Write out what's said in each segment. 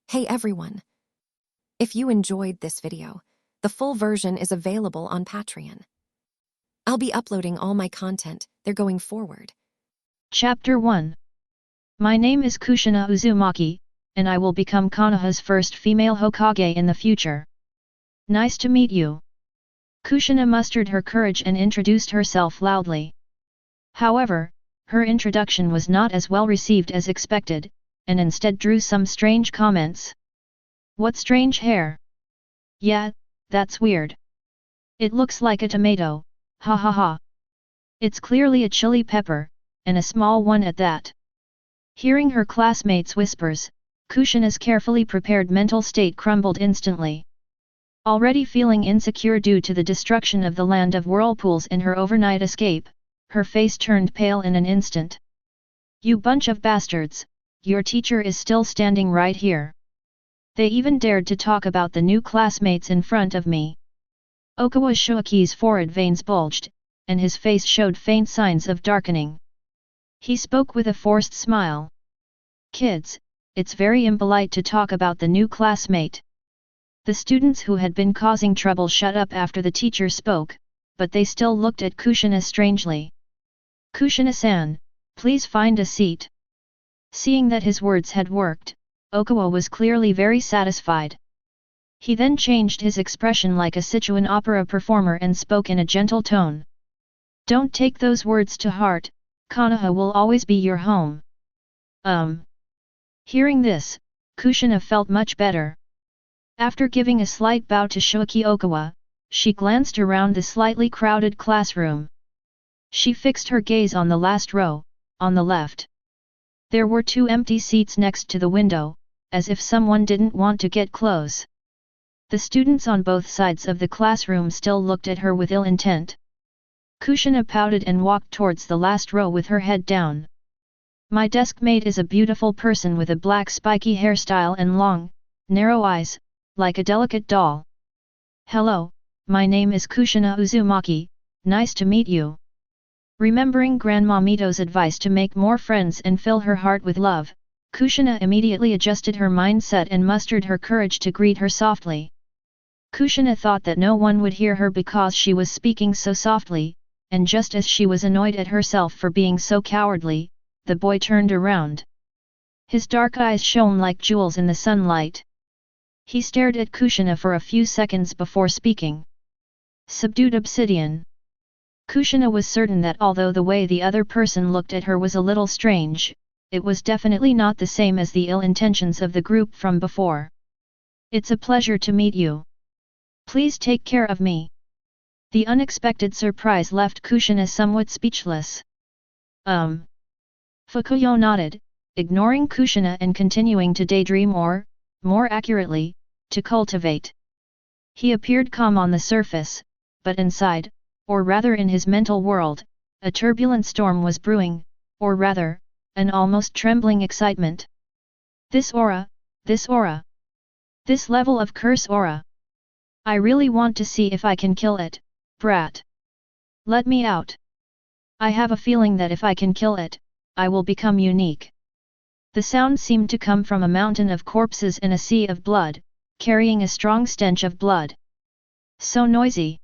Hey everyone! If you enjoyed this video, the full version is available on Patreon. I'll be uploading all my content there going forward. Chapter 1. My name is Kushina Uzumaki, and I will become Konoha's first female Hokage in the future. Nice to meet you. Kushina mustered her courage and introduced herself loudly. However, her introduction was not as well received as expected, and instead drew some strange comments. What strange hair? Yeah, that's weird. It looks like a tomato, ha ha ha. It's clearly a chili pepper, and a small one at that. Hearing her classmates' whispers, Kushina's carefully prepared mental state crumbled instantly. Already feeling insecure due to the destruction of the land of whirlpools in her overnight escape, her face turned pale in an instant. You bunch of bastards, your teacher is still standing right here. They even dared to talk about the new classmates in front of me. Okawa Shuichi's forehead veins bulged, and his face showed faint signs of darkening. He spoke with a forced smile. Kids, it's very impolite to talk about the new classmate. The students who had been causing trouble shut up after the teacher spoke, but they still looked at Kushina strangely. Kushina-san, please find a seat. Seeing that his words had worked, Okawa was clearly very satisfied. He then changed his expression like a Sichuan opera performer and spoke in a gentle tone. Don't take those words to heart, Konoha will always be your home. Hearing this, Kushina felt much better. After giving a slight bow to Shuichi Okawa, she glanced around the slightly crowded classroom. She fixed her gaze on the last row, on the left. There were 2 empty seats next to the window, as if someone didn't want to get close. The students on both sides of the classroom still looked at her with ill intent. Kushina pouted and walked towards the last row with her head down. My desk mate is a beautiful person with a black spiky hairstyle and long, narrow eyes, like a delicate doll. Hello, my name is Kushina Uzumaki, nice to meet you. Remembering Grandma Mito's advice to make more friends and fill her heart with love, Kushina immediately adjusted her mindset and mustered her courage to greet her softly. Kushina thought that no one would hear her because she was speaking so softly, and just as she was annoyed at herself for being so cowardly, the boy turned around. His dark eyes shone like jewels in the sunlight. He stared at Kushina for a few seconds before speaking. Subdued obsidian. Kushina was certain that although the way the other person looked at her was a little strange, it was definitely not the same as the ill intentions of the group from before. It's a pleasure to meet you. Please take care of me. The unexpected surprise left Kushina somewhat speechless. Fukuyo nodded, ignoring Kushina and continuing to daydream or, more accurately, to cultivate. He appeared calm on the surface, but inside, or rather in his mental world, a turbulent storm was brewing, or rather, an almost trembling excitement. This aura, this level of curse aura. I really want to see if I can kill it, brat. Let me out. I have a feeling that if I can kill it, I will become unique. The sound seemed to come from a mountain of corpses in a sea of blood, carrying a strong stench of blood. So noisy.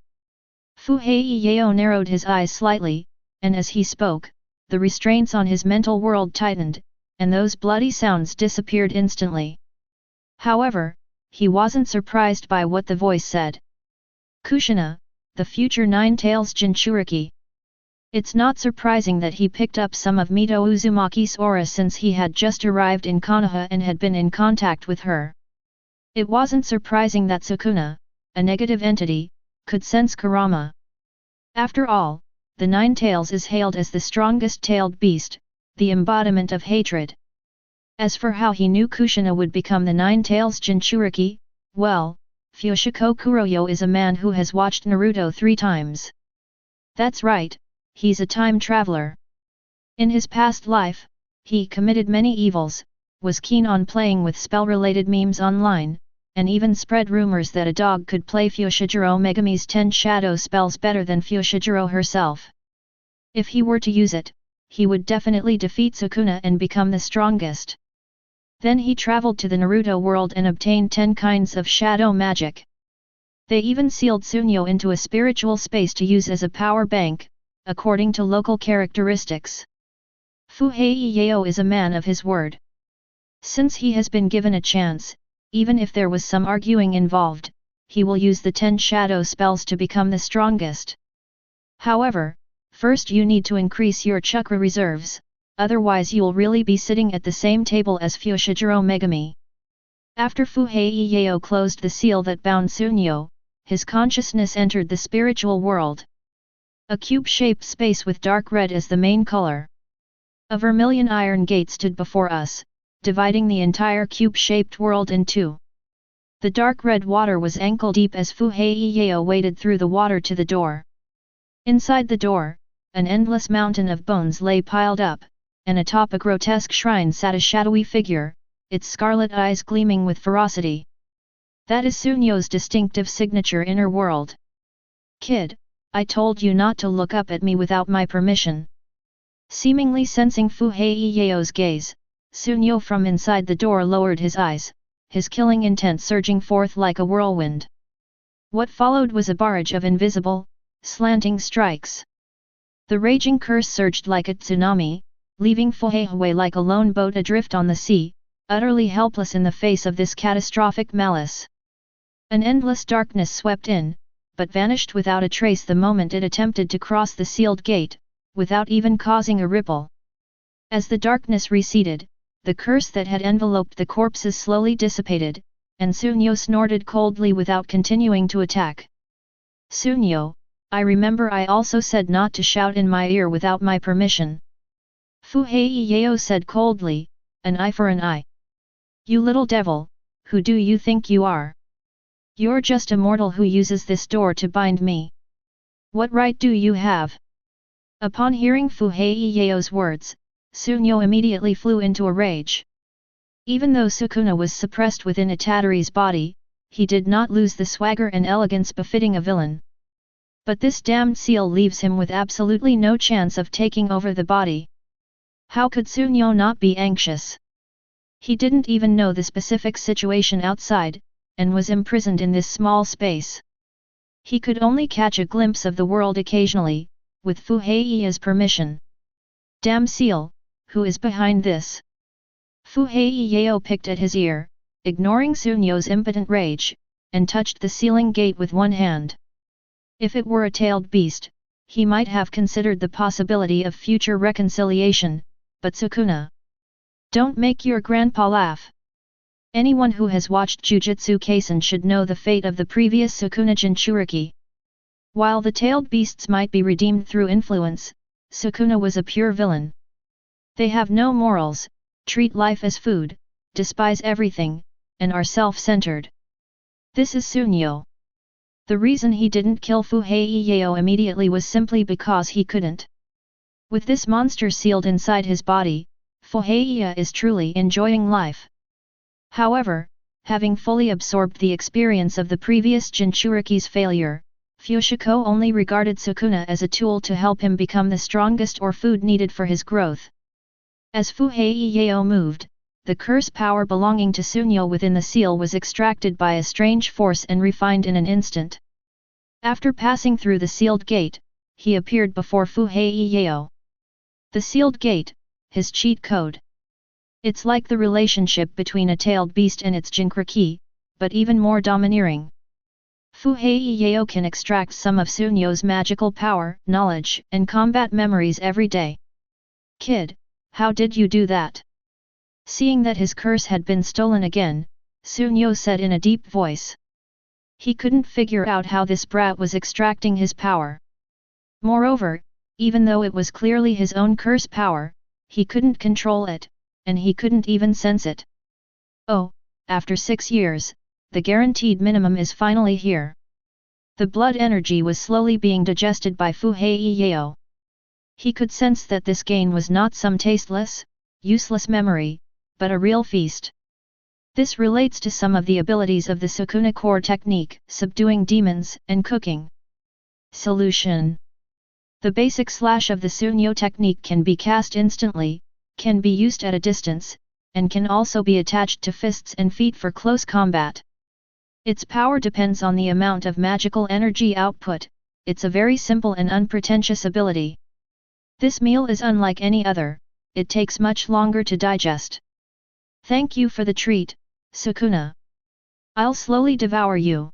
Fu Heiyeo narrowed his eyes slightly, and as he spoke, the restraints on his mental world tightened, and those bloody sounds disappeared instantly. However, he wasn't surprised by what the voice said. Kushina, the future Nine-Tails Jinchuriki. It's not surprising that he picked up some of Mito Uzumaki's aura since he had just arrived in Konoha and had been in contact with her. It wasn't surprising that Sukuna, a negative entity, could sense Kurama. After all, the Nine-Tails is hailed as the strongest tailed beast, the embodiment of hatred. As for how he knew Kushina would become the Nine-Tails Jinchuriki, well, Fushiko Kuroyo is a man who has watched Naruto 3 times. That's right, he's a time traveler. In his past life, he committed many evils, was keen on playing with spell-related memes online, and even spread rumors that a dog could play Fushiko Megumi's 10 shadow spells better than Fushiko herself. If he were to use it, he would definitely defeat Sukuna and become the strongest. Then he traveled to the Naruto world and obtained 10 kinds of shadow magic. They even sealed Sunyo into a spiritual space to use as a power bank, according to local characteristics. Fuhei is a man of his word. Since he has been given a chance, even if there was some arguing involved, he will use the 10 shadow spells to become the strongest. However, first you need to increase your chakra reserves, otherwise you'll really be sitting at the same table as Fushiko Megumi. After Fuhei closed the seal that bound Sunyo, his consciousness entered the spiritual world. A cube-shaped space with dark red as the main color. A vermilion iron gate stood before us, dividing the entire cube-shaped world in two. The dark red water was ankle-deep as Fuhei waded through the water to the door. Inside the door, an endless mountain of bones lay piled up, and atop a grotesque shrine sat a shadowy figure, its scarlet eyes gleaming with ferocity. That is Sunyo's distinctive signature inner world. "Kid, I told you not to look up at me without my permission." Seemingly sensing Fuhei's gaze, Sunyo from inside the door lowered his eyes, his killing intent surging forth like a whirlwind. What followed was a barrage of invisible, slanting strikes. The raging curse surged like a tsunami, leaving Fuhei like a lone boat adrift on the sea, utterly helpless in the face of this catastrophic malice. An endless darkness swept in, but vanished without a trace the moment it attempted to cross the sealed gate, without even causing a ripple. As the darkness receded, the curse that had enveloped the corpses slowly dissipated, and Sunyo snorted coldly without continuing to attack. "Sunyo, I remember I also said not to shout in my ear without my permission." Fuhei said coldly, "An eye for an eye. You little devil, who do you think you are? You're just a mortal who uses this door to bind me. What right do you have?" Upon hearing Fuhei's words, Sunyo immediately flew into a rage. Even though Sukuna was suppressed within Itadori's body, he did not lose the swagger and elegance befitting a villain. But this damned seal leaves him with absolutely no chance of taking over the body. How could Sunyo not be anxious? He didn't even know the specific situation outside, and was imprisoned in this small space. He could only catch a glimpse of the world occasionally, with Fuhei's permission. "Damn seal, who is behind this?" Fuhei picked at his ear, ignoring Sunyo's impotent rage, and touched the sealing gate with one hand. If it were a tailed beast, he might have considered the possibility of future reconciliation, but Sukuna. Don't make your grandpa laugh. Anyone who has watched Jujutsu Kaisen should know the fate of the previous Sukuna Jinchuriki. While the tailed beasts might be redeemed through influence, Sukuna was a pure villain. They have no morals, treat life as food, despise everything, and are self-centered. This is Sunyo. The reason he didn't kill Fuhei immediately was simply because he couldn't. With this monster sealed inside his body, Fuhei is truly enjoying life. However, having fully absorbed the experience of the previous Jinchuriki's failure, Fushiko only regarded Sukuna as a tool to help him become the strongest or food needed for his growth. As Fuhei moved, the curse power belonging to Sunyo within the seal was extracted by a strange force and refined in an instant. After passing through the sealed gate, he appeared before Fuhei. The sealed gate, his cheat code. It's like the relationship between a tailed beast and its Jinchuriki, but even more domineering. Fuhei can extract some of Sunyo's magical power, knowledge, and combat memories every day. "Kid, how did you do that?" Seeing that his curse had been stolen again, Sunyo said in a deep voice. He couldn't figure out how this brat was extracting his power. Moreover, even though it was clearly his own curse power, he couldn't control it, and he couldn't even sense it. Oh, after 6 years, the guaranteed minimum is finally here. The blood energy was slowly being digested by Fuhei. He could sense that this gain was not some tasteless, useless memory, but a real feast. This relates to some of the abilities of the Sukuna core technique, subduing demons, and cooking. Solution. The basic slash of the Sunyo technique can be cast instantly, can be used at a distance, and can also be attached to fists and feet for close combat. Its power depends on the amount of magical energy output. It's a very simple and unpretentious ability. This meal is unlike any other, it takes much longer to digest. Thank you for the treat, Sukuna. I'll slowly devour you.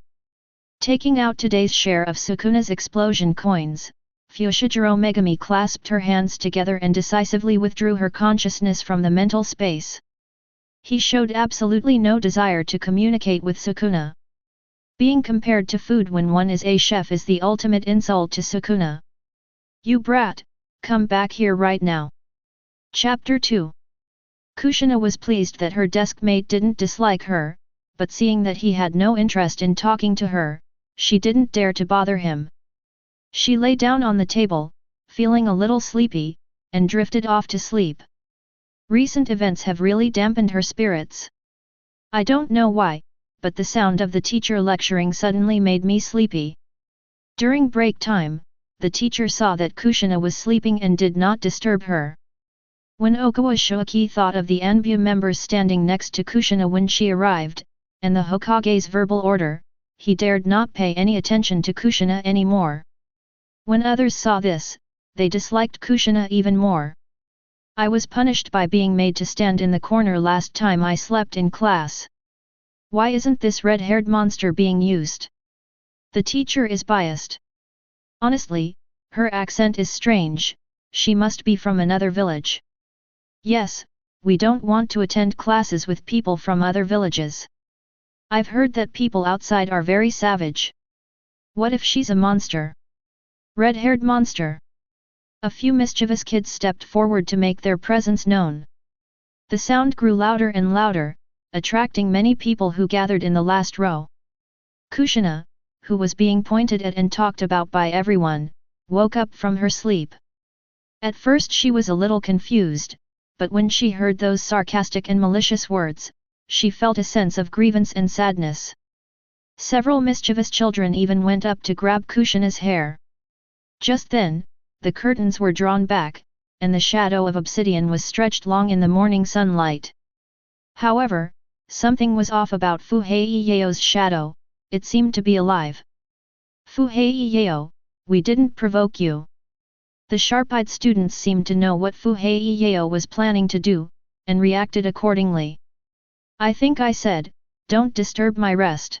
Taking out today's share of Sukuna's explosion coins, Fushiko Megumi clasped her hands together and decisively withdrew her consciousness from the mental space. He showed absolutely no desire to communicate with Sukuna. Being compared to food when one is a chef is the ultimate insult to Sukuna. You brat, come back here right now. Chapter 2. Kushina was pleased that her deskmate didn't dislike her, but seeing that he had no interest in talking to her, she didn't dare to bother him. She lay down on the table, feeling a little sleepy, and drifted off to sleep. Recent events have really dampened her spirits. I don't know why, but the sound of the teacher lecturing suddenly made me sleepy. During break time, the teacher saw that Kushina was sleeping and did not disturb her. When Okawa Shoki thought of the Anbu members standing next to Kushina when she arrived, and the Hokage's verbal order, he dared not pay any attention to Kushina anymore. When others saw this, they disliked Kushina even more. I was punished by being made to stand in the corner last time I slept in class. Why isn't this red-haired monster being used? The teacher is biased. Honestly, her accent is strange, she must be from another village. Yes, we don't want to attend classes with people from other villages. I've heard that people outside are very savage. What if she's a monster? Red-haired monster. A few mischievous kids stepped forward to make their presence known. The sound grew louder and louder, attracting many people who gathered in the last row. Kushina, who was being pointed at and talked about by everyone, woke up from her sleep. At first she was a little confused, but when she heard those sarcastic and malicious words, she felt a sense of grievance and sadness. Several mischievous children even went up to grab Kushina's hair. Just then, the curtains were drawn back, and the shadow of obsidian was stretched long in the morning sunlight. However, something was off about Fuhei-Yeo's shadow, it seemed to be alive. Fuhei-Yeo, we didn't provoke you. The sharp-eyed students seemed to know what Fuhei-Yeo was planning to do, and reacted accordingly. I think I said, don't disturb my rest.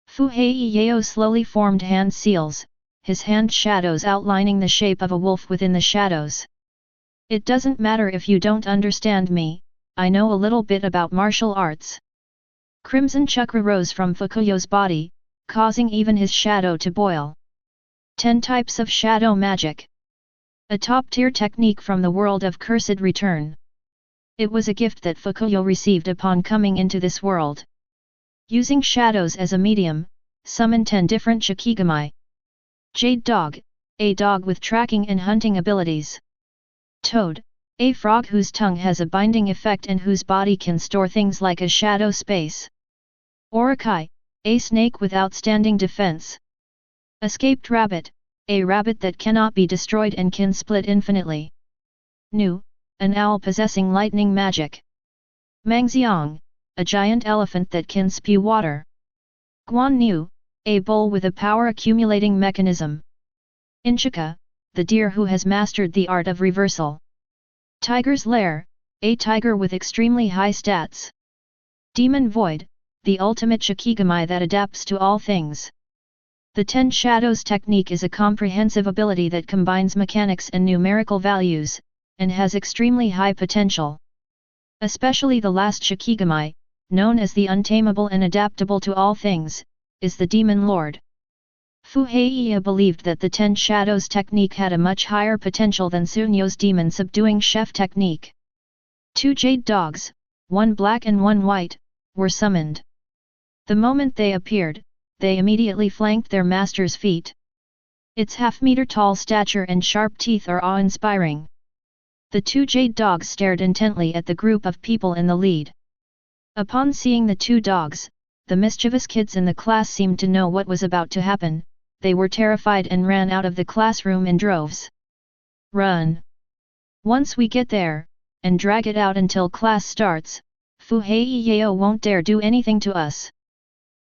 Fuhei-Yeo slowly formed hand seals, his hand shadows outlining the shape of a wolf within the shadows. It doesn't matter if you don't understand me, I know a little bit about martial arts. Crimson chakra rose from Fukuyo's body, causing even his shadow to boil. 10 types of shadow magic. A top-tier technique from the world of Cursed Return. It was a gift that Fukuyo received upon coming into this world. Using shadows as a medium, summon 10 different Shikigami. Jade Dog, a dog with tracking and hunting abilities. Toad, a frog whose tongue has a binding effect and whose body can store things like a shadow space. Orakai, a snake with outstanding defense. Escaped Rabbit, a rabbit that cannot be destroyed and can split infinitely. Nu, an owl possessing lightning magic. Mangxiang, a giant elephant that can spew water. Guan Nu, a bull with a power accumulating mechanism. Inchika, the deer who has mastered the art of reversal. Tiger's Lair, a tiger with extremely high stats. Demon Void, the ultimate Shikigami that adapts to all things. The 10 Shadows technique is a comprehensive ability that combines mechanics and numerical values, and has extremely high potential. Especially the last Shikigami, known as the untamable and adaptable to all things, is the Demon Lord. Fuhei believed that the 10 Shadows technique had a much higher potential than Sunyo's demon subduing chef technique. 2 jade dogs, one black and one white, were summoned. The moment they appeared, they immediately flanked their master's feet. Its half-meter tall stature and sharp teeth are awe-inspiring. The 2 jade dogs stared intently at the group of people in the lead. Upon seeing the 2 dogs, the mischievous kids in the class seemed to know what was about to happen. They were terrified and ran out of the classroom in droves. Run! Once we get there, and drag it out until class starts. Fuhei won't dare do anything to us.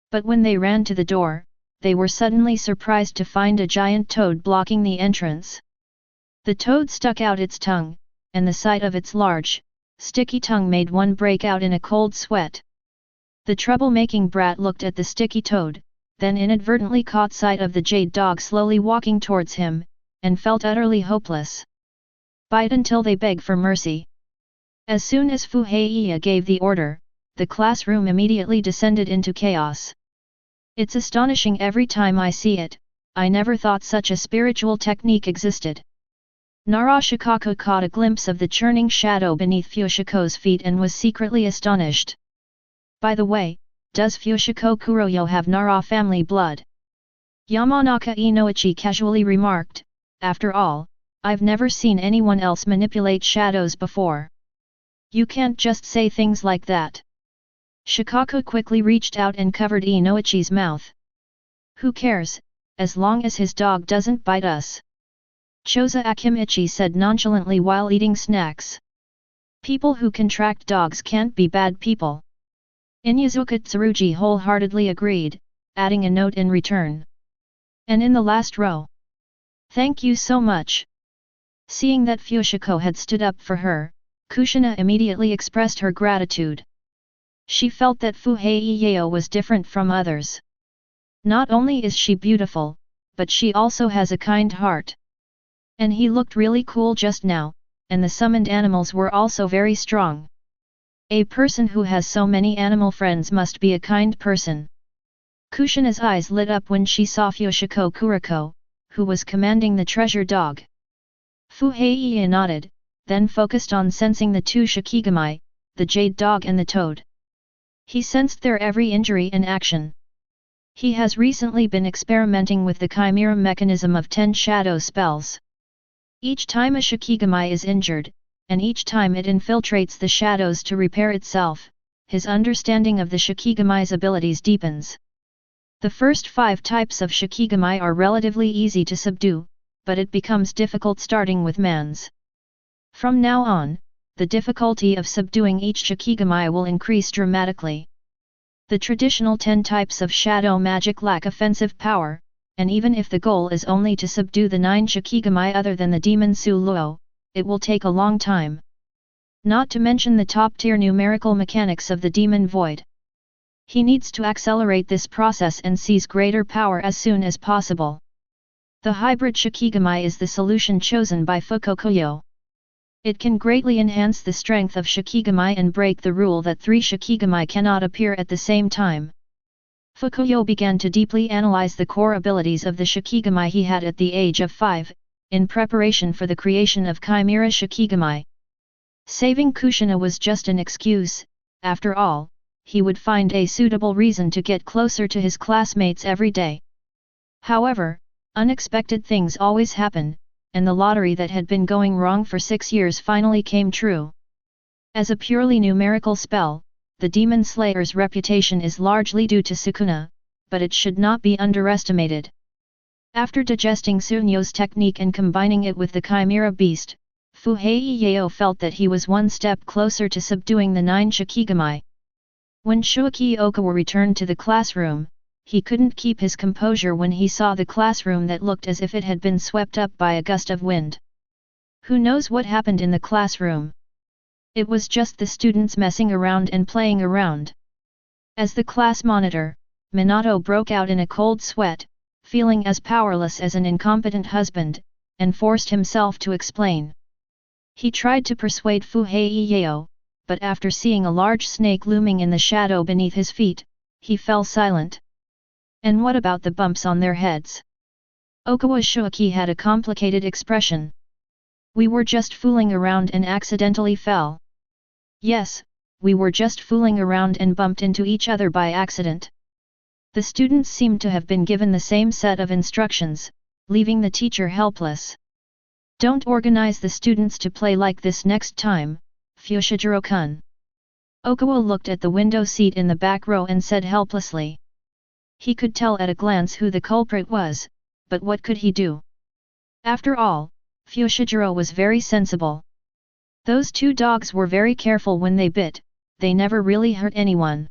But when they ran to the door, they were suddenly surprised to find a giant toad blocking the entrance. The toad stuck out its tongue, and the sight of its large, sticky tongue made one break out in a cold sweat. The trouble-making brat looked at the sticky toad, then inadvertently caught sight of the jade dog slowly walking towards him, and felt utterly hopeless. Bite until they beg for mercy. As soon as Fuhei gave the order, the classroom immediately descended into chaos. It's astonishing every time I see it. I never thought such a spiritual technique existed. Narashikaku caught a glimpse of the churning shadow beneath Fushiko's feet and was secretly astonished. By the way, does Fushiko Kuroyo have Nara family blood? Yamanaka Inoichi casually remarked, after all, I've never seen anyone else manipulate shadows before. You can't just say things like that. Shikaku quickly reached out and covered Inoichi's mouth. Who cares, as long as his dog doesn't bite us? Choza Akimichi said nonchalantly while eating snacks. People who contract dogs can't be bad people. Inyazuka Tsurugi wholeheartedly agreed, adding a note in return. And in the last row. Thank you so much. Seeing that Fushiko had stood up for her, Kushina immediately expressed her gratitude. She felt that Fuhei was different from others. Not only is she beautiful, but she also has a kind heart. And he looked really cool just now, and the summoned animals were also very strong. A person who has so many animal friends must be a kind person. Kushina's eyes lit up when she saw Fushiko Kuroyo, who was commanding the treasure dog. Fuhei nodded, then focused on sensing the two Shikigami, the jade dog and the toad. He sensed their every injury and action. He has recently been experimenting with the chimera mechanism of 10 shadow spells. Each time a Shikigami is injured, and each time it infiltrates the shadows to repair itself, his understanding of the Shikigami's abilities deepens. The first 5 types of Shikigami are relatively easy to subdue, but it becomes difficult starting with Mans. From now on, the difficulty of subduing each Shikigami will increase dramatically. The traditional 10 types of shadow magic lack offensive power, and even if the goal is only to subdue the 9 Shikigami other than the demon Suluo, it will take a long time. Not to mention the top-tier numerical mechanics of the demon void. He needs to accelerate this process and seize greater power as soon as possible. The hybrid Shikigami is the solution chosen by Fukukuyo. It can greatly enhance the strength of Shikigami and break the rule that 3 Shikigami cannot appear at the same time. Fukuyo began to deeply analyze the core abilities of the Shikigami he had at the age of 5, in preparation for the creation of Chimera Shikigami. Saving Kushina was just an excuse. After all, he would find a suitable reason to get closer to his classmates every day. However, unexpected things always happen, and the lottery that had been going wrong for 6 years finally came true. As a purely numerical spell, the Demon Slayer's reputation is largely due to Sukuna, but it should not be underestimated. After digesting Sunyo's technique and combining it with the Chimera Beast, Fuhei felt that he was one step closer to subduing the 9 Shikigami. When Shuaki Okawa returned to the classroom, he couldn't keep his composure when he saw the classroom that looked as if it had been swept up by a gust of wind. Who knows what happened in the classroom? It was just the students messing around and playing around. As the class monitor, Minato broke out in a cold sweat, feeling as powerless as an incompetent husband, and forced himself to explain. He tried to persuade Fuhei, but after seeing a large snake looming in the shadow beneath his feet, he fell silent. And what about the bumps on their heads? Okawa Shuaki had a complicated expression. We were just fooling around and accidentally fell. Yes, we were just fooling around and bumped into each other by accident. The students seemed to have been given the same set of instructions, leaving the teacher helpless. Don't organize the students to play like this next time, Fushiguro-kun. Okawa looked at the window seat in the back row and said helplessly. He could tell at a glance who the culprit was, but what could he do? After all, Fushiguro was very sensible. Those two dogs were very careful when they bit, they never really hurt anyone.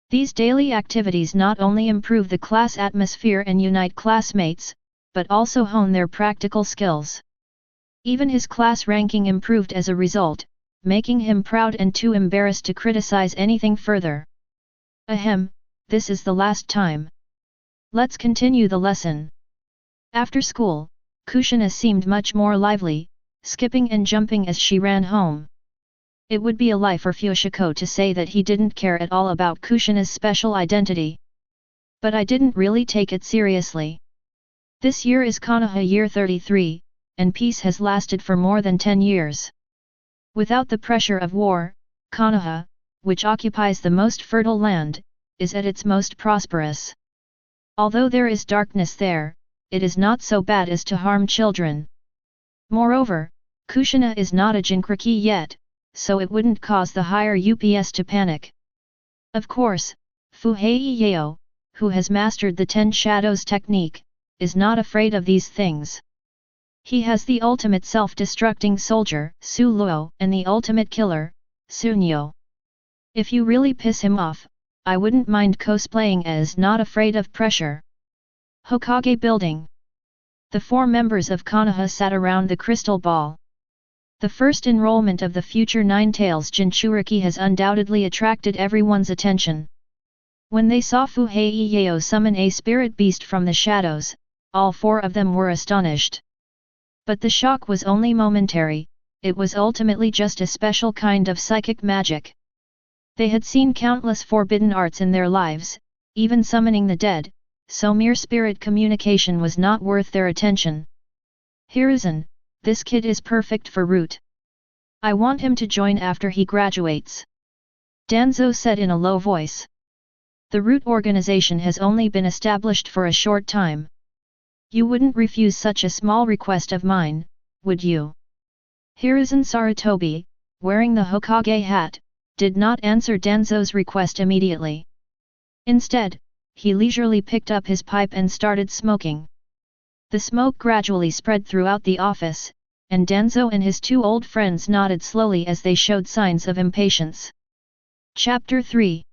These daily activities not only improve the class atmosphere and unite classmates, but also hone their practical skills. Even his class ranking improved as a result, making him proud and too embarrassed to criticize anything further. Ahem, this is the last time. Let's continue the lesson. After school, Kushina seemed much more lively, skipping and jumping as she ran home. It would be a lie for Fushiko to say that he didn't care at all about Kushina's special identity. But I didn't really take it seriously. This year is Konoha year 33, and peace has lasted for more than 10 years. Without the pressure of war, Konoha, which occupies the most fertile land, is at its most prosperous. Although there is darkness there, it is not so bad as to harm children. Moreover, Kushina is not a Jinchuriki yet, so it wouldn't cause the higher UPS to panic. Of course, Fuhei, who has mastered the 10 Shadows technique, is not afraid of these things. He has the ultimate self-destructing soldier, Su Luo, and the ultimate killer, Sunyo. If you really piss him off, I wouldn't mind cosplaying as not afraid of pressure. Hokage Building. The 4 members of Konoha sat around the crystal ball. The first enrollment of the future Nine-Tails Jinchuriki has undoubtedly attracted everyone's attention. When they saw Fuhei summon a spirit beast from the shadows, all 4 of them were astonished. But the shock was only momentary, it was ultimately just a special kind of psychic magic. They had seen countless forbidden arts in their lives, even summoning the dead, so mere spirit communication was not worth their attention. Hiruzen, this kid is perfect for Root. I want him to join after he graduates. Danzo said in a low voice. The Root organization has only been established for a short time. You wouldn't refuse such a small request of mine, would you? Hiruzen Sarutobi, wearing the Hokage hat, did not answer Danzo's request immediately. Instead, he leisurely picked up his pipe and started smoking. The smoke gradually spread throughout the office, and Danzo and his 2 old friends nodded slowly as they showed signs of impatience. Chapter 3.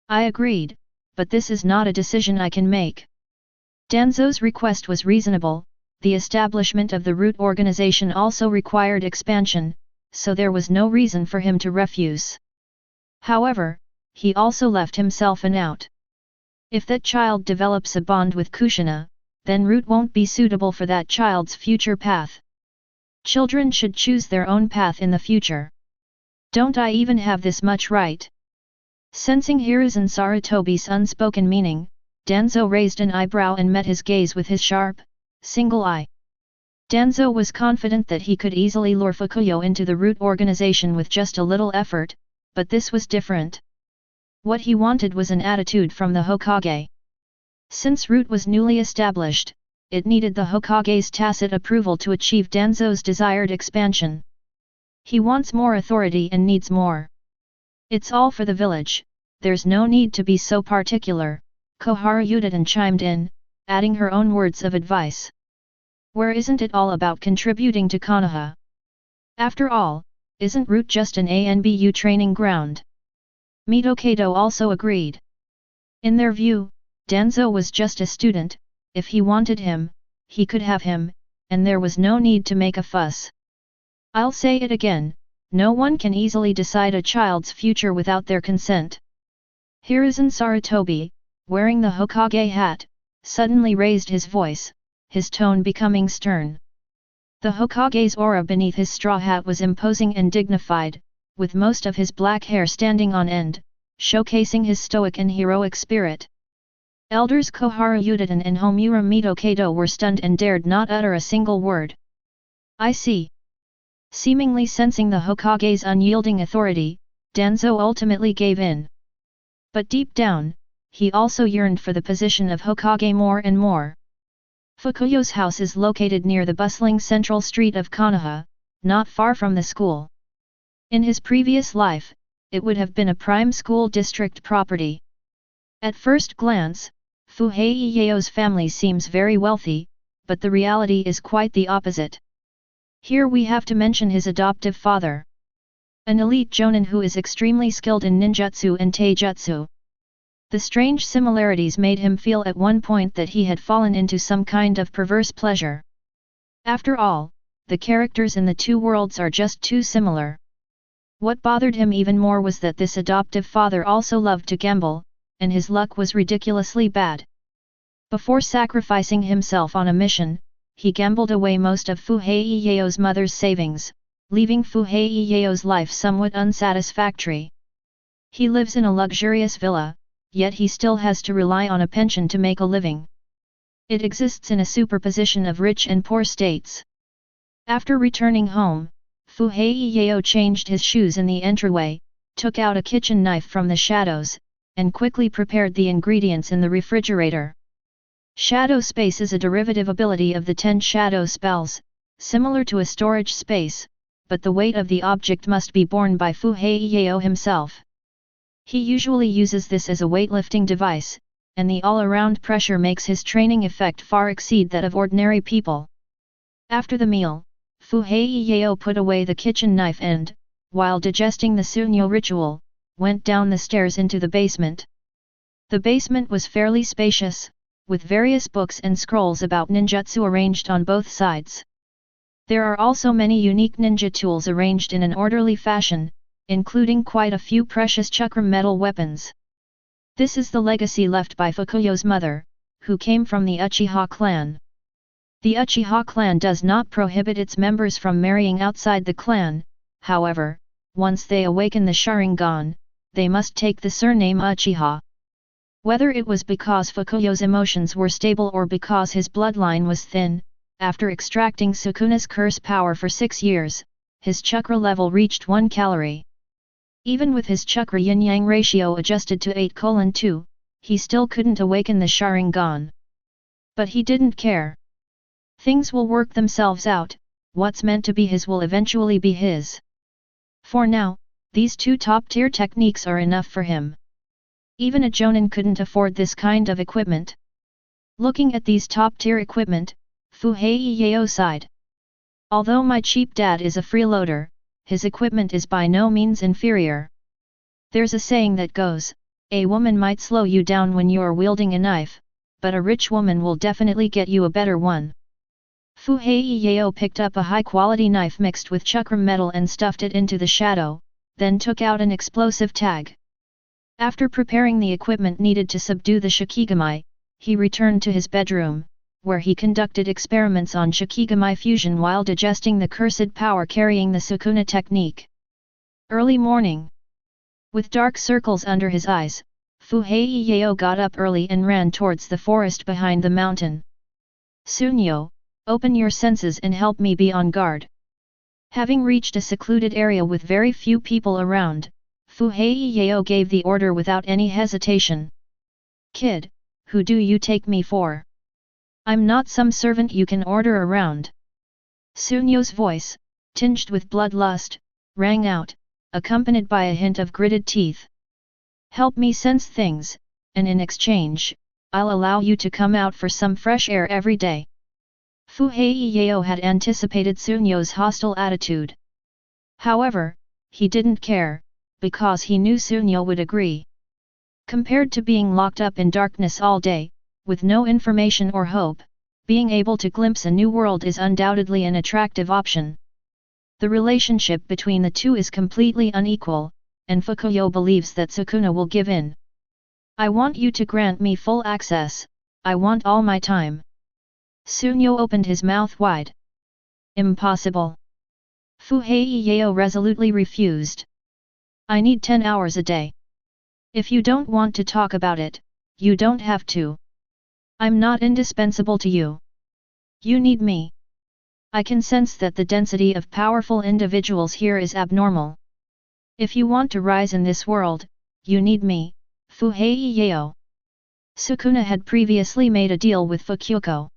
I agreed, but this is not a decision I can make. Danzo's request was reasonable, the establishment of the Root organization also required expansion, so there was no reason for him to refuse. However, he also left himself an out. If that child develops a bond with Kushina, then Root won't be suitable for that child's future path. Children should choose their own path in the future. Don't I even have this much right? Sensing Hiruzen Sarutobi's unspoken meaning, Danzo raised an eyebrow and met his gaze with his sharp, single eye. Danzo was confident that he could easily lure Fukuyo into the Root organization with just a little effort, but this was different. What he wanted was an attitude from the Hokage. Since Root was newly established, it needed the Hokage's tacit approval to achieve Danzo's desired expansion. He wants more authority and needs more. It's all for the village, there's no need to be so particular, Koharu Yudatan chimed in, adding her own words of advice. Where isn't it all about contributing to Konoha? After all, isn't Root just an ANBU training ground? Mitokado also agreed. In their view, Danzo was just a student, if he wanted him, he could have him, and there was no need to make a fuss. I'll say it again, no one can easily decide a child's future without their consent. Hiruzen Sarutobi, wearing the Hokage hat, suddenly raised his voice, his tone becoming stern. The Hokage's aura beneath his straw hat was imposing and dignified, with most of his black hair standing on end, showcasing his stoic and heroic spirit. Elders Koharu Yudatan and Homura Mitokado were stunned and dared not utter a single word. I see. Seemingly sensing the Hokage's unyielding authority, Danzo ultimately gave in. But deep down, he also yearned for the position of Hokage more and more. Fukuyo's house is located near the bustling central street of Konoha, not far from the school. In his previous life, it would have been a prime school district property. At first glance, Fuhei family seems very wealthy, but the reality is quite the opposite. Here we have to mention his adoptive father, an elite jonin who is extremely skilled in ninjutsu and taijutsu. The strange similarities made him feel at one point that he had fallen into some kind of perverse pleasure. After all, the characters in the two worlds are just too similar. What bothered him even more was that this adoptive father also loved to gamble, and his luck was ridiculously bad. Before sacrificing himself on a mission, he gambled away most of Fuhei Yao's mother's savings, leaving Fuhei Yao's life somewhat unsatisfactory. He lives in a luxurious villa, yet he still has to rely on a pension to make a living. It exists in a superposition of rich and poor states. After returning home, Fuhei Yao changed his shoes in the entryway, took out a kitchen knife from the shadows, and quickly prepared the ingredients in the refrigerator. Shadow space is a derivative ability of the 10 shadow spells, similar to a storage space, but the weight of the object must be borne by Fuhei Yao himself. He usually uses this as a weightlifting device, and the all-around pressure makes his training effect far exceed that of ordinary people. After the meal, Fuhei Yao put away the kitchen knife and, while digesting the Sunyo ritual, went down the stairs into the basement. The basement was fairly spacious, with various books and scrolls about ninjutsu arranged on both sides. There are also many unique ninja tools arranged in an orderly fashion, including quite a few precious chakra metal weapons. This is the legacy left by Fukuyo's mother, who came from the Uchiha clan. The Uchiha clan does not prohibit its members from marrying outside the clan, however, once they awaken the Sharingan, they must take the surname Uchiha. Whether it was because Fukuyo's emotions were stable or because his bloodline was thin, after extracting Sukuna's curse power for 6 years, his chakra level reached 1 calorie. Even with his chakra yin-yang ratio adjusted to 8:2, he still couldn't awaken the Sharingan. But he didn't care. Things will work themselves out, what's meant to be his will eventually be his. For now, these two top-tier techniques are enough for him. Even a jonin couldn't afford this kind of equipment. Looking at these top-tier equipment, Fuhei Yao sighed. Although my cheap dad is a freeloader, his equipment is by no means inferior. There's a saying that goes, a woman might slow you down when you're wielding a knife, but a rich woman will definitely get you a better one. Fuhei Yao picked up a high-quality knife mixed with chakra metal and stuffed it into the shadow, then took out an explosive tag. After preparing the equipment needed to subdue the Shikigami, he returned to his bedroom, where he conducted experiments on Shikigami fusion while digesting the cursed power carrying the Sukuna technique. Early morning. With dark circles under his eyes, Fuhei Yao got up early and ran towards the forest behind the mountain. Sunyo, open your senses and help me be on guard. Having reached a secluded area with very few people around, Fuhei Yao gave the order without any hesitation. Kid, who do you take me for? I'm not some servant you can order around. Sunyo's voice, tinged with bloodlust, rang out, accompanied by a hint of gritted teeth. Help me sense things, and in exchange, I'll allow you to come out for some fresh air every day. Fuhei Yao had anticipated Sunyo's hostile attitude. However, he didn't care, because he knew Sunyo would agree. Compared to being locked up in darkness all day, with no information or hope, being able to glimpse a new world is undoubtedly an attractive option. The relationship between the two is completely unequal, and Fukuyo believes that Sukuna will give in. I want you to grant me full access, I want all my time. Sunyo opened his mouth wide. Impossible. Fuhei Yao resolutely refused. I need 10 hours a day. If you don't want to talk about it, you don't have to. I'm not indispensable to you. You need me. I can sense that the density of powerful individuals here is abnormal. If you want to rise in this world, you need me, Fuhei Yao. Sukuna had previously made a deal with Fukuyo.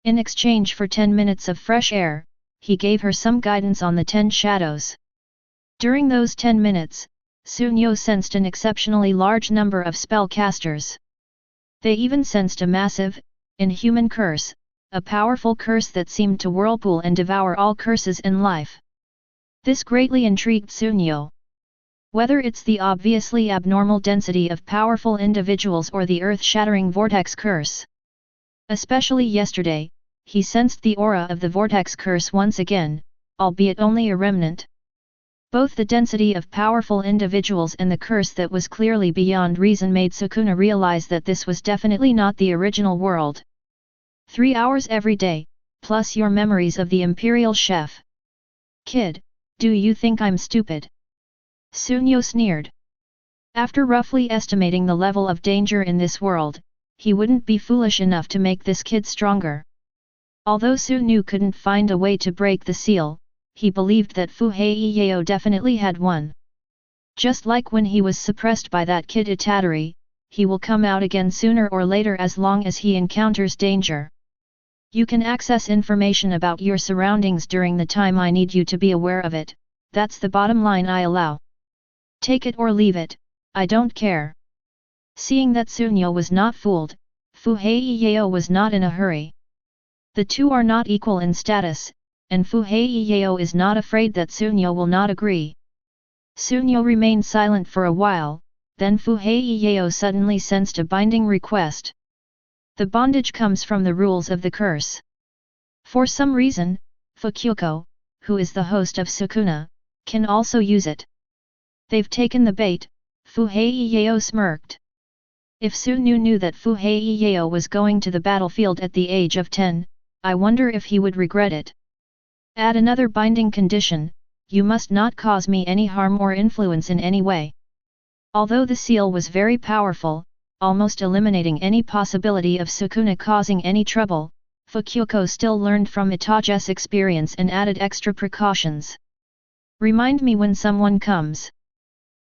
In exchange for 10 minutes of fresh air, he gave her some guidance on the 10 shadows. During those 10 minutes, Sunyo sensed an exceptionally large number of spellcasters. They even sensed a massive, inhuman curse, a powerful curse that seemed to whirlpool and devour all curses in life. This greatly intrigued Sunyo. Whether it's the obviously abnormal density of powerful individuals or the earth-shattering vortex curse. Especially yesterday, he sensed the aura of the vortex curse once again, albeit only a remnant. Both the density of powerful individuals and the curse that was clearly beyond reason made Sukuna realize that this was definitely not the original world. 3 hours every day, plus your memories of the imperial chef. Kid, do you think I'm stupid? Sunyo sneered. After roughly estimating the level of danger in this world, he wouldn't be foolish enough to make this kid stronger. Although Sunyo couldn't find a way to break the seal, he believed that Fuhei definitely had one. Just like when he was suppressed by that kid Itadori, he will come out again sooner or later as long as he encounters danger. You can access information about your surroundings during the time I need you to be aware of it, that's the bottom line I allow. Take it or leave it, I don't care. Seeing that Sunyo was not fooled, Fuhei was not in a hurry. The two are not equal in status, and Fuhei is not afraid that Sunyo will not agree. Sunyo remained silent for a while, then Fuhei suddenly sensed a binding request. The bondage comes from the rules of the curse. For some reason, Fushiko, who is the host of Sukuna, can also use it. They've taken the bait, Fuhei smirked. If Sunyo knew that Fuhei was going to the battlefield at the age of 10, I wonder if he would regret it. Add another binding condition, you must not cause me any harm or influence in any way. Although the seal was very powerful, almost eliminating any possibility of Sukuna causing any trouble, Fushiko still learned from Itage's experience and added extra precautions. Remind me when someone comes.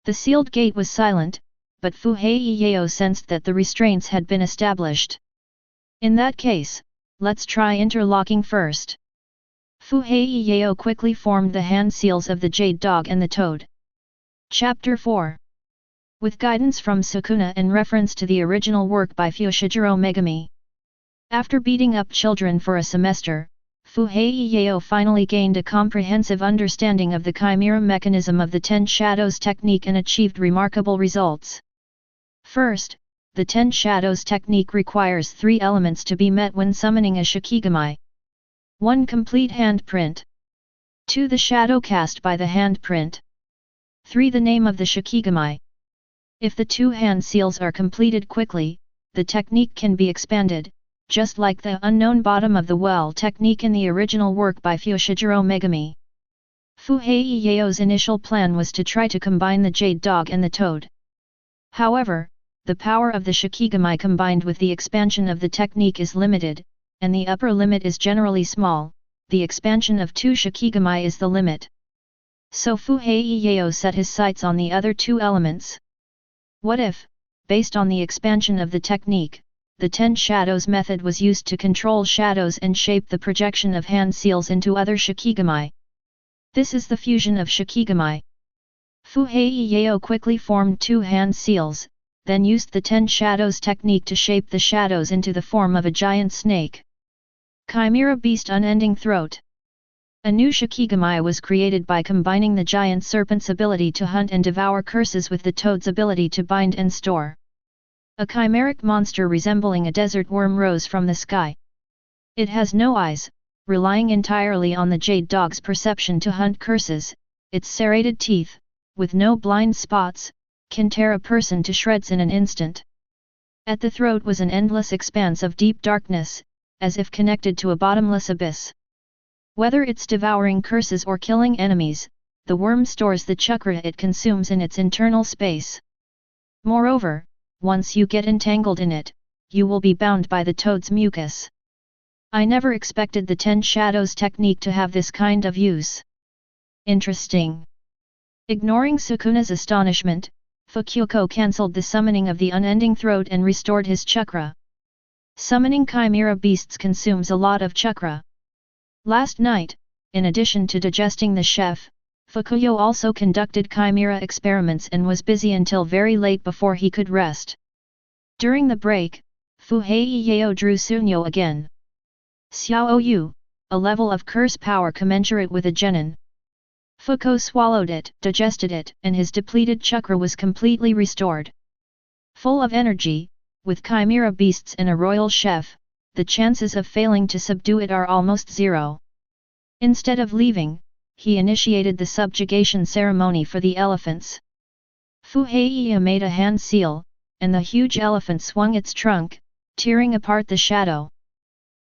The sealed gate was silent, but Fuhei sensed that the restraints had been established. In that case, let's try interlocking first. Fuhei quickly formed the hand seals of the jade dog and the toad. Chapter 4. With guidance from Sukuna and reference to the original work by Fushiko Megumi. After beating up children for a semester, Fuhei finally gained a comprehensive understanding of the chimera mechanism of the Ten Shadows technique and achieved remarkable results. First, the Ten Shadows technique requires 3 elements to be met when summoning a Shikigami. 1. Complete handprint. 2. The shadow cast by the handprint. 3. The name of the Shikigami. If the 2 hand seals are completed quickly, the technique can be expanded, just like the unknown bottom of the well technique in the original work by Fushiko Megumi. Fuhei's initial plan was to try to combine the jade dog and the toad. However, the power of the Shikigami combined with the expansion of the technique is limited, and the upper limit is generally small, the expansion of 2 Shikigami is the limit. So Fuhei set his sights on the other 2 elements. What if, based on the expansion of the technique, the Ten Shadows method was used to control shadows and shape the projection of hand seals into other Shikigami? This is the fusion of Shikigami. Fuhei quickly formed 2 hand seals, then used the Ten Shadows technique to shape the shadows into the form of a giant snake. Chimera Beast Unending Throat. A new Shikigami was created by combining the giant serpent's ability to hunt and devour curses with the toad's ability to bind and store. A chimeric monster resembling a desert worm rose from the sky. It has no eyes, relying entirely on the jade dog's perception to hunt curses. Its serrated teeth, with no blind spots, can tear a person to shreds in an instant. At the throat was an endless expanse of deep darkness, as if connected to a bottomless abyss. Whether it's devouring curses or killing enemies, the worm stores the chakra it consumes in its internal space. Moreover, once you get entangled in it, you will be bound by the toad's mucus. I never expected the Ten Shadows technique to have this kind of use. Interesting. Ignoring Sukuna's astonishment, Fushiko cancelled the summoning of the unending throat and restored his chakra. Summoning chimera beasts consumes a lot of chakra. Last night, in addition to digesting the chef, Fushiko also conducted chimera experiments and was busy until very late before he could rest. During the break, Fuhei drew Sunyo again. Xiaoyu, a level of curse power commensurate with a genin. Fuko swallowed it, digested it, and his depleted chakra was completely restored. Full of energy, with chimera beasts and a royal chef, the chances of failing to subdue it are almost zero. Instead of leaving, he initiated the subjugation ceremony for the elephants. Fu Heiya made a hand seal, and the huge elephant swung its trunk, tearing apart the shadow.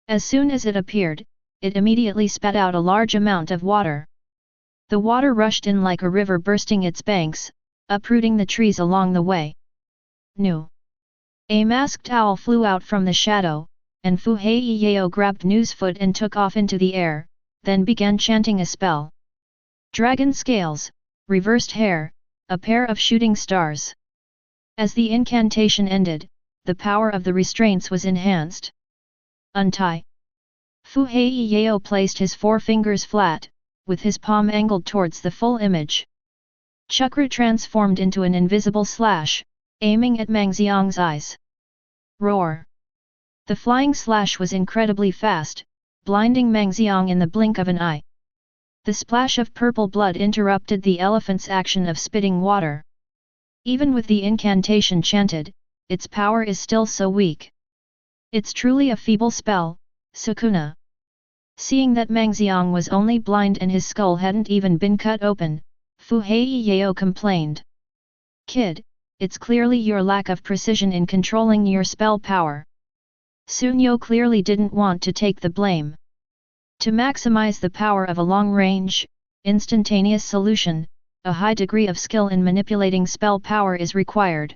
As soon as it appeared, it immediately spat out a large amount of water. The water rushed in like a river bursting its banks, uprooting the trees along the way. Nu! A masked owl flew out from the shadow, and Fu Heiya grabbed Nu's foot and took off into the air, then began chanting a spell. Dragon scales, reversed hair, a pair of shooting stars. As the incantation ended, the power of the restraints was enhanced. Untie. Fu Heiya placed his forefingers flat, with his palm angled towards the full image. Chakra transformed into an invisible slash, aiming at Mangxiang's eyes. Roar! The flying slash was incredibly fast, blinding Mangxiang in the blink of an eye. The splash of purple blood interrupted the elephant's action of spitting water. Even with the incantation chanted, its power is still so weak. It's truly a feeble spell, Sukuna. Seeing that Mangxiang was only blind and his skull hadn't even been cut open, Fu Heiya complained. Kid, it's clearly your lack of precision in controlling your spell power. Sunyo clearly didn't want to take the blame. To maximize the power of a long-range, instantaneous solution, a high degree of skill in manipulating spell power is required.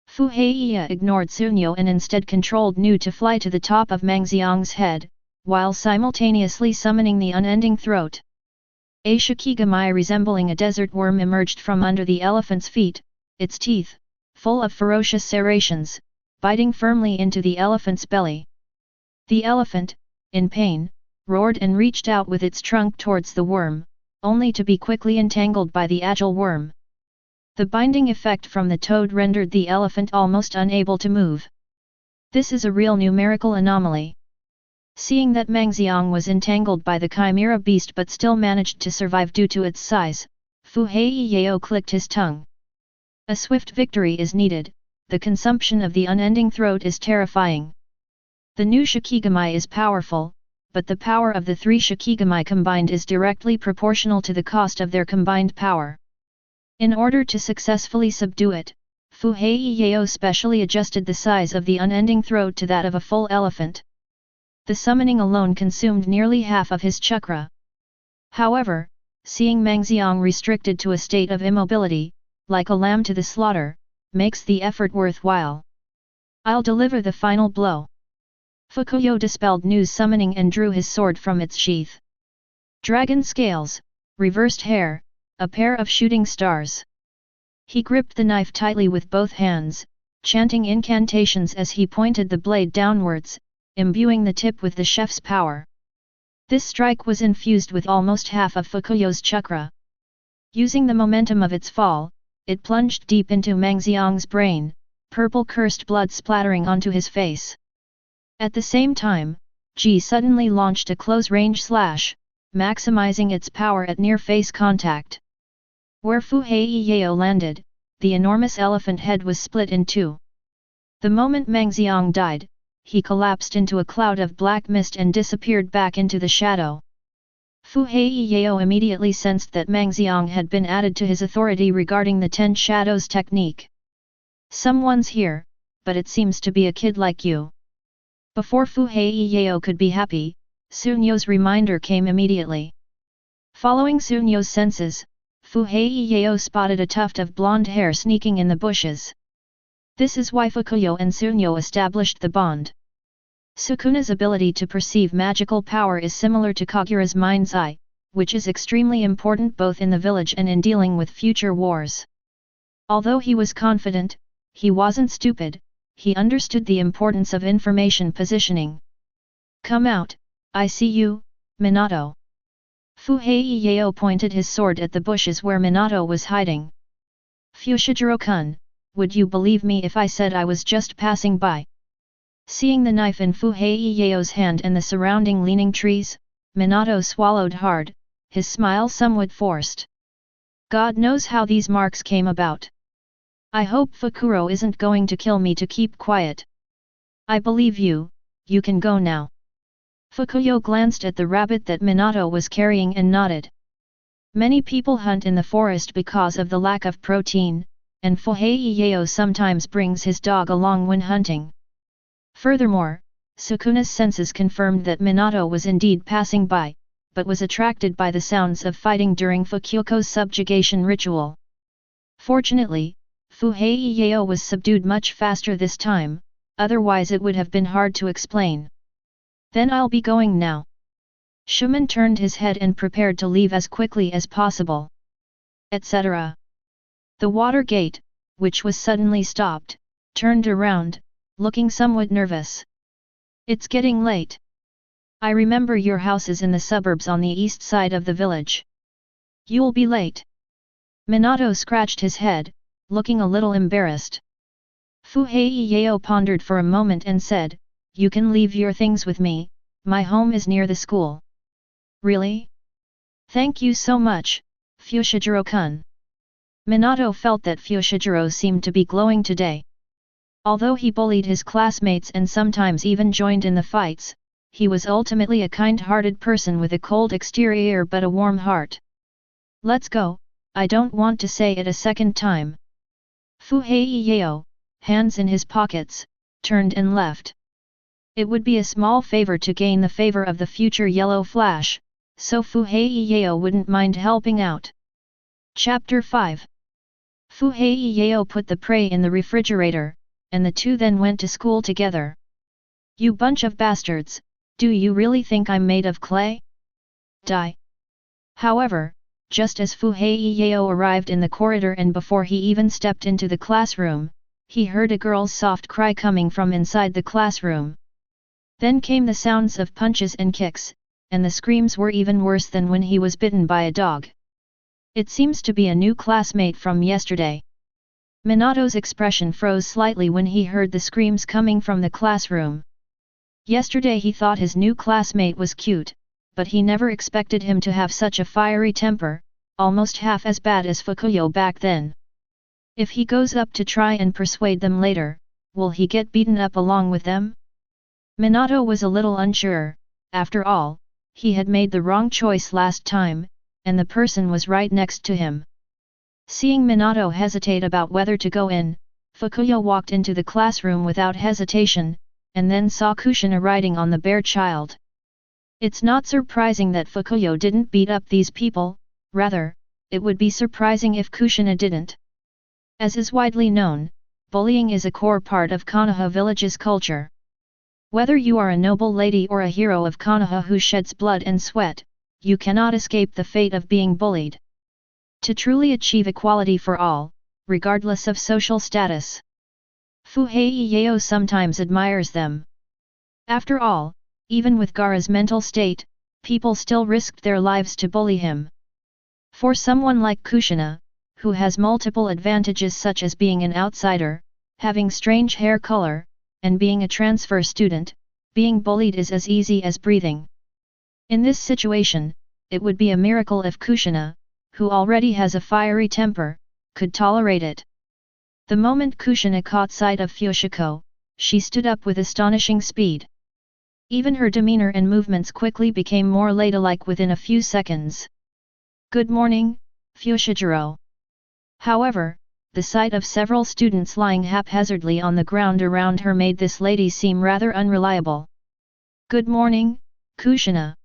Fu Heiya ignored Sunyo and instead controlled Nu to fly to the top of Mangxiang's head, while simultaneously summoning the unending throat. A shikigami resembling a desert worm emerged from under the elephant's feet, its teeth, full of ferocious serrations, biting firmly into the elephant's belly. The elephant, in pain, roared and reached out with its trunk towards the worm, only to be quickly entangled by the agile worm. The binding effect from the toad rendered the elephant almost unable to move. This is a real numerical anomaly. Seeing that Mangxiang was entangled by the chimera beast but still managed to survive due to its size, Fu Heiya clicked his tongue. A swift victory is needed, the consumption of the unending throat is terrifying. The new shikigami is powerful, but the power of the three shikigami combined is directly proportional to the cost of their combined power. In order to successfully subdue it, Fu Heiya specially adjusted the size of the unending throat to that of a full elephant. The summoning alone consumed nearly half of his chakra. However, seeing Mangxiang restricted to a state of immobility, like a lamb to the slaughter, makes the effort worthwhile. I'll deliver the final blow. Fukuyo dispelled Nu's summoning and drew his sword from its sheath. Dragon scales, reversed hair, a pair of shooting stars. He gripped the knife tightly with both hands, chanting incantations as he pointed the blade downwards, imbuing the tip with the chef's power. This strike was infused with almost half of Fukuyo's chakra. Using the momentum of its fall, it plunged deep into Mangxiang's brain, purple cursed blood splattering onto his face. At the same time, Ji suddenly launched a close-range slash, maximizing its power at near-face contact. Where Fu Heiya landed, the enormous elephant head was split in two. The moment Mangxiang died, he collapsed into a cloud of black mist and disappeared back into the shadow. Fu Heiya immediately sensed that Mangxiang had been added to his authority regarding the 10 Shadows technique. Someone's here, but it seems to be a kid like you. Before Fu Heiya could be happy, Sunyo's reminder came immediately. Following Sunyo's senses, Fu Heiya spotted a tuft of blonde hair sneaking in the bushes. This is why Fukuyo and Sunyo established the bond. Sukuna's ability to perceive magical power is similar to Kagura's mind's eye, which is extremely important both in the village and in dealing with future wars. Although he was confident, he wasn't stupid, he understood the importance of information positioning. Come out, I see you, Minato. Fu Heiya pointed his sword at the bushes where Minato was hiding. Fushiguro-kun, would you believe me if I said I was just passing by? Seeing the knife in Fuhei-Yeo's hand and the surrounding leaning trees, Minato swallowed hard, his smile somewhat forced. God knows how these marks came about. I hope Fukuro isn't going to kill me to keep quiet. I believe you, you can go now. Fukuyo glanced at the rabbit that Minato was carrying and nodded. Many people hunt in the forest because of the lack of protein, and Fuhei-Yeo sometimes brings his dog along when hunting. Furthermore, Sukuna's senses confirmed that Minato was indeed passing by, but was attracted by the sounds of fighting during Fukuyo's subjugation ritual. Fortunately, Fuhei-Yeo was subdued much faster this time, otherwise it would have been hard to explain. Then I'll be going now. Shuman turned his head and prepared to leave as quickly as possible. Etc. The water gate, which was suddenly stopped, turned around, looking somewhat nervous. It's getting late. I remember your house is in the suburbs on the east side of the village. You'll be late. Minato scratched his head, looking a little embarrassed. Fuhei-Yeo pondered for a moment and said, You can leave your things with me, my home is near the school. Really? Thank you so much, Fushiguro-kun. Minato felt that Fushiguro seemed to be glowing today. Although he bullied his classmates and sometimes even joined in the fights, he was ultimately a kind-hearted person with a cold exterior but a warm heart. Let's go, I don't want to say it a second time. Fuhei-Yeo, hands in his pockets, turned and left. It would be a small favor to gain the favor of the future Yellow Flash, so Fuhei-Yeo wouldn't mind helping out. Chapter 5. Fuhei-Yeo put the prey in the refrigerator, and the two then went to school together. You bunch of bastards, do you really think I'm made of clay? Die. However, just as Fuhei-Yeo arrived in the corridor and before he even stepped into the classroom, he heard a girl's soft cry coming from inside the classroom. Then came the sounds of punches and kicks, and the screams were even worse than when he was bitten by a dog. It seems to be a new classmate from yesterday. Minato's expression froze slightly when he heard the screams coming from the classroom. Yesterday he thought his new classmate was cute, but he never expected him to have such a fiery temper, almost half as bad as Fukuyo back then. If he goes up to try and persuade them later, will he get beaten up along with them? Minato was a little unsure. After all, he had made the wrong choice last time, and the person was right next to him. Seeing Minato hesitate about whether to go in, Fukuyo walked into the classroom without hesitation, and then saw Kushina riding on the bear child. It's not surprising that Fukuyo didn't beat up these people, rather, it would be surprising if Kushina didn't. As is widely known, bullying is a core part of Konoha village's culture. Whether you are a noble lady or a hero of Konoha who sheds blood and sweat, you cannot escape the fate of being bullied. To truly achieve equality for all, regardless of social status. Fuhei-Yeo sometimes admires them. After all, even with Gaara's mental state, people still risked their lives to bully him. For someone like Kushina, who has multiple advantages such as being an outsider, having strange hair color, and being a transfer student, being bullied is as easy as breathing. In this situation, it would be a miracle if Kushina, who already has a fiery temper, could tolerate it. The moment Kushina caught sight of Fushiko, she stood up with astonishing speed. Even her demeanor and movements quickly became more ladylike within a few seconds. Good morning, Fushiguro. However, the sight of several students lying haphazardly on the ground around her made this lady seem rather unreliable. Good morning, Kushina.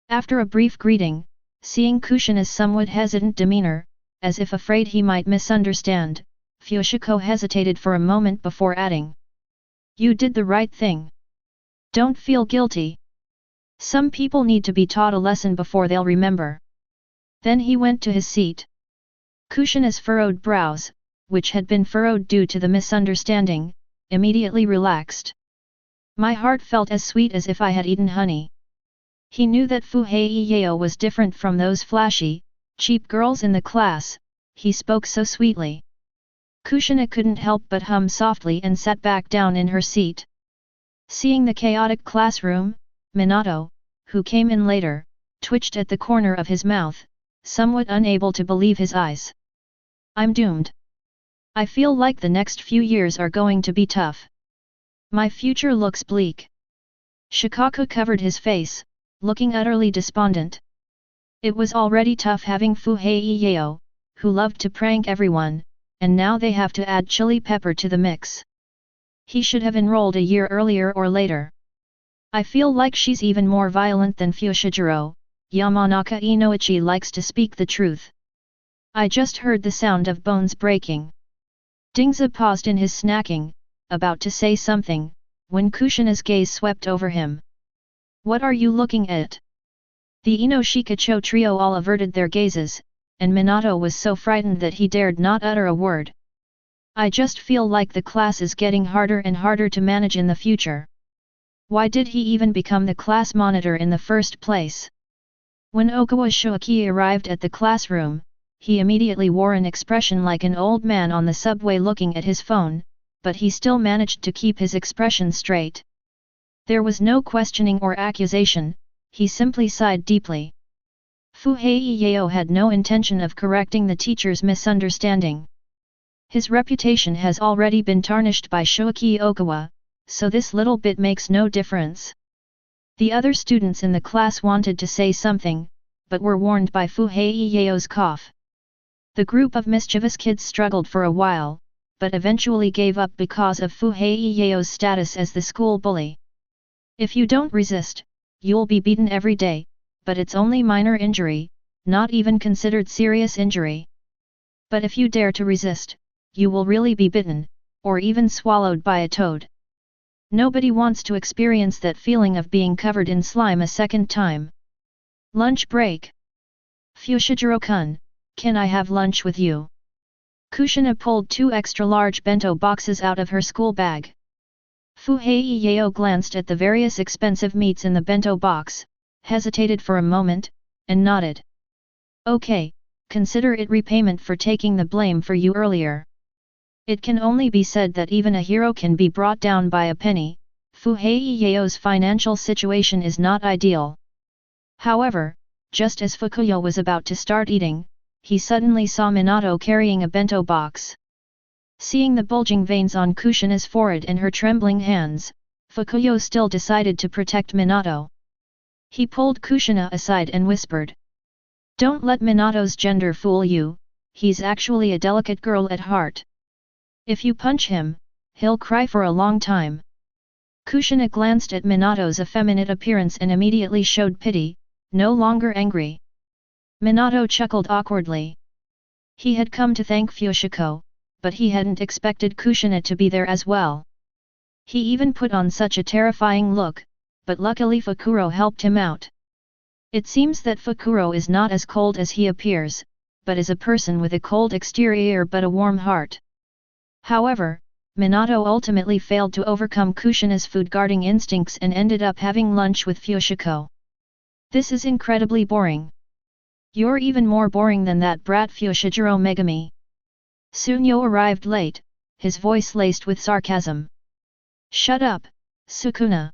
After a brief greeting, seeing Kushina's somewhat hesitant demeanor, as if afraid he might misunderstand, Fushiko hesitated for a moment before adding. You did the right thing. Don't feel guilty. Some people need to be taught a lesson before they'll remember. Then he went to his seat. Kushina's furrowed brows, which had been furrowed due to the misunderstanding, immediately relaxed. My heart felt as sweet as if I had eaten honey. He knew that Fuhei-Yeo was different from those flashy, cheap girls in the class, he spoke so sweetly. Kushina couldn't help but hum softly and sat back down in her seat. Seeing the chaotic classroom, Minato, who came in later, twitched at the corner of his mouth, somewhat unable to believe his eyes. I'm doomed. I feel like the next few years are going to be tough. My future looks bleak. Shikaku covered his face, looking utterly despondent. It was already tough having Fuhei Yeo, who loved to prank everyone, and now they have to add chili pepper to the mix. He should have enrolled a year earlier or later. I feel like she's even more violent than Fushiguro. Yamanaka Inoichi likes to speak the truth. I just heard the sound of bones breaking. Dingza paused in his snacking, about to say something, when Kushina's gaze swept over him. What are you looking at? The Inoshikacho trio all averted their gazes, and Minato was so frightened that he dared not utter a word. I just feel like the class is getting harder and harder to manage in the future. Why did he even become the class monitor in the first place? When Okawa Shoki arrived at the classroom, he immediately wore an expression like an old man on the subway looking at his phone, but he still managed to keep his expression straight. There was no questioning or accusation, he simply sighed deeply. Fuhei Yeo had no intention of correcting the teacher's misunderstanding. His reputation has already been tarnished by Shoki Okawa, so this little bit makes no difference. The other students in the class wanted to say something, but were warned by Fuhei Yeo's cough. The group of mischievous kids struggled for a while, but eventually gave up because of Fuhei Yeo's status as the school bully. If you don't resist, you'll be beaten every day, but it's only minor injury, not even considered serious injury. But if you dare to resist, you will really be bitten, or even swallowed by a toad. Nobody wants to experience that feeling of being covered in slime a second time. Lunch break. Fushiguro-kun, can I have lunch with you? Kushina pulled 2 extra-large bento boxes out of her school bag. Fuhei Yeo glanced at the various expensive meats in the bento box, hesitated for a moment, and nodded. Okay, consider it repayment for taking the blame for you earlier. It can only be said that even a hero can be brought down by a penny. Fuhei Yeo's financial situation is not ideal. However, just as Fukuyo was about to start eating, he suddenly saw Minato carrying a bento box. Seeing the bulging veins on Kushina's forehead and her trembling hands, Fukuyo still decided to protect Minato. He pulled Kushina aside and whispered. Don't let Minato's gender fool you, he's actually a delicate girl at heart. If you punch him, he'll cry for a long time. Kushina glanced at Minato's effeminate appearance and immediately showed pity, no longer angry. Minato chuckled awkwardly. He had come to thank Fushiko, but he hadn't expected Kushina to be there as well. He even put on such a terrifying look, but luckily Fukuro helped him out. It seems that Fukuro is not as cold as he appears, but is a person with a cold exterior but a warm heart. However, Minato ultimately failed to overcome Kushina's food-guarding instincts and ended up having lunch with Fushiko. This is incredibly boring. You're even more boring than that brat Fushiguro Megumi. Sunyo arrived late, his voice laced with sarcasm. Shut up, Sukuna.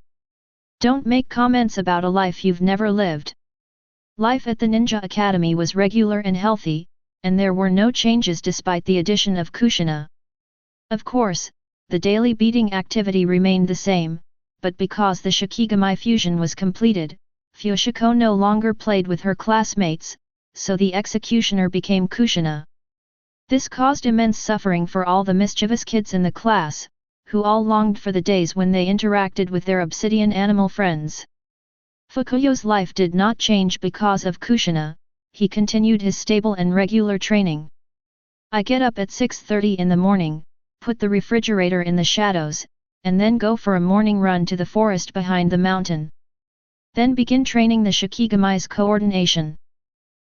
Don't make comments about a life you've never lived. Life at the Ninja Academy was regular and healthy, and there were no changes despite the addition of Kushina. Of course, the daily beating activity remained the same, but because the Shikigami fusion was completed, Fushiko no longer played with her classmates, so the executioner became Kushina. This caused immense suffering for all the mischievous kids in the class, who all longed for the days when they interacted with their obsidian animal friends. Fukuyo's life did not change because of Kushina, he continued his stable and regular training. I get up at 6:30 in the morning, put the refrigerator in the shadows, and then go for a morning run to the forest behind the mountain. Then begin training the Shikigami's coordination.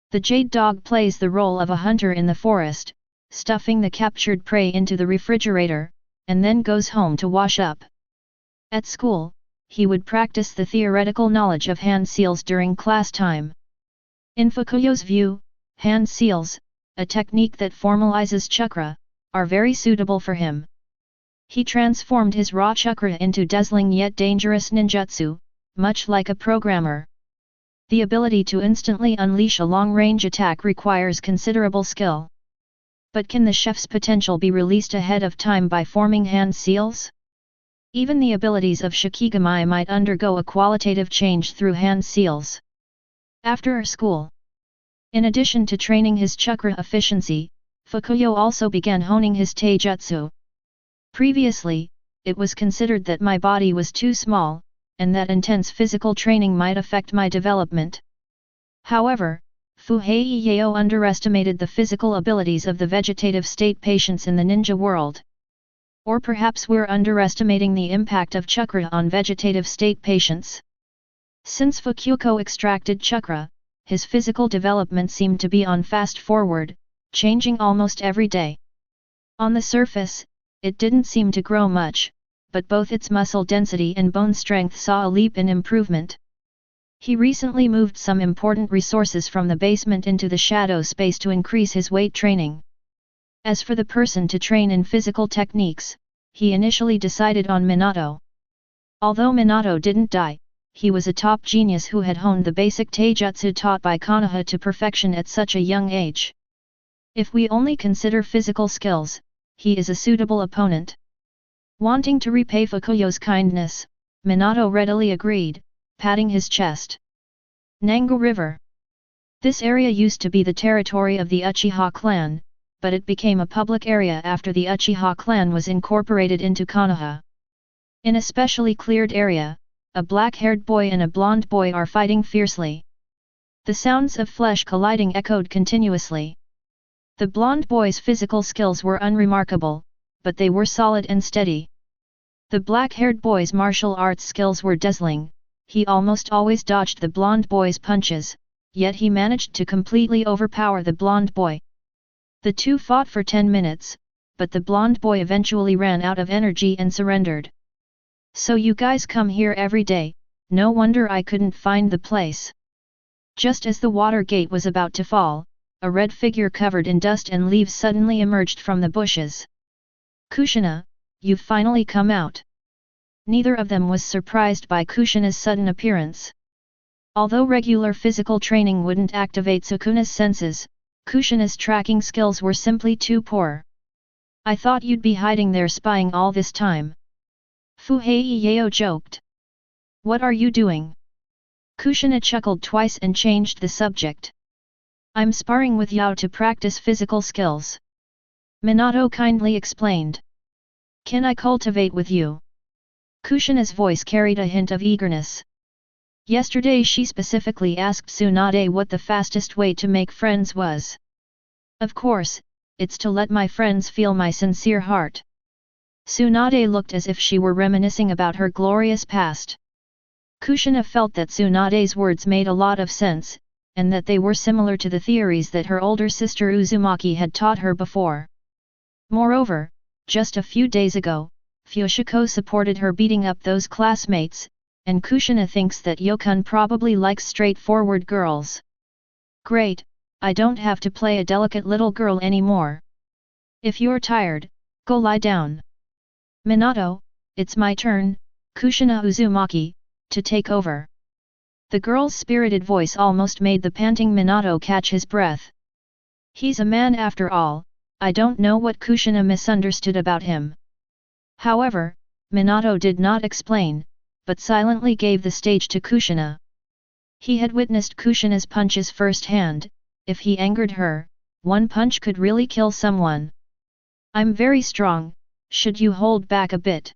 The jade dog plays the role of a hunter in the forest, stuffing the captured prey into the refrigerator, and then goes home to wash up. At school, he would practice the theoretical knowledge of hand seals during class time. In Fukuyo's view, hand seals, a technique that formalizes chakra, are very suitable for him. He transformed his raw chakra into dazzling yet dangerous ninjutsu, much like a programmer. The ability to instantly unleash a long-range attack requires considerable skill. But can the chef's potential be released ahead of time by forming hand seals? Even the abilities of Shikigami might undergo a qualitative change through hand seals. After school. In addition to training his chakra efficiency, Fukuyo also began honing his taijutsu. Previously, it was considered that my body was too small, and that intense physical training might affect my development. However, Fuhei underestimated the physical abilities of the vegetative state patients in the ninja world. Or perhaps we're underestimating the impact of chakra on vegetative state patients. Since Fukuyo extracted chakra, his physical development seemed to be on fast forward, changing almost every day. On the surface, it didn't seem to grow much, but both its muscle density and bone strength saw a leap in improvement. He recently moved some important resources from the basement into the shadow space to increase his weight training. As for the person to train in physical techniques, he initially decided on Minato. Although Minato didn't die, he was a top genius who had honed the basic taijutsu taught by Konoha to perfection at such a young age. If we only consider physical skills, he is a suitable opponent. Wanting to repay Fukuyo's kindness, Minato readily agreed, patting his chest. Nanga River. This area used to be the territory of the Uchiha clan, but it became a public area after the Uchiha clan was incorporated into Konoha. In a specially cleared area, a black-haired boy and a blonde boy are fighting fiercely. The sounds of flesh colliding echoed continuously. The blonde boy's physical skills were unremarkable, but they were solid and steady. The black-haired boy's martial arts skills were dazzling. He almost always dodged the blonde boy's punches, yet he managed to completely overpower the blonde boy. The two fought for 10 minutes, but the blonde boy eventually ran out of energy and surrendered. So you guys come here every day, no wonder I couldn't find the place. Just as the water gate was about to fall, a red figure covered in dust and leaves suddenly emerged from the bushes. Kushina, you've finally come out. Neither of them was surprised by Kushina's sudden appearance. Although regular physical training wouldn't activate Sukuna's senses, Kushina's tracking skills were simply too poor. I thought you'd be hiding there spying all this time. Fuhei joked. What are you doing? Kushina chuckled twice and changed the subject. I'm sparring with Yao to practice physical skills. Minato kindly explained. Can I cultivate with you? Kushina's voice carried a hint of eagerness. Yesterday she specifically asked Tsunade what the fastest way to make friends was. Of course, it's to let my friends feel my sincere heart. Tsunade looked as if she were reminiscing about her glorious past. Kushina felt that Tsunade's words made a lot of sense, and that they were similar to the theories that her older sister Uzumaki had taught her before. Moreover, just a few days ago, Fushiko supported her beating up those classmates, and Kushina thinks that Yokun probably likes straightforward girls. Great, I don't have to play a delicate little girl anymore. If you're tired, go lie down. Minato, it's my turn, Kushina Uzumaki, to take over. The girl's spirited voice almost made the panting Minato catch his breath. He's a man after all, I don't know what Kushina misunderstood about him. However, Minato did not explain, but silently gave the stage to Kushina. He had witnessed Kushina's punches firsthand. If he angered her, one punch could really kill someone. I'm very strong, should you hold back a bit?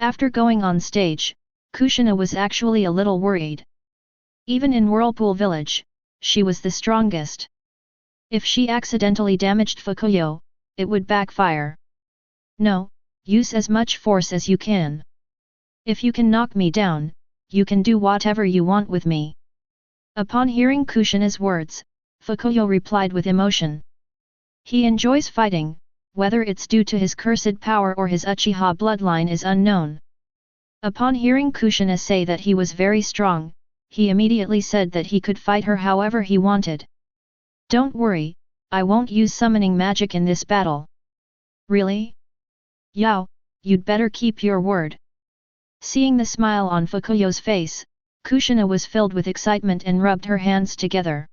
After going on stage, Kushina was actually a little worried. Even in Whirlpool Village, she was the strongest. If she accidentally damaged Fukuyo, it would backfire. No, use as much force as you can. If you can knock me down, you can do whatever you want with me. Upon hearing Kushina's words, Fukuyo replied with emotion. He enjoys fighting, whether it's due to his cursed power or his Uchiha bloodline is unknown. Upon hearing Kushina say that he was very strong, he immediately said that he could fight her however he wanted. Don't worry, I won't use summoning magic in this battle. Really? Yao, you'd better keep your word. Seeing the smile on Fukuyo's face, Kushina was filled with excitement and rubbed her hands together.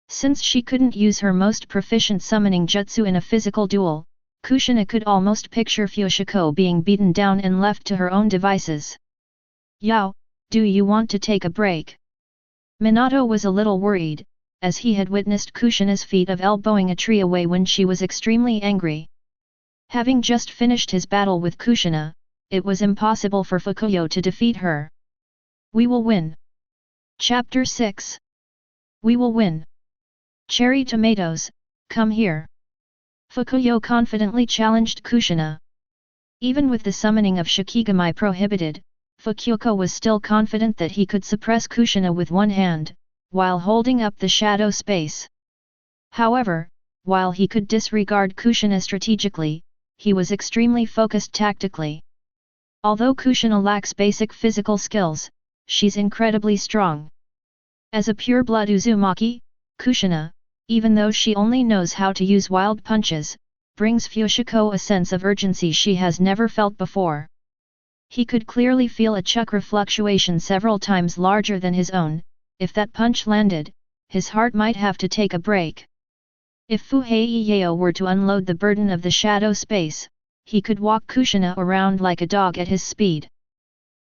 Since she couldn't use her most proficient summoning jutsu in a physical duel, Kushina could almost picture Fushiko being beaten down and left to her own devices. "Yao, do you want to take a break?" Minato was a little worried, as he had witnessed Kushina's feat of elbowing a tree away when she was extremely angry. Having just finished his battle with Kushina, it was impossible for Fukuyo to defeat her. "We will win." Chapter 6. We will win. Cherry tomatoes, come here. Fukuyo confidently challenged Kushina. Even with the summoning of Shikigami prohibited, Fukuyo was still confident that he could suppress Kushina with one hand, while holding up the shadow space. However, while he could disregard Kushina strategically, he was extremely focused tactically. Although Kushina lacks basic physical skills, she's incredibly strong. As a pure-blood Uzumaki, Kushina, even though she only knows how to use wild punches, brings Fushiko a sense of urgency she has never felt before. He could clearly feel a chakra fluctuation several times larger than his own. If that punch landed, his heart might have to take a break. If Fuhei were to unload the burden of the shadow space, he could walk Kushina around like a dog at his speed.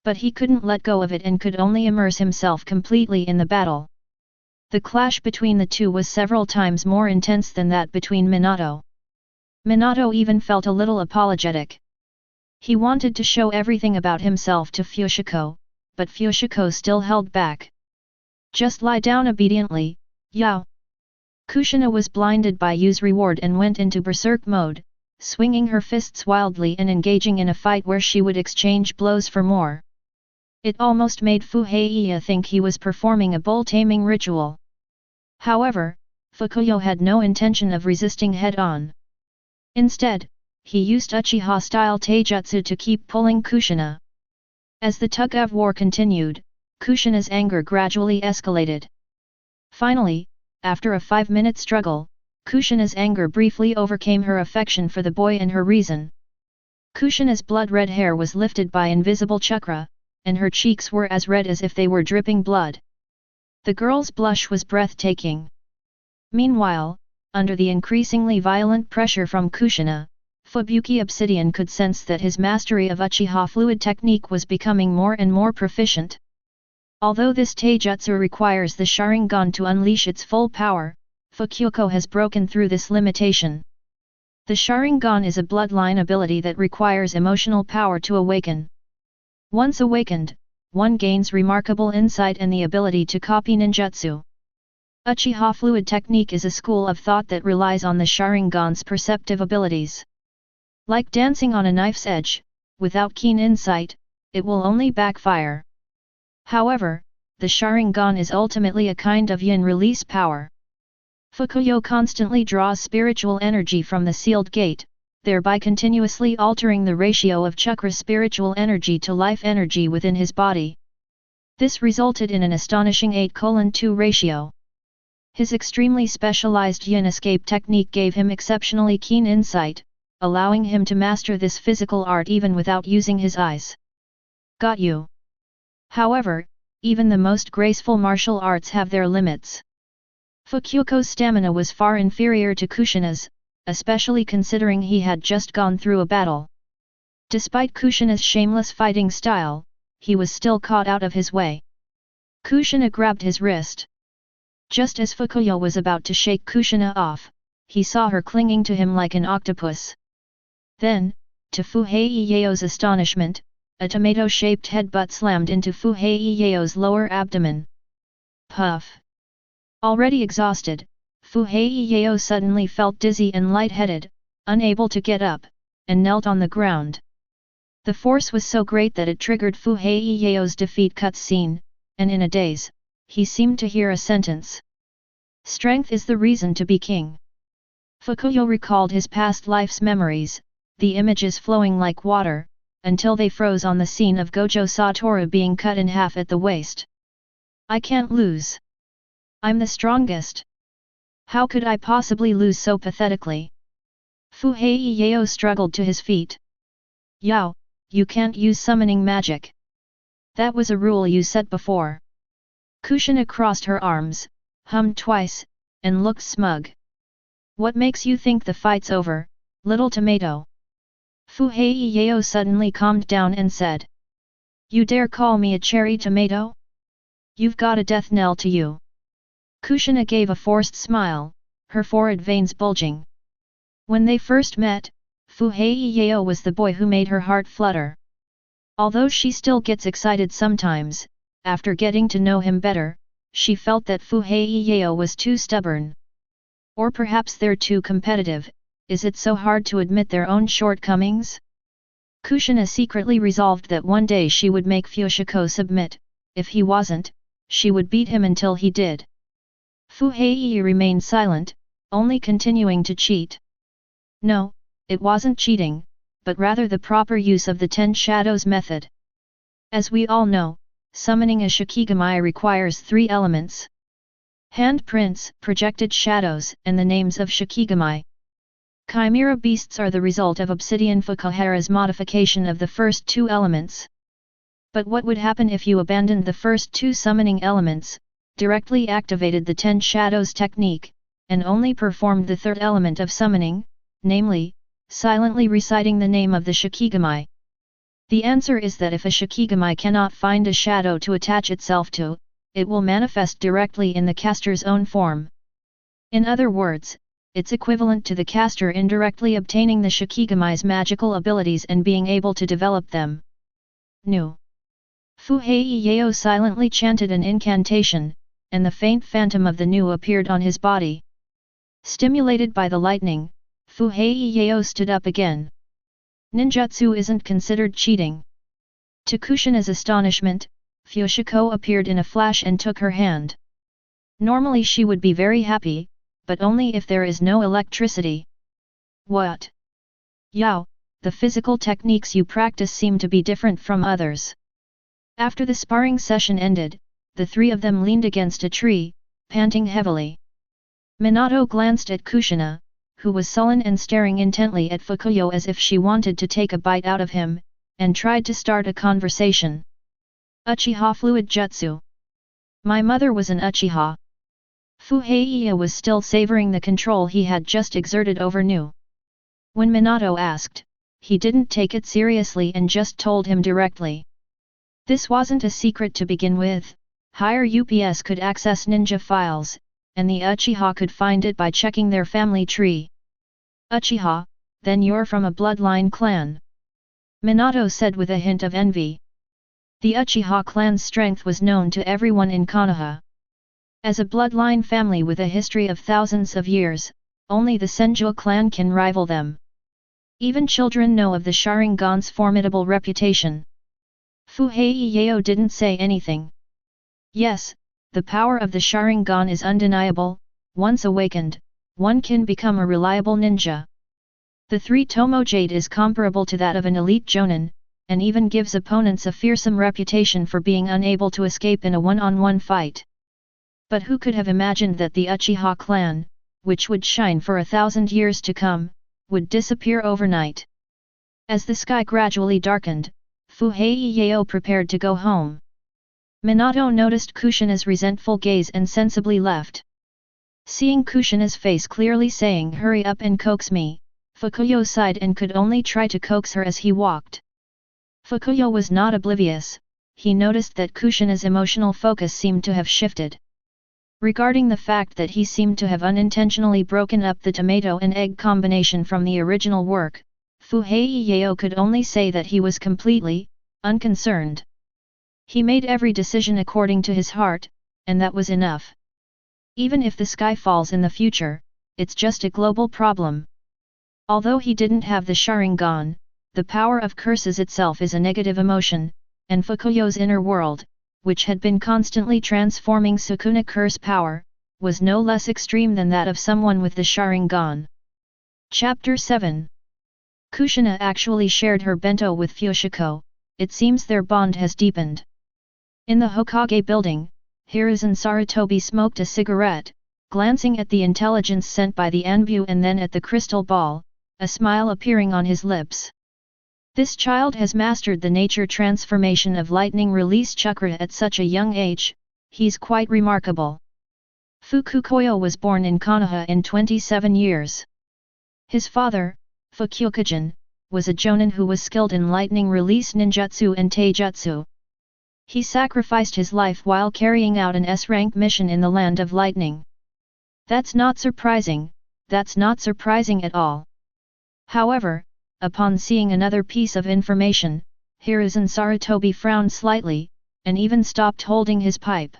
But he couldn't let go of it and could only immerse himself completely in the battle. The clash between the two was several times more intense than that between Minato. Minato even felt a little apologetic. He wanted to show everything about himself to Fushiko, but Fushiko still held back. "Just lie down obediently, Yao." Kushina was blinded by Yu's reward and went into berserk mode, swinging her fists wildly and engaging in a fight where she would exchange blows for more. It almost made Fuhei think he was performing a bull-taming ritual. However, Fukuyo had no intention of resisting head-on. Instead, he used Uchiha-style taijutsu to keep pulling Kushina. As the tug-of-war continued, Kushina's anger gradually escalated. Finally, after a 5-minute struggle, Kushina's anger briefly overcame her affection for the boy and her reason. Kushina's blood-red hair was lifted by invisible chakra, and her cheeks were as red as if they were dripping blood. The girl's blush was breathtaking. Meanwhile, under the increasingly violent pressure from Kushina, Fubuki Obsidian could sense that his mastery of Uchiha fluid technique was becoming more and more proficient. Although this taijutsu requires the Sharingan to unleash its full power, Fukuyo has broken through this limitation. The Sharingan is a bloodline ability that requires emotional power to awaken. Once awakened, one gains remarkable insight and the ability to copy ninjutsu. Uchiha fluid technique is a school of thought that relies on the Sharingan's perceptive abilities. Like dancing on a knife's edge, without keen insight, it will only backfire. However, the Sharingan is ultimately a kind of yin release power. Fukuyo constantly draws spiritual energy from the sealed gate, thereby continuously altering the ratio of chakra spiritual energy to life energy within his body. This resulted in an astonishing 8:2 ratio. His extremely specialized yin escape technique gave him exceptionally keen insight, allowing him to master this physical art even without using his eyes. Got you. However, even the most graceful martial arts have their limits. Fukuyo's stamina was far inferior to Kushina's, especially considering he had just gone through a battle. Despite Kushina's shameless fighting style, he was still caught out of his way. Kushina grabbed his wrist. Just as Fukuyo was about to shake Kushina off, he saw her clinging to him like an octopus. Then, to Fuheio's astonishment, a tomato-shaped headbutt slammed into Fuheio's lower abdomen. Puff! Already exhausted, Fuheio suddenly felt dizzy and lightheaded, unable to get up, and knelt on the ground. The force was so great that it triggered Fuheio's defeat cutscene, and in a daze, he seemed to hear a sentence. "Strength is the reason to be king." Fukuyo recalled his past life's memories, the images flowing like water, until they froze on the scene of Gojo Satoru being cut in half at the waist. "I can't lose. I'm the strongest. How could I possibly lose so pathetically?" Fuheio struggled to his feet. Yao, you can't use summoning magic. That was a rule you set before. Kushina crossed her arms, hummed twice, and looked smug. What makes you think the fight's over, little tomato? Fu Heiyao suddenly calmed down and said. You dare call me a cherry tomato? You've got a death knell to you. Kushina gave a forced smile, her forehead veins bulging. When they first met, Fu Heiyao was the boy who made her heart flutter. Although she still gets excited sometimes, after getting to know him better, she felt that Fu Heiyao was too stubborn. Or perhaps they're too competitive. Is it so hard to admit their own shortcomings? Kushina secretly resolved that one day she would make Fushiko submit. If he wasn't, she would beat him until he did. Fu Heiyao remained silent, only continuing to cheat. No, it wasn't cheating, but rather the proper use of the 10 shadows method. As we all know, summoning a Shikigami requires 3 elements: handprints, projected shadows, and the names of Shikigami. Chimera beasts are the result of Obsidian Fukuhara's modification of the first 2 elements. But what would happen if you abandoned the first 2 summoning elements, directly activated the 10 shadows technique, and only performed the 3rd element of summoning, namely, silently reciting the name of the Shikigami? The answer is that if a Shikigami cannot find a shadow to attach itself to, it will manifest directly in the caster's own form. In other words, it's equivalent to the caster indirectly obtaining the Shikigami's magical abilities and being able to develop them. Nu. Fu Heiyao silently chanted an incantation, and the faint phantom of the Nu appeared on his body. Stimulated by the lightning, Fu Heiyao stood up again. Ninjutsu isn't considered cheating. To Kushina's astonishment, Fushiko appeared in a flash and took her hand. Normally she would be very happy, but only if there is no electricity. What? Yao, the physical techniques you practice seem to be different from others. After the sparring session ended, the 3 of them leaned against a tree, panting heavily. Minato glanced at Kushina, who was sullen and staring intently at Fukuyo as if she wanted to take a bite out of him, and tried to start a conversation. Uchiha Fluid Jutsu. My mother was an Uchiha. Fu Heiyao was still savoring the control he had just exerted over Nu. When Minato asked, he didn't take it seriously and just told him directly. This wasn't a secret to begin with. Higher UPS could access ninja files, and the Uchiha could find it by checking their family tree. Uchiha, then you're from a bloodline clan. Minato said with a hint of envy. The Uchiha clan's strength was known to everyone in Konoha. As a bloodline family with a history of thousands of years, only the Senju clan can rival them. Even children know of the Sharingan's formidable reputation. Fu Heiyao didn't say anything. Yes, the power of the Sharingan is undeniable. Once awakened, one can become a reliable ninja. The 3 Tomo Jade is comparable to that of an elite jonin, and even gives opponents a fearsome reputation for being unable to escape in a one-on-one fight. But who could have imagined that the Uchiha clan, which would shine for 1,000 years to come, would disappear overnight? As the sky gradually darkened, Fu Heiyao prepared to go home. Minato noticed Kushina's resentful gaze and sensibly left. Seeing Kushina's face clearly saying hurry up and coax me, Fukuyo sighed and could only try to coax her as he walked. Fukuyo was not oblivious. He noticed that Kushina's emotional focus seemed to have shifted. Regarding the fact that he seemed to have unintentionally broken up the tomato and egg combination from the original work, Fu Heiyao could only say that he was completely unconcerned. He made every decision according to his heart, and that was enough. Even if the sky falls in the future, it's just a global problem. Although he didn't have the Sharingan, the power of curses itself is a negative emotion, and Fukuyo's inner world, which had been constantly transforming Sukuna curse power, was no less extreme than that of someone with the Sharingan. Chapter 7. Kushina actually shared her bento with Fushiko. It seems their bond has deepened. In the Hokage building, Hiruzen Sarutobi smoked a cigarette, glancing at the intelligence sent by the Anbu and then at the crystal ball, a smile appearing on his lips. This child has mastered the nature transformation of lightning release chakra at such a young age, he's quite remarkable. Fukukoyo was born in Konoha in 27 years. His father, Fukyukajin, was a jonin who was skilled in lightning release ninjutsu and taijutsu. He sacrificed his life while carrying out an S-rank mission in the Land of Lightning. That's not surprising at all. However, upon seeing another piece of information, Hiruzen Sarutobi frowned slightly, and even stopped holding his pipe.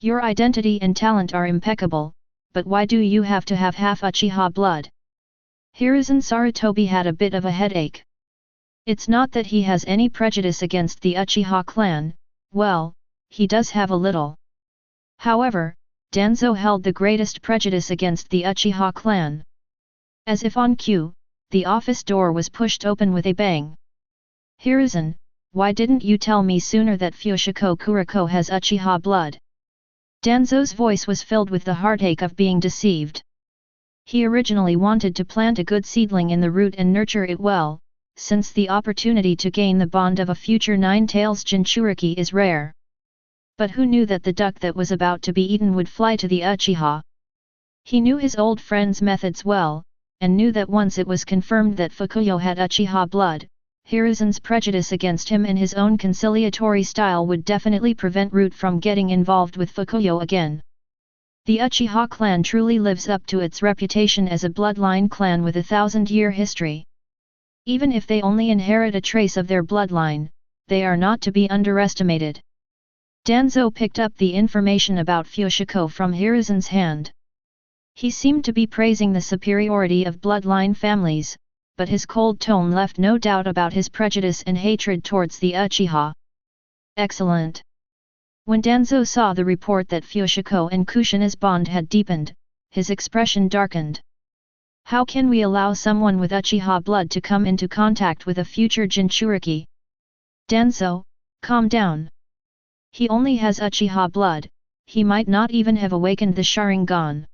Your identity and talent are impeccable, but why do you have to have half Uchiha blood? Hiruzen Sarutobi had a bit of a headache. It's not that he has any prejudice against the Uchiha clan, well, he does have a little. However, Danzo held the greatest prejudice against the Uchiha clan. As if on cue, the office door was pushed open with a bang. Hiruzen, why didn't you tell me sooner that Fushiko Kuroyo has Uchiha blood? Danzo's voice was filled with the heartache of being deceived. He originally wanted to plant a good seedling in the root and nurture it well, since the opportunity to gain the bond of a future Nine-Tails Jinchuriki is rare. But who knew that the duck that was about to be eaten would fly to the Uchiha? He knew his old friend's methods well, and knew that once it was confirmed that Fukuyo had Uchiha blood, Hiruzen's prejudice against him and his own conciliatory style would definitely prevent Root from getting involved with Fukuyo again. The Uchiha clan truly lives up to its reputation as a bloodline clan with a 1,000-year history. Even if they only inherit a trace of their bloodline, they are not to be underestimated. Danzo picked up the information about Fushiko from Hiruzen's hand. He seemed to be praising the superiority of bloodline families, but his cold tone left no doubt about his prejudice and hatred towards the Uchiha. Excellent. When Danzo saw the report that Fushiko and Kushina's bond had deepened, his expression darkened. How can we allow someone with Uchiha blood to come into contact with a future Jinchuriki? Danzo, calm down. He only has Uchiha blood, he might not even have awakened the Sharingan.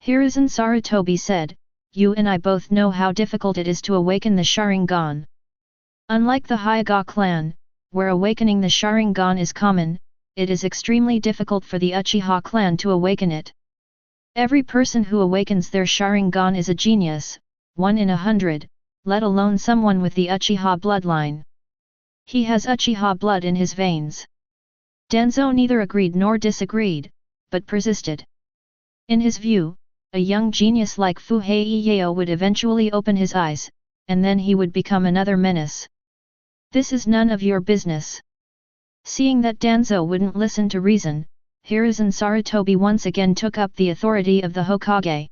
Hiruzen Sarutobi said, you and I both know how difficult it is to awaken the Sharingan. Unlike the Hyuga clan, where awakening the Sharingan is common, it is extremely difficult for the Uchiha clan to awaken it. Every person who awakens their Sharingan is a genius, 1 in 100, let alone someone with the Uchiha bloodline. He has Uchiha blood in his veins. Danzo neither agreed nor disagreed, but persisted. In his view, a young genius like Fuhei would eventually open his eyes, and then he would become another menace. This is none of your business. Seeing that Danzo wouldn't listen to reason, Hiruzen Sarutobi once again took up the authority of the Hokage.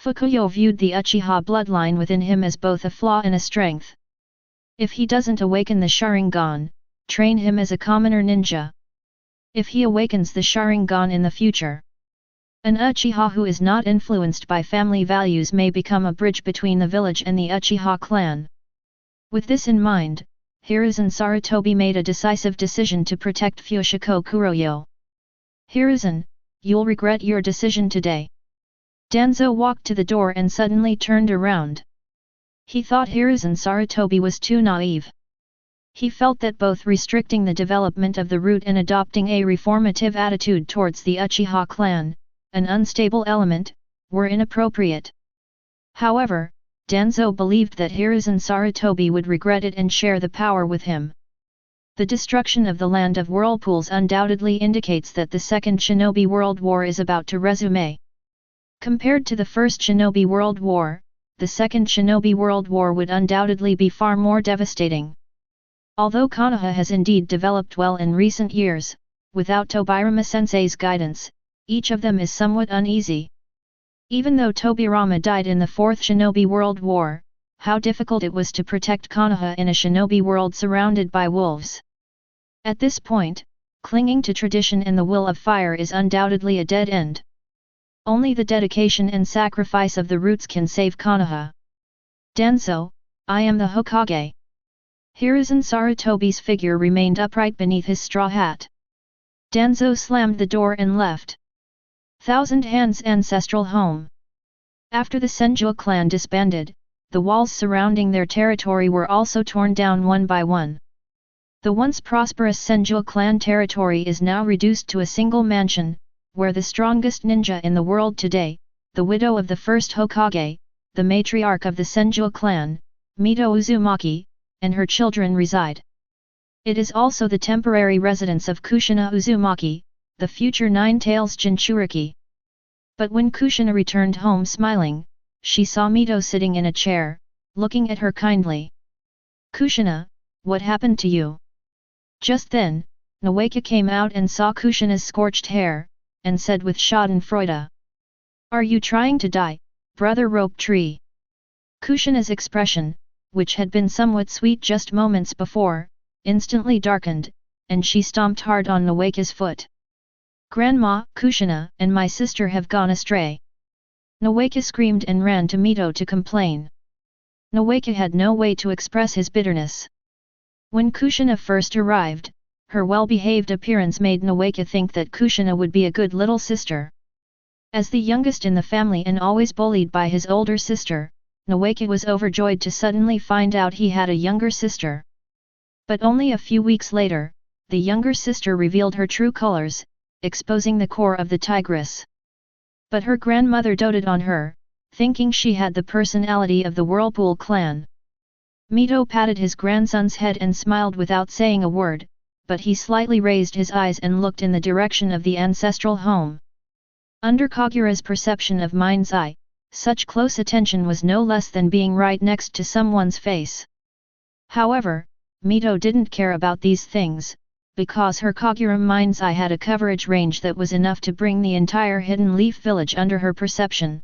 Fukuyo viewed the Uchiha bloodline within him as both a flaw and a strength. If he doesn't awaken the Sharingan, train him as a commoner ninja. If he awakens the Sharingan in the future, an Uchiha who is not influenced by family values may become a bridge between the village and the Uchiha clan. With this in mind, Hiruzen Sarutobi made a decisive decision to protect Fushiko Kuroyo. Hiruzen, you'll regret your decision today. Danzo walked to the door and suddenly turned around. He thought Hiruzen Sarutobi was too naive. He felt that both restricting the development of the root and adopting a reformative attitude towards the Uchiha clan, an unstable element, were inappropriate. However, Danzo believed that Hiruzen Sarutobi would regret it and share the power with him. The destruction of the Land of Whirlpools undoubtedly indicates that the Second Shinobi World War is about to resume. Compared to the First Shinobi World War, the Second Shinobi World War would undoubtedly be far more devastating. Although Konoha has indeed developed well in recent years, without Tobirama-sensei's guidance, each of them is somewhat uneasy. Even though Tobirama died in the Fourth Shinobi World War, how difficult it was to protect Konoha in a shinobi world surrounded by wolves. At this point, clinging to tradition and the will of fire is undoubtedly a dead end. Only the dedication and sacrifice of the roots can save Konoha. Danzo, I am the Hokage. Hiruzen Sarutobi's figure remained upright beneath his straw hat. Danzo slammed the door and left. Thousand Hands' ancestral home. After the Senju clan disbanded, the walls surrounding their territory were also torn down one by one. The once prosperous Senju clan territory is now reduced to a single mansion, where the strongest ninja in the world today, the widow of the first Hokage, the matriarch of the Senju clan, Mito Uzumaki, and her children reside. It is also the temporary residence of Kushina Uzumaki, the future Nine-Tails Jinchuriki. But when Kushina returned home smiling, she saw Mito sitting in a chair, looking at her kindly. "Kushina, what happened to you?" Just then, Nawaka came out and saw Kushina's scorched hair, and said with schadenfreude, "Are you trying to die, brother Rope Tree?" Kushina's expression, which had been somewhat sweet just moments before, instantly darkened, and she stomped hard on Nawaka's foot. "Grandma, Kushina and my sister have gone astray." Nawaka screamed and ran to Mito to complain. Nawaka had no way to express his bitterness. When Kushina first arrived, her well-behaved appearance made Nawaka think that Kushina would be a good little sister. As the youngest in the family and always bullied by his older sister, Nawaka was overjoyed to suddenly find out he had a younger sister. But only a few weeks later, the younger sister revealed her true colors, exposing the core of the tigress. But her grandmother doted on her, thinking she had the personality of the Whirlpool clan. Mito patted his grandson's head and smiled without saying a word, but he slightly raised his eyes and looked in the direction of the ancestral home. Under Kagura's perception of mind's eye, such close attention was no less than being right next to someone's face. However, Mito didn't care about these things, because her Kagura mind's eye had a coverage range that was enough to bring the entire Hidden Leaf village under her perception.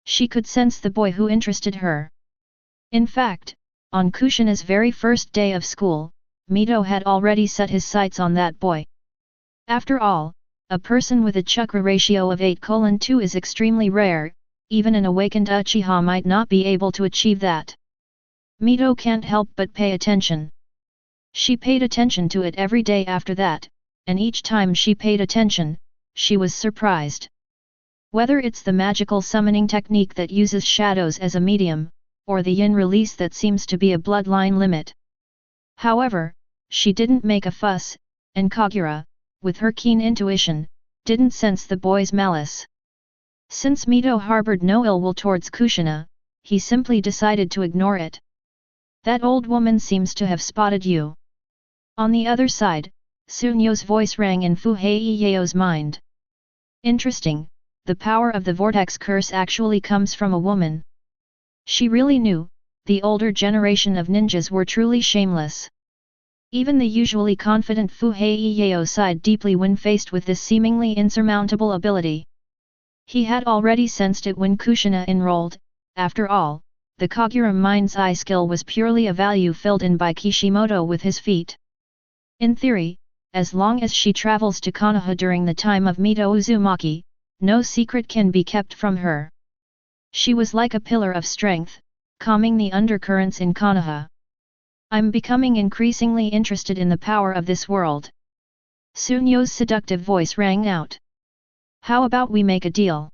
She could sense the boy who interested her. In fact, on Kushina's very first day of school, Mito had already set his sights on that boy. After all, a person with a chakra ratio of 8:2 is extremely rare, even an awakened Uchiha might not be able to achieve that. Mito can't help but pay attention. She paid attention to it every day after that, and each time she paid attention, she was surprised. Whether it's the magical summoning technique that uses shadows as a medium, or the yin release that seems to be a bloodline limit. However, she didn't make a fuss, and Kagura, with her keen intuition, didn't sense the boy's malice. Since Mito harbored no ill will towards Kushina, he simply decided to ignore it. "That old woman seems to have spotted you." On the other side, Sunyo's voice rang in Fuhei-Yeo's mind. Interesting, the power of the vortex curse actually comes from a woman. She really knew, the older generation of ninjas were truly shameless. Even the usually confident Fuhei-Yeo sighed deeply when faced with this seemingly insurmountable ability. He had already sensed it when Kushina enrolled. After all, the Kagura mind's eye skill was purely a value filled in by Kishimoto with his feet. In theory, as long as she travels to Konoha during the time of Mito Uzumaki, no secret can be kept from her. She was like a pillar of strength, calming the undercurrents in Konoha. "I'm becoming increasingly interested in the power of this world." Sunyo's seductive voice rang out. "How about we make a deal?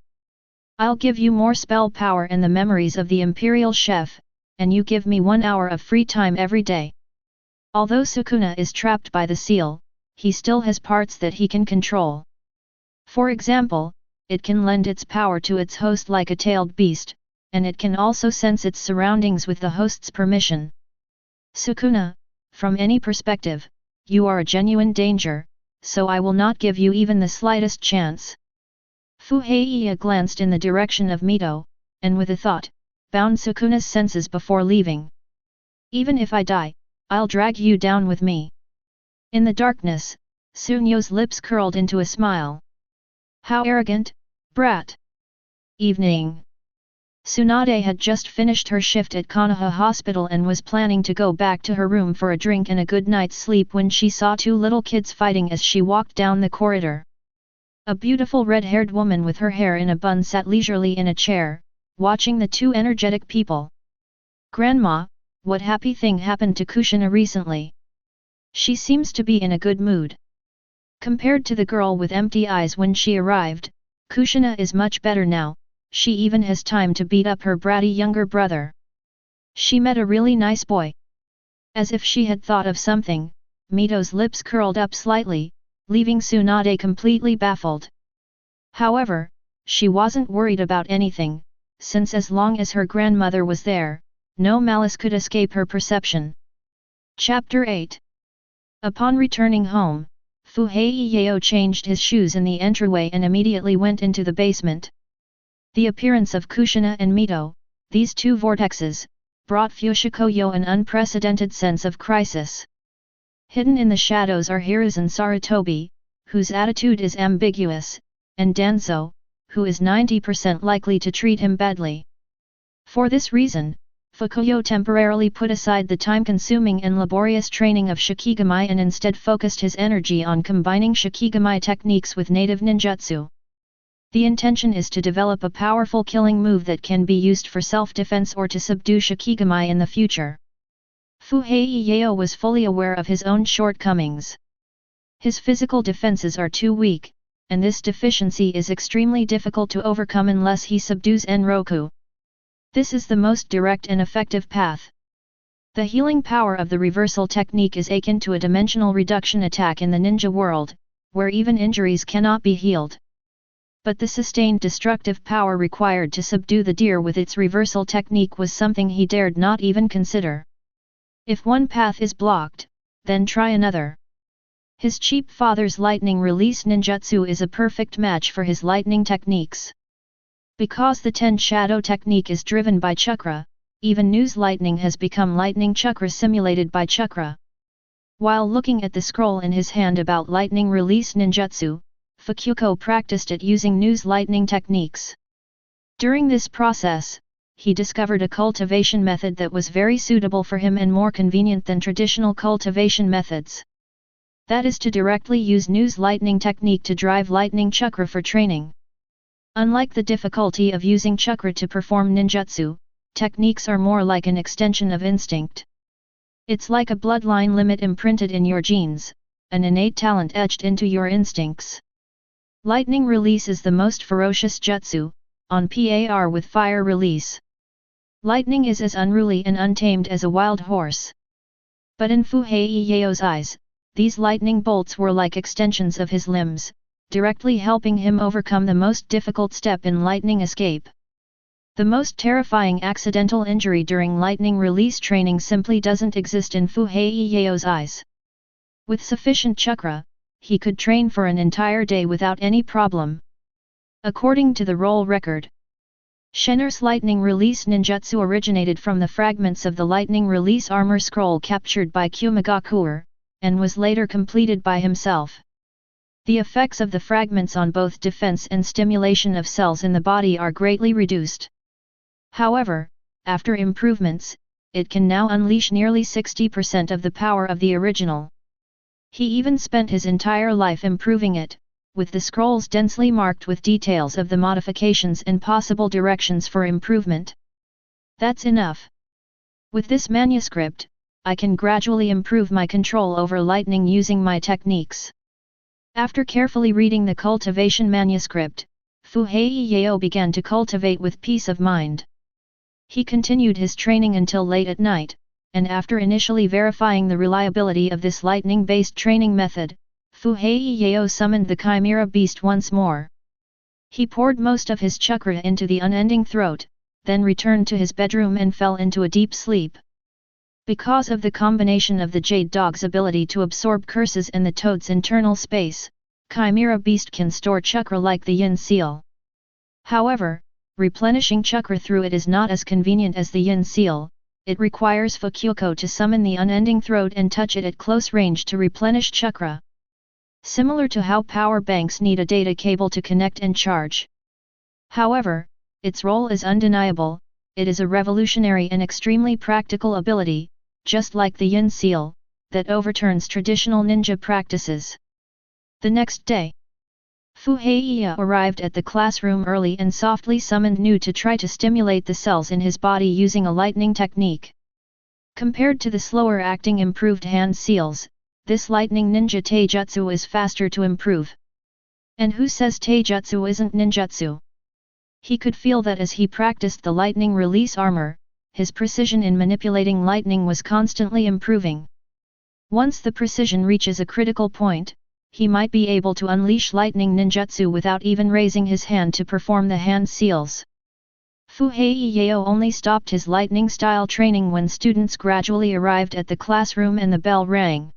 I'll give you more spell power and the memories of the Imperial Chef, and you give me 1 hour of free time every day." Although Sukuna is trapped by the seal, he still has parts that he can control. For example, it can lend its power to its host like a tailed beast, and it can also sense its surroundings with the host's permission. "Sukuna, from any perspective, you are a genuine danger, so I will not give you even the slightest chance." Fuhei glanced in the direction of Mito, and with a thought, bound Sukuna's senses before leaving. "Even if I die, I'll drag you down with me." In the darkness, Sunyo's lips curled into a smile. "How arrogant, brat!" Evening. Tsunade had just finished her shift at Konoha Hospital and was planning to go back to her room for a drink and a good night's sleep when she saw 2 little kids fighting as she walked down the corridor. A beautiful red-haired woman with her hair in a bun sat leisurely in a chair, watching the 2 energetic people. "Grandma, what happy thing happened to Kushina recently? She seems to be in a good mood." Compared to the girl with empty eyes when she arrived, Kushina is much better now. She even has time to beat up her bratty younger brother. She met a really nice boy. As if she had thought of something, Mito's lips curled up slightly, leaving Tsunade completely baffled. However, she wasn't worried about anything, since as long as her grandmother was there, no malice could escape her perception. Chapter 8. Upon returning home, Fuhei changed his shoes in the entryway and immediately went into the basement. The appearance of Kushina and Mito, these two vortexes, brought Fushiko an unprecedented sense of crisis. Hidden in the shadows are Hiruzen Sarutobi, whose attitude is ambiguous, and Danzo, who is 90% likely to treat him badly. For this reason, Fukuyo temporarily put aside the time-consuming and laborious training of Shikigami and instead focused his energy on combining Shikigami techniques with native ninjutsu. The intention is to develop a powerful killing move that can be used for self-defense or to subdue Shikigami in the future. Fuhei was fully aware of his own shortcomings. His physical defenses are too weak, and this deficiency is extremely difficult to overcome unless he subdues Enroku. This is the most direct and effective path. The healing power of the reversal technique is akin to a dimensional reduction attack in the ninja world, where even injuries cannot be healed. But the sustained destructive power required to subdue the deer with its reversal technique was something he dared not even consider. If one path is blocked, then try another. His cheap father's lightning release ninjutsu is a perfect match for his lightning techniques. Because the Ten Shadow technique is driven by chakra, even Nu's lightning has become lightning chakra simulated by chakra. While looking at the scroll in his hand about lightning release ninjutsu, Fukuyo practiced it using Nu's lightning techniques. During this process, he discovered a cultivation method that was very suitable for him and more convenient than traditional cultivation methods. That is to directly use Nu's lightning technique to drive lightning chakra for training. Unlike the difficulty of using chakra to perform ninjutsu, techniques are more like an extension of instinct. It's like a bloodline limit imprinted in your genes, an innate talent etched into your instincts. Lightning release is the most ferocious jutsu, on par with fire release. Lightning is as unruly and untamed as a wild horse. But in Fuhei eyes, these lightning bolts were like extensions of his limbs, directly helping him overcome the most difficult step in lightning escape. The most terrifying accidental injury during lightning release training simply doesn't exist in Fuhei eyes. With sufficient chakra, he could train for an entire day without any problem. According to the roll record, Shenner's lightning release ninjutsu originated from the fragments of the lightning release armor scroll captured by Kumagakuer, and was later completed by himself. The effects of the fragments on both defense and stimulation of cells in the body are greatly reduced. However, after improvements, it can now unleash nearly 60% of the power of the original. He even spent his entire life improving it, with the scrolls densely marked with details of the modifications and possible directions for improvement. That's enough. With this manuscript, I can gradually improve my control over lightning using my techniques. After carefully reading the cultivation manuscript, Fuhei began to cultivate with peace of mind. He continued his training until late at night, and after initially verifying the reliability of this lightning-based training method, Fuhei summoned the Chimera Beast once more. He poured most of his chakra into the unending throat, then returned to his bedroom and fell into a deep sleep. Because of the combination of the Jade Dog's ability to absorb curses and the Toad's internal space, Chimera Beast can store chakra like the Yin Seal. However, replenishing chakra through it is not as convenient as the Yin Seal. It requires Fukuyo to summon the unending throat and touch it at close range to replenish chakra. Similar to how power banks need a data cable to connect and charge. However, its role is undeniable. It is a revolutionary and extremely practical ability, just like the Yin Seal, that overturns traditional ninja practices. The next day, Fuhei arrived at the classroom early and softly summoned Nu to try to stimulate the cells in his body using a lightning technique. Compared to the slower-acting improved hand seals, this lightning ninja taijutsu is faster to improve. And who says taijutsu isn't ninjutsu? He could feel that as he practiced the lightning release armor, his precision in manipulating lightning was constantly improving. Once the precision reaches a critical point, he might be able to unleash lightning ninjutsu without even raising his hand to perform the hand seals. Fuhei Yao only stopped his lightning-style training when students gradually arrived at the classroom and the bell rang.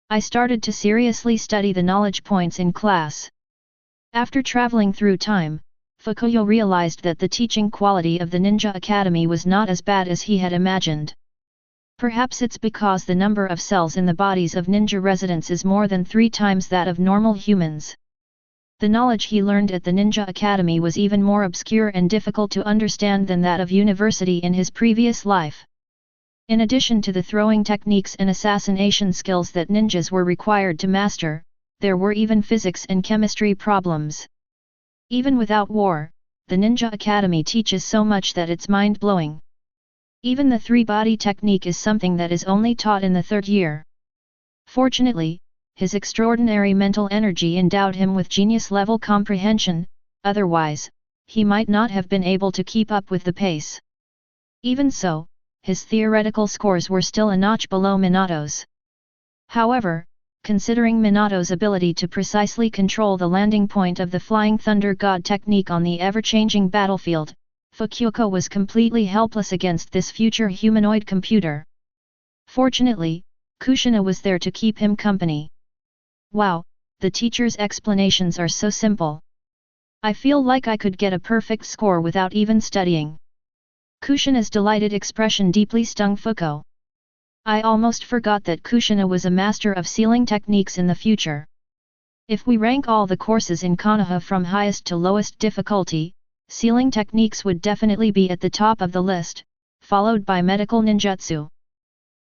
I started to seriously study the knowledge points in class. After traveling through time, Fukuyo realized that the teaching quality of the Ninja Academy was not as bad as he had imagined. Perhaps it's because the number of cells in the bodies of ninja residents is more than 3 times that of normal humans. The knowledge he learned at the Ninja Academy was even more obscure and difficult to understand than that of university in his previous life. In addition to the throwing techniques and assassination skills that ninjas were required to master, there were even physics and chemistry problems. Even without war, the Ninja Academy teaches so much that it's mind-blowing. Even the 3-body technique is something that is only taught in the 3rd year. Fortunately, his extraordinary mental energy endowed him with genius-level comprehension, otherwise, he might not have been able to keep up with the pace. Even so, his theoretical scores were still a notch below Minato's. However, considering Minato's ability to precisely control the landing point of the Flying Thunder God technique on the ever-changing battlefield, Fukuyo was completely helpless against this future humanoid computer. Fortunately, Kushina was there to keep him company. Wow, the teacher's explanations are so simple. I feel like I could get a perfect score without even studying. Kushina's delighted expression deeply stung Fukuyo. I almost forgot that Kushina was a master of sealing techniques in the future. If we rank all the courses in Konoha from highest to lowest difficulty, sealing techniques would definitely be at the top of the list, followed by medical ninjutsu.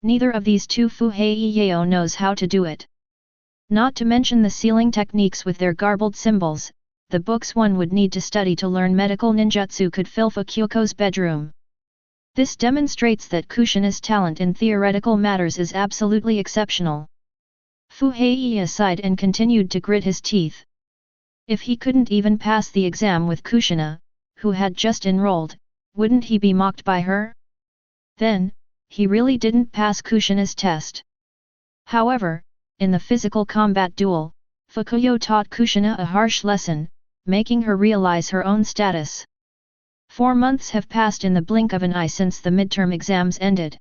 Neither of these two Fuhei Yao knows how to do it. Not to mention the sealing techniques with their garbled symbols, the books one would need to study to learn medical ninjutsu could fill Fukuyo's bedroom. This demonstrates that Kushina's talent in theoretical matters is absolutely exceptional. Fuhei sighed and continued to grit his teeth. If he couldn't even pass the exam with Kushina, who had just enrolled, wouldn't he be mocked by her? Then, he really didn't pass Kushina's test. However, in the physical combat duel, Fukuyo taught Kushina a harsh lesson, making her realize her own status. 4 months have passed in the blink of an eye since the midterm exams ended.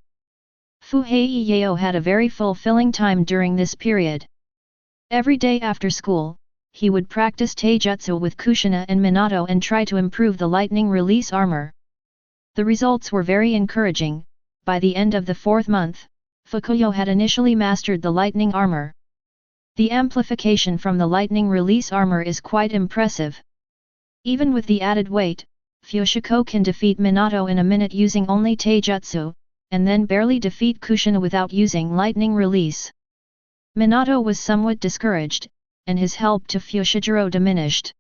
Fuhei Yao had a very fulfilling time during this period. Every day after school, he would practice taijutsu with Kushina and Minato and try to improve the lightning release armor. The results were very encouraging. By the end of the 4th month, Fukuyo had initially mastered the lightning armor. The amplification from the lightning release armor is quite impressive. Even with the added weight, Fushiko can defeat Minato in a minute using only taijutsu, and then barely defeat Kushina without using lightning release. Minato was somewhat discouraged, and his help to Fushijiro diminished.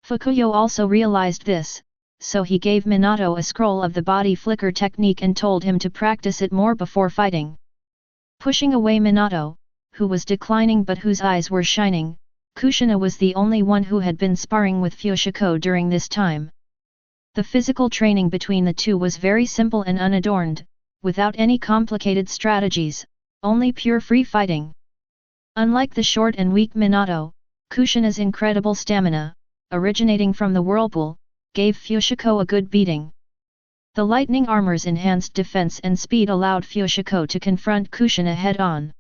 Fukuyo also realized this, so he gave Minato a scroll of the body flicker technique and told him to practice it more before fighting. Pushing away Minato, who was declining but whose eyes were shining, Kushina was the only one who had been sparring with Fushiko during this time. The physical training between the two was very simple and unadorned, without any complicated strategies, only pure free fighting. Unlike the short and weak Minato, Kushina's incredible stamina, originating from the whirlpool, gave Fushiko a good beating. The lightning armor's enhanced defense and speed allowed Fushiko to confront Kushina head-on.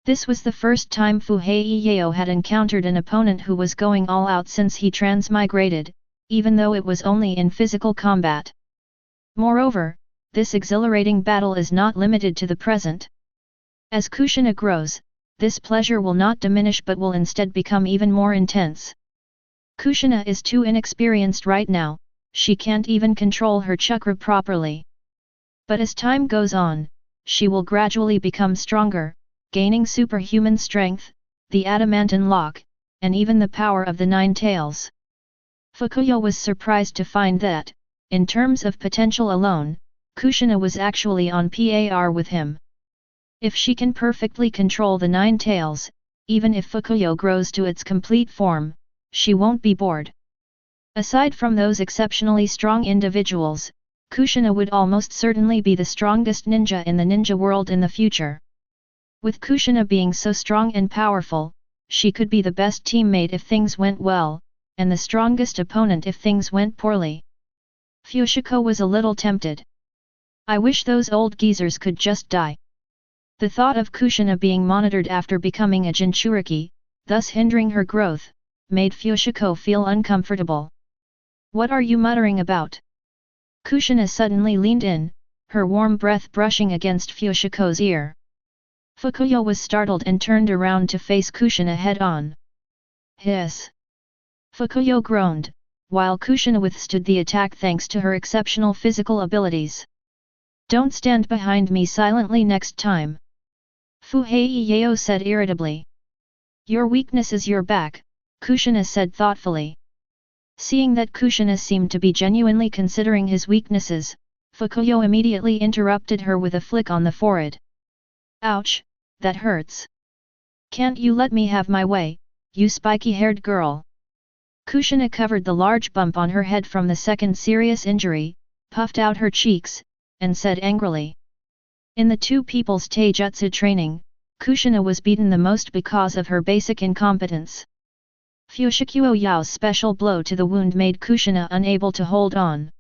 This was the first time Fuhei Yao had encountered an opponent who was going all out since he transmigrated, even though it was only in physical combat. Moreover, this exhilarating battle is not limited to the present. As Kushina grows, this pleasure will not diminish but will instead become even more intense. Kushina is too inexperienced right now, she can't even control her chakra properly. But as time goes on, she will gradually become stronger, gaining superhuman strength, the adamantine lock, and even the power of the 9 tails. Fukuyo was surprised to find that, in terms of potential alone, Kushina was actually on par with him. If she can perfectly control the 9 tails, even if Fukuyo grows to its complete form, she won't be bored. Aside from those exceptionally strong individuals, Kushina would almost certainly be the strongest ninja in the ninja world in the future. With Kushina being so strong and powerful, she could be the best teammate if things went well, and the strongest opponent if things went poorly. Fushiko was a little tempted. I wish those old geezers could just die. The thought of Kushina being monitored after becoming a Jinchuriki, thus hindering her growth, made Fushiko feel uncomfortable. What are you muttering about? Kushina suddenly leaned in, her warm breath brushing against Fushiko's ear. Fukuyo was startled and turned around to face Kushina head-on. Hiss! Fukuyo groaned, while Kushina withstood the attack thanks to her exceptional physical abilities. Don't stand behind me silently next time. Fuhei said irritably. Your weakness is your back, Kushina said thoughtfully. Seeing that Kushina seemed to be genuinely considering his weaknesses, Fukuyo immediately interrupted her with a flick on the forehead. Ouch, that hurts. Can't you let me have my way, you spiky-haired girl? Kushina covered the large bump on her head from the second serious injury, puffed out her cheeks, and said angrily. In the two people's taijutsu training, Kushina was beaten the most because of her basic incompetence. Fushiko Yao's special blow to the wound made Kushina unable to hold on.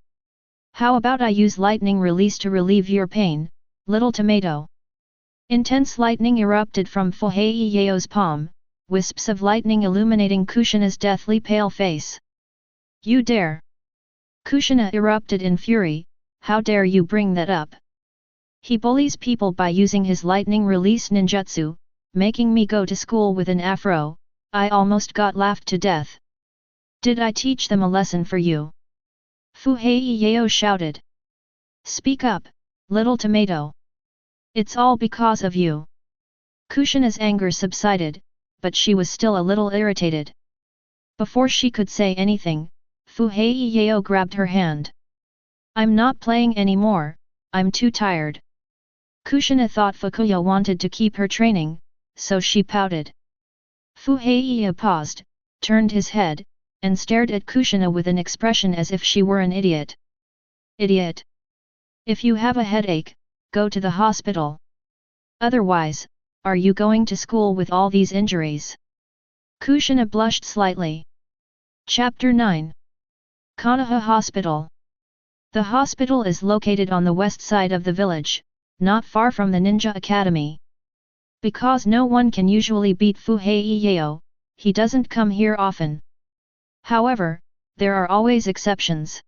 How about I use lightning release to relieve your pain, little tomato? Intense lightning erupted from Fuhei Yao's palm, wisps of lightning illuminating Kushina's deathly pale face. You dare! Kushina erupted in fury, how dare you bring that up? He bullies people by using his lightning release ninjutsu, making me go to school with an afro, I almost got laughed to death. Did I teach them a lesson for you? Fuhei Yao shouted. Speak up, little tomato. It's all because of you. Kushina's anger subsided, but she was still a little irritated. Before she could say anything, Fuhei Yao grabbed her hand. I'm not playing anymore, I'm too tired. Kushina thought Fukuyo wanted to keep her training, so she pouted. Fuhei paused, turned his head, and stared at Kushina with an expression as if she were an idiot. Idiot! If you have a headache, go to the hospital. Otherwise, are you going to school with all these injuries? Kushina blushed slightly. Chapter 9. Konoha Hospital. The hospital is located on the west side of the village, not far from the Ninja Academy. Because no one can usually beat Fuhei Yao, he doesn't come here often. However, there are always exceptions.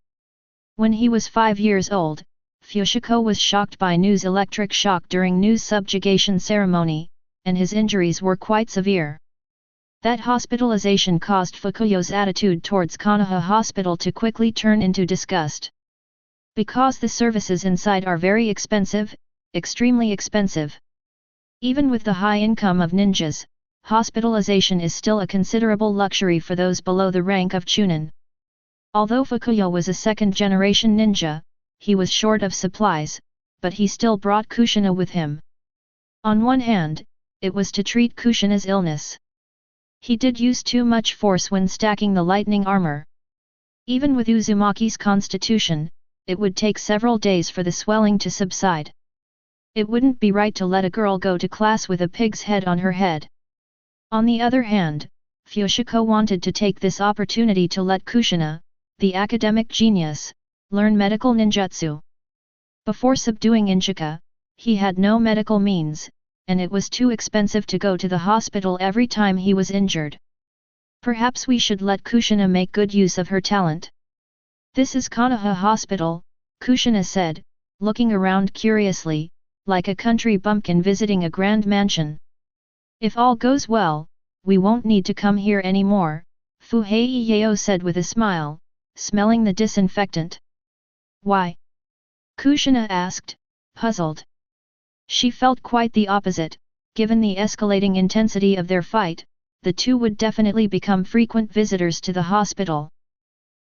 When he was 5 years old, Fushiko was shocked by Nu's electric shock during Nu's subjugation ceremony, and his injuries were quite severe. That hospitalization caused Fukuyo's attitude towards Konoha Hospital to quickly turn into disgust. Because the services inside are very expensive, extremely expensive. Even with the high income of ninjas, hospitalization is still a considerable luxury for those below the rank of Chunin. Although Fukuyo was a second-generation ninja, he was short of supplies, but he still brought Kushina with him. On one hand, it was to treat Kushina's illness. He did use too much force when stacking the lightning armor. Even with Uzumaki's constitution, it would take several days for the swelling to subside. It wouldn't be right to let a girl go to class with a pig's head on her head. On the other hand, Fushiko wanted to take this opportunity to let Kushina, the academic genius, learn medical ninjutsu. Before subduing Inchika, he had no medical means, and it was too expensive to go to the hospital every time he was injured. Perhaps we should let Kushina make good use of her talent. This is Konoha Hospital, Kushina said, looking around curiously, like a country bumpkin visiting a grand mansion. If all goes well, we won't need to come here anymore, Fuhei Yao said with a smile, smelling the disinfectant. Why? Kushina asked, puzzled. She felt quite the opposite. Given the escalating intensity of their fight, the two would definitely become frequent visitors to the hospital.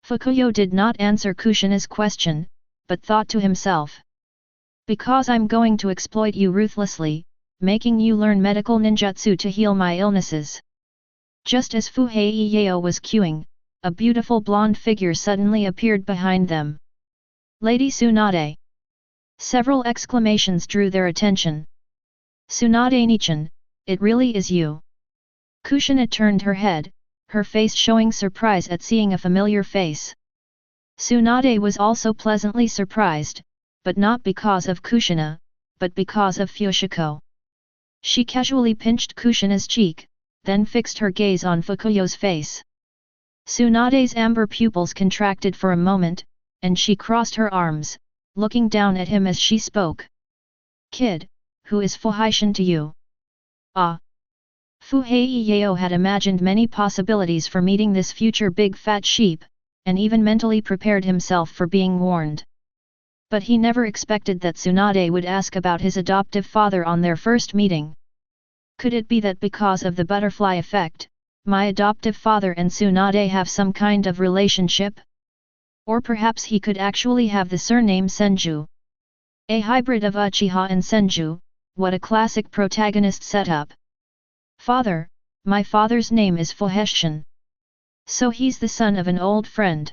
Fukuyo did not answer Kushina's question, but thought to himself. Because I'm going to exploit you ruthlessly, making you learn medical ninjutsu to heal my illnesses. Just as Fuhei Yao was queuing, a beautiful blonde figure suddenly appeared behind them. Lady Tsunade. Several exclamations drew their attention. Tsunade-nichan, it really is you. Kushina turned her head, her face showing surprise at seeing a familiar face. Tsunade was also pleasantly surprised, but not because of Kushina, but because of Fushiko. She casually pinched Kushina's cheek, then fixed her gaze on Fukuyo's face. Tsunade's amber pupils contracted for a moment, and she crossed her arms, looking down at him as she spoke. Kid, who is Fuhishin to you? Ah! Fuhei had imagined many possibilities for meeting this future big fat sheep, and even mentally prepared himself for being warned. But he never expected that Tsunade would ask about his adoptive father on their first meeting. Could it be that because of the butterfly effect, my adoptive father and Tsunade have some kind of relationship? Or perhaps he could actually have the surname Senju. A hybrid of Uchiha and Senju, what a classic protagonist setup. Father, my father's name is Fuhishin. So he's the son of an old friend.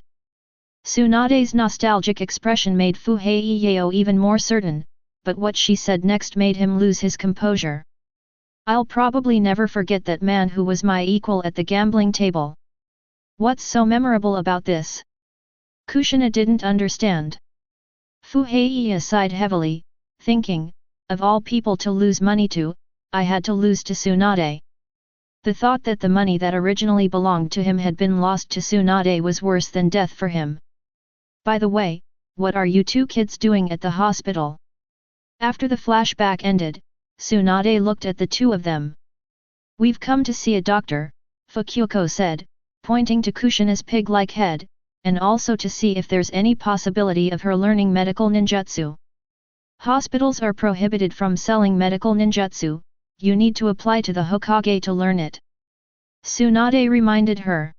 Tsunade's nostalgic expression made Fuhei even more certain, but what she said next made him lose his composure. I'll probably never forget that man who was my equal at the gambling table. What's so memorable about this? Kushina didn't understand. Fuhei sighed heavily, thinking, of all people to lose money to, I had to lose to Tsunade. The thought that the money that originally belonged to him had been lost to Tsunade was worse than death for him. By the way, what are you two kids doing at the hospital? After the flashback ended, Tsunade looked at the two of them. We've come to see a doctor, Fushiko said, pointing to Kushina's pig-like head, and also to see if there's any possibility of her learning medical ninjutsu. Hospitals are prohibited from selling medical ninjutsu, you need to apply to the Hokage to learn it. Tsunade reminded her.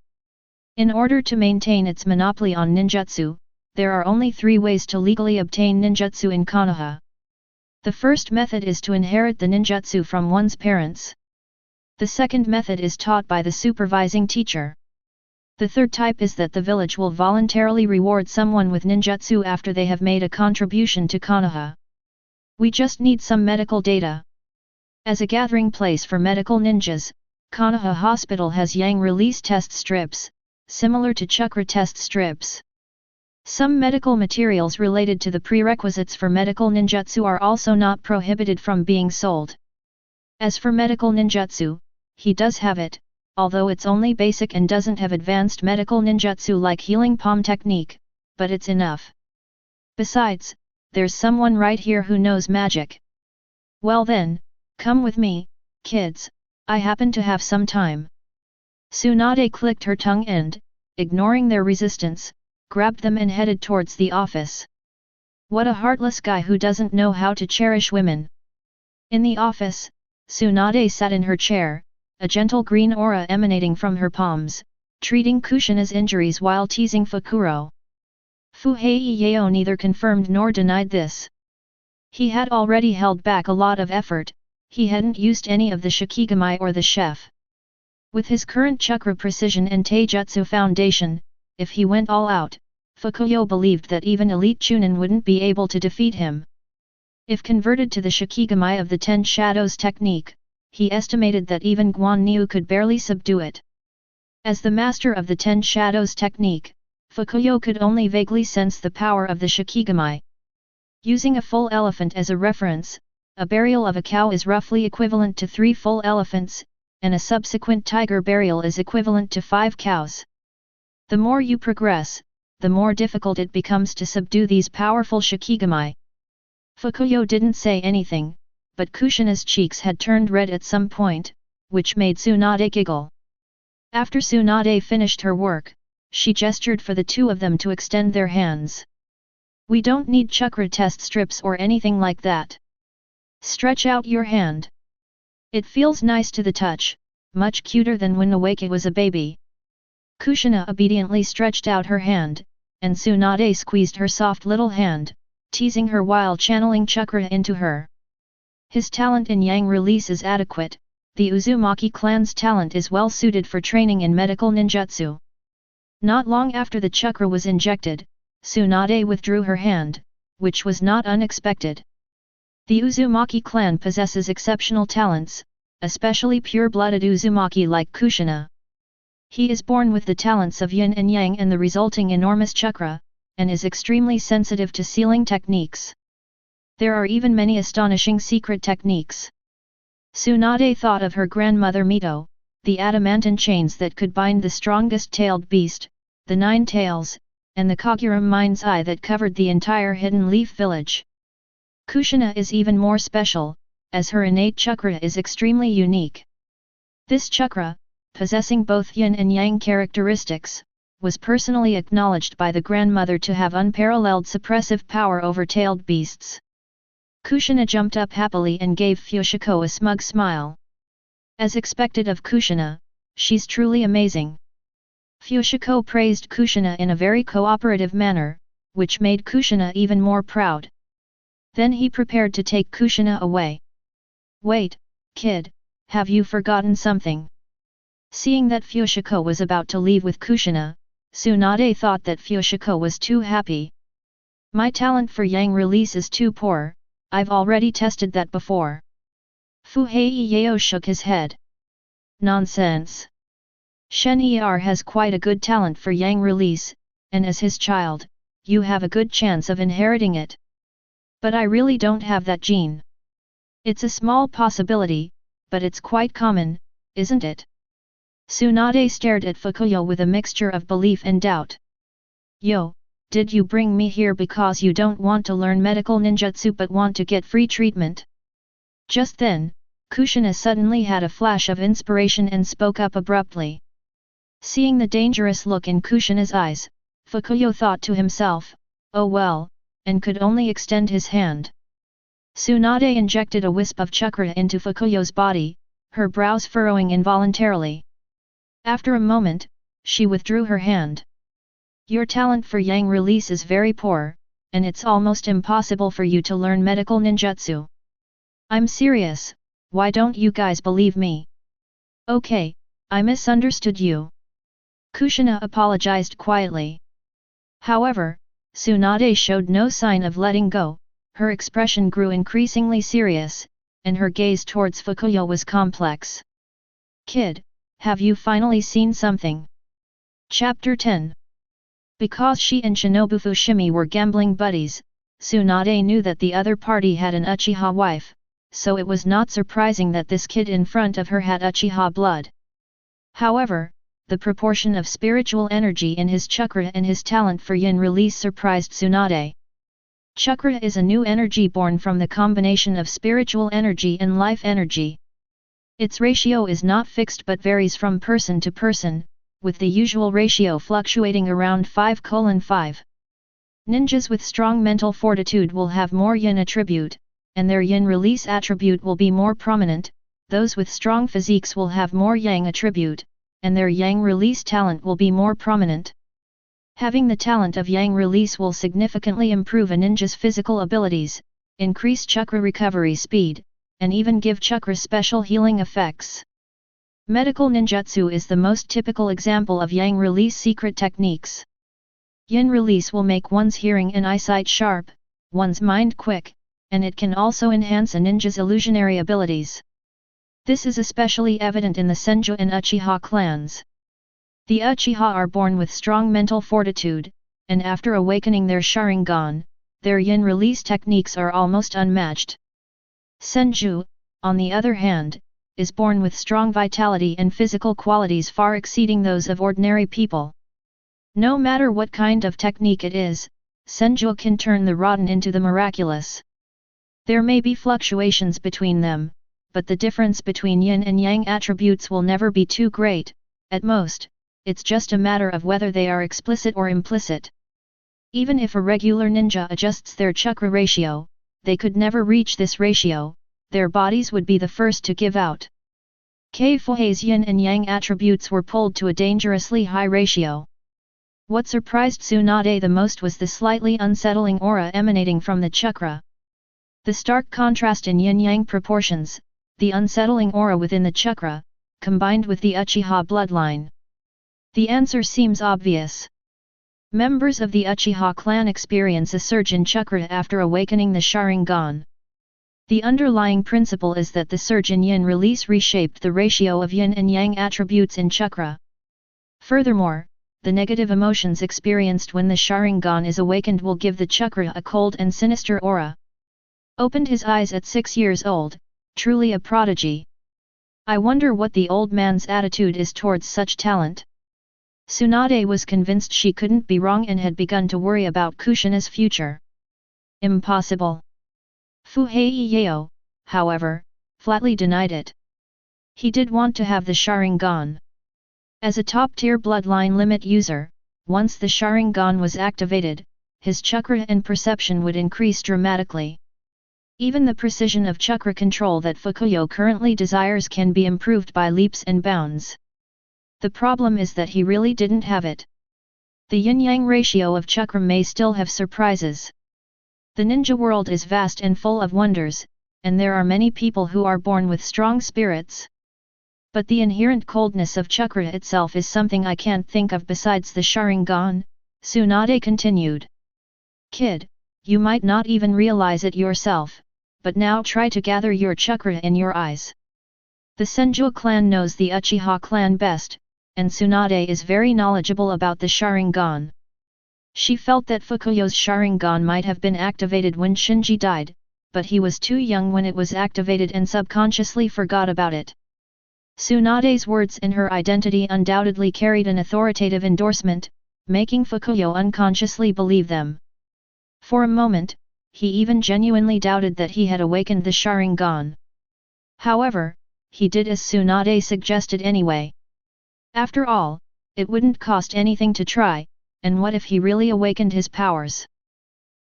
In order to maintain its monopoly on ninjutsu, there are only 3 ways to legally obtain ninjutsu in Konoha. The first method is to inherit the ninjutsu from one's parents. The second method is taught by the supervising teacher. The third type is that the village will voluntarily reward someone with ninjutsu after they have made a contribution to Konoha. We just need some medical data. As a gathering place for medical ninjas, Konoha Hospital has yang release test strips, similar to chakra test strips. Some medical materials related to the prerequisites for medical ninjutsu are also not prohibited from being sold. As for medical ninjutsu, he does have it, although it's only basic and doesn't have advanced medical ninjutsu like healing palm technique, but it's enough. Besides, there's someone right here who knows magic. Well then, come with me, kids, I happen to have some time. Tsunade clicked her tongue and, ignoring their resistance, grabbed them and headed towards the office. What a heartless guy who doesn't know how to cherish women. In the office, Tsunade sat in her chair, a gentle green aura emanating from her palms, treating Kushina's injuries while teasing Fukuro. Fuhei neither confirmed nor denied this. He had already held back a lot of effort, he hadn't used any of the Shikigami or the chef. With his current chakra precision and taijutsu foundation, if he went all out, Fukuyo believed that even elite Chunin wouldn't be able to defeat him. If converted to the Shikigami of the 10 Shadows technique, he estimated that even Guan Niu could barely subdue it. As the master of the 10 Shadows technique, Fukuyo could only vaguely sense the power of the Shikigami. Using a full elephant as a reference, a burial of a cow is roughly equivalent to 3 full elephants, and a subsequent tiger burial is equivalent to 5 cows. The more you progress, the more difficult it becomes to subdue these powerful Shikigami. Fukuyo didn't say anything, but Kushina's cheeks had turned red at some point, which made Tsunade giggle. After Tsunade finished her work, she gestured for the two of them to extend their hands. We don't need chakra test strips or anything like that. Stretch out your hand. It feels nice to the touch, much cuter than when Awake was a baby. Kushina obediently stretched out her hand, and Tsunade squeezed her soft little hand, teasing her while channeling chakra into her. His talent in yang release is adequate, the Uzumaki clan's talent is well suited for training in medical ninjutsu. Not long after the chakra was injected, Tsunade withdrew her hand, which was not unexpected. The Uzumaki clan possesses exceptional talents, especially pure-blooded Uzumaki like Kushina. He is born with the talents of yin and yang and the resulting enormous chakra, and is extremely sensitive to sealing techniques. There are even many astonishing secret techniques. Tsunade thought of her grandmother Mito, the adamantine chains that could bind the strongest tailed beast, the 9 tails, and the Kagura mind's eye that covered the entire Hidden Leaf village. Kushina is even more special, as her innate chakra is extremely unique. This chakra, possessing both yin and yang characteristics, was personally acknowledged by the grandmother to have unparalleled suppressive power over tailed beasts. Kushina jumped up happily and gave Fushiko a smug smile. As expected of Kushina, she's truly amazing. Fushiko praised Kushina in a very cooperative manner, which made Kushina even more proud. Then he prepared to take Kushina away. Wait, kid, have you forgotten something? Seeing that Fushiko was about to leave with Kushina, Tsunade thought that Fushiko was too happy. My talent for yang release is too poor, I've already tested that before. Fuhei Yao shook his head. Nonsense. Shen Er has quite a good talent for yang release, and as his child, you have a good chance of inheriting it. But I really don't have that gene. It's a small possibility, but it's quite common, isn't it? Tsunade stared at Fukuyo with a mixture of belief and doubt. Yo, did you bring me here because you don't want to learn medical ninjutsu but want to get free treatment? Just then, Kushina suddenly had a flash of inspiration and spoke up abruptly. Seeing the dangerous look in Kushina's eyes, Fukuyo thought to himself, oh well, and could only extend his hand. Tsunade injected a wisp of chakra into Fukuyo's body, her brows furrowing involuntarily. After a moment, she withdrew her hand. Your talent for yang release is very poor, and it's almost impossible for you to learn medical ninjutsu. I'm serious, why don't you guys believe me? Okay, I misunderstood you. Kushina apologized quietly. However, Tsunade showed no sign of letting go, her expression grew increasingly serious, and her gaze towards Fukuyo was complex. Kid, have you finally seen something? Chapter 10. Because she and Shinobu Fushimi were gambling buddies, Tsunade knew that the other party had an Uchiha wife, so it was not surprising that this kid in front of her had Uchiha blood. However, the proportion of spiritual energy in his chakra and his talent for yin release surprised Tsunade. Chakra is a new energy born from the combination of spiritual energy and life energy. Its ratio is not fixed but varies from person to person, with the usual ratio fluctuating around 5:5. Ninjas with strong mental fortitude will have more yin attribute, and their yin release attribute will be more prominent. Those with strong physiques will have more yang attribute, and their yang release talent will be more prominent. Having the talent of yang release will significantly improve a ninja's physical abilities, increase chakra recovery speed, and even give chakra special healing effects. Medical ninjutsu is the most typical example of yang release secret techniques. Yin release will make one's hearing and eyesight sharp, one's mind quick, and it can also enhance a ninja's illusionary abilities. This is especially evident in the Senju and Uchiha clans. The Uchiha are born with strong mental fortitude, and after awakening their Sharingan, their yin release techniques are almost unmatched. Senju, on the other hand, is born with strong vitality and physical qualities far exceeding those of ordinary people. No matter what kind of technique it is, Senju can turn the rotten into the miraculous. There may be fluctuations between them, but the difference between yin and yang attributes will never be too great. At most, it's just a matter of whether they are explicit or implicit. Even if a regular ninja adjusts their chakra ratio, they could never reach this ratio, their bodies would be the first to give out. Fuhei's yin and yang attributes were pulled to a dangerously high ratio. What surprised Tsunade the most was the slightly unsettling aura emanating from the chakra. The stark contrast in yin-yang proportions, the unsettling aura within the chakra, combined with the Uchiha bloodline. The answer seems obvious. Members of the Uchiha clan experience a surge in chakra after awakening the Sharingan. The underlying principle is that the surge in yin release reshaped the ratio of yin and yang attributes in chakra. Furthermore, the negative emotions experienced when the Sharingan is awakened will give the chakra a cold and sinister aura. Opened his eyes at 6 years old, truly a prodigy. I wonder what the old man's attitude is towards such talent. Tsunade was convinced she couldn't be wrong and had begun to worry about Kushina's future. Impossible. Fuhei, however, flatly denied it. He did want to have the Sharingan. As a top-tier bloodline limit user, once the Sharingan was activated, his chakra and perception would increase dramatically. Even the precision of chakra control that Fukuyo currently desires can be improved by leaps and bounds. The problem is that he really didn't have it. The yin-yang ratio of chakra may still have surprises. The ninja world is vast and full of wonders, and there are many people who are born with strong spirits. But the inherent coldness of chakra itself is something I can't think of besides the Sharingan, Tsunade continued. Kid, you might not even realize it yourself, but now try to gather your chakra in your eyes. The Senju clan knows the Uchiha clan best, and Tsunade is very knowledgeable about the Sharingan. She felt that Fukuyo's Sharingan might have been activated when Shinji died, but he was too young when it was activated and subconsciously forgot about it. Tsunade's words and her identity undoubtedly carried an authoritative endorsement, making Fukuyo unconsciously believe them. For a moment, he even genuinely doubted that he had awakened the Sharingan. However, he did as Tsunade suggested anyway. After all, it wouldn't cost anything to try, and what if he really awakened his powers?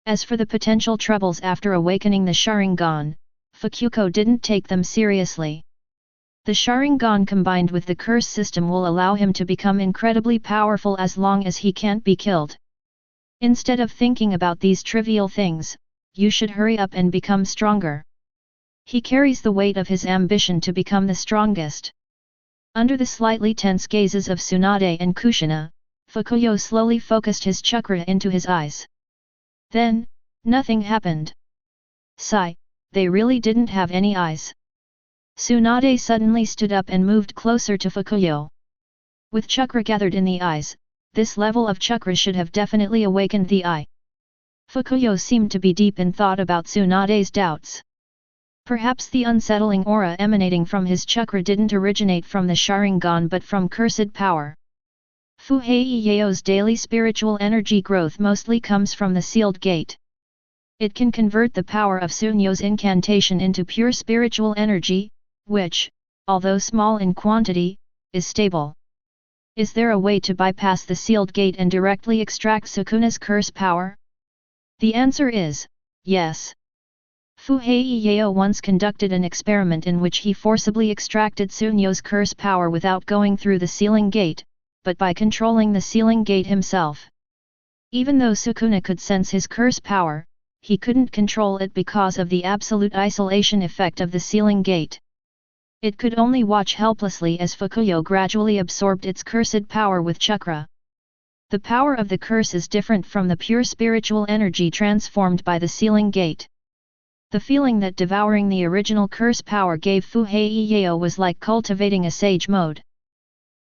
As for the potential troubles after awakening the Sharingan, Fukuyo didn't take them seriously. The Sharingan combined with the curse system will allow him to become incredibly powerful as long as he can't be killed. Instead of thinking about these trivial things, you should hurry up and become stronger. He carries the weight of his ambition to become the strongest. Under the slightly tense gazes of Tsunade and Kushina, Fukuyo slowly focused his chakra into his eyes. Then, nothing happened. Sigh, they really didn't have any eyes. Tsunade suddenly stood up and moved closer to Fukuyo. With chakra gathered in the eyes, this level of chakra should have definitely awakened the eye. Fukuyo seemed to be deep in thought about Tsunade's doubts. Perhaps the unsettling aura emanating from his chakra didn't originate from the Sharingan but from cursed power. Fuhei-Yao's daily spiritual energy growth mostly comes from the sealed gate. It can convert the power of Sunyo's incantation into pure spiritual energy, which, although small in quantity, is stable. Is there a way to bypass the sealed gate and directly extract Sukuna's curse power? The answer is, yes. Fuhei-Yao once conducted an experiment in which he forcibly extracted Sunyo's curse power without going through the sealing gate, but by controlling the sealing gate himself. Even though Sukuna could sense his curse power, he couldn't control it because of the absolute isolation effect of the sealing gate. It could only watch helplessly as Fukuyo gradually absorbed its cursed power with chakra. The power of the curse is different from the pure spiritual energy transformed by the sealing gate. The feeling that devouring the original curse power gave Fuhei-Yao was like cultivating a sage mode.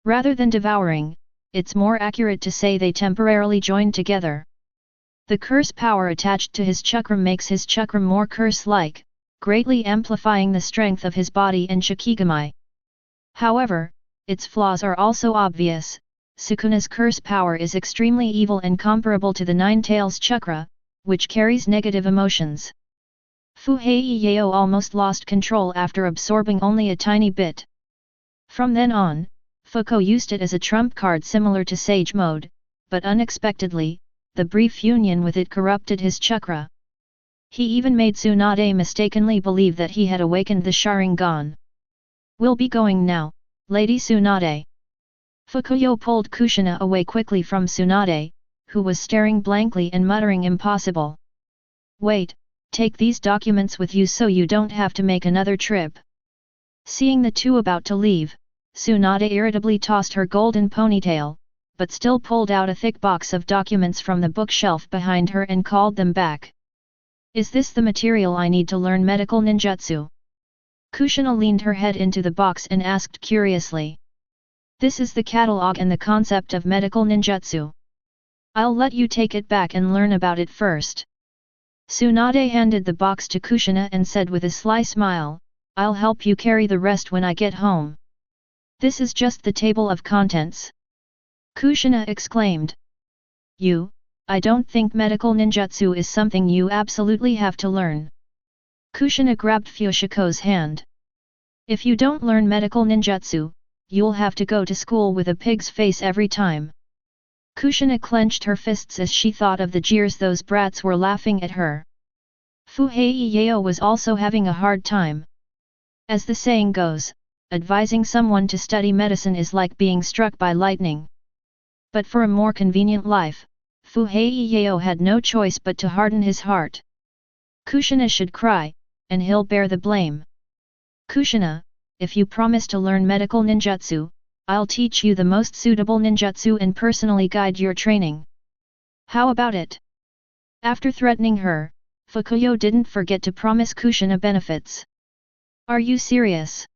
Rather than devouring, it's more accurate to say they temporarily joined together. The curse power attached to his chakra makes his chakra more curse-like, greatly amplifying the strength of his body and Shikigami. However, its flaws are also obvious. Sukuna's curse power is extremely evil and comparable to the Nine Tails chakra, which carries negative emotions. Fuhei-Yao almost lost control after absorbing only a tiny bit. From then on, Fukuyo used it as a trump card similar to Sage Mode, but unexpectedly, the brief union with it corrupted his chakra. He even made Tsunade mistakenly believe that he had awakened the Sharingan. "We'll be going now, Lady Tsunade." Fukuyo pulled Kushina away quickly from Tsunade, who was staring blankly and muttering impossible. "Wait, take these documents with you so you don't have to make another trip." Seeing the two about to leave, Tsunade irritably tossed her golden ponytail, but still pulled out a thick box of documents from the bookshelf behind her and called them back. Is this the material I need to learn medical ninjutsu? Kushina leaned her head into the box and asked curiously. This is the catalog and the concept of medical ninjutsu. I'll let you take it back and learn about it first. Tsunade handed the box to Kushina and said with a sly smile, I'll help you carry the rest when I get home. This is just the table of contents. Kushina exclaimed. I don't think medical ninjutsu is something you absolutely have to learn. Kushina grabbed Fushiko's hand. If you don't learn medical ninjutsu, you'll have to go to school with a pig's face every time. Kushina clenched her fists as she thought of the jeers those brats were laughing at her. Fuhei Yao was also having a hard time. As the saying goes, advising someone to study medicine is like being struck by lightning. But for a more convenient life, Fuhei Yao had no choice but to harden his heart. Kushina should cry, and he'll bear the blame. Kushina, if you promise to learn medical ninjutsu, I'll teach you the most suitable ninjutsu and personally guide your training. How about it? After threatening her, Fukuyo didn't forget to promise Kushina benefits. Are you serious?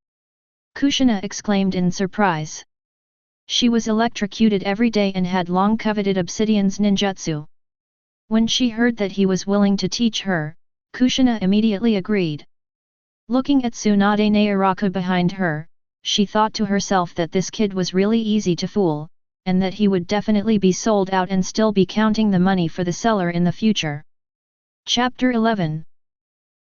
Kushina exclaimed in surprise. She was electrocuted every day and had long coveted Obsidian's ninjutsu. When she heard that he was willing to teach her, Kushina immediately agreed. Looking at Tsunade Naoraku behind her, she thought to herself that this kid was really easy to fool, and that he would definitely be sold out and still be counting the money for the seller in the future. Chapter 11.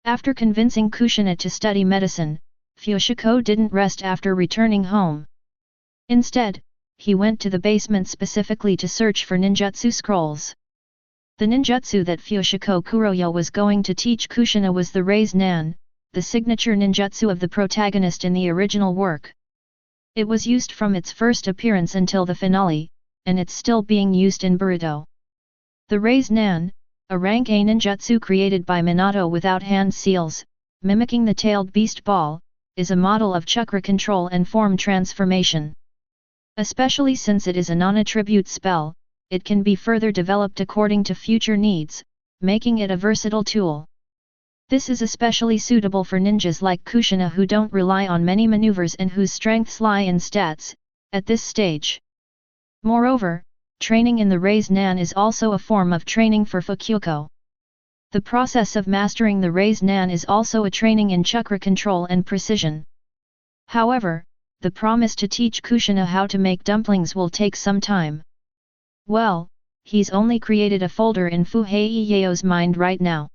After convincing Kushina to study medicine, Fushiko didn't rest after returning home. Instead, he went to the basement specifically to search for ninjutsu scrolls. The ninjutsu that Fushiko Kuroyo was going to teach Kushina was the Raise Nan, the signature ninjutsu of the protagonist in the original work. It was used from its first appearance until the finale, and it's still being used in Boruto. The Raise Nan, a rank A ninjutsu created by Minato without hand seals, mimicking the tailed beast ball, is a model of chakra control and form transformation. Especially since it is a non-attribute spell, it can be further developed according to future needs, making it a versatile tool. This is especially suitable for ninjas like Kushina who don't rely on many maneuvers and whose strengths lie in stats, at this stage. Moreover, training in the Raise Nan is also a form of training for Fukuyo. The process of mastering the Raise Nan is also a training in chakra control and precision. However, the promise to teach Kushina how to make dumplings will take some time. Well, he's only created a folder in Fuhei Yao's mind right now.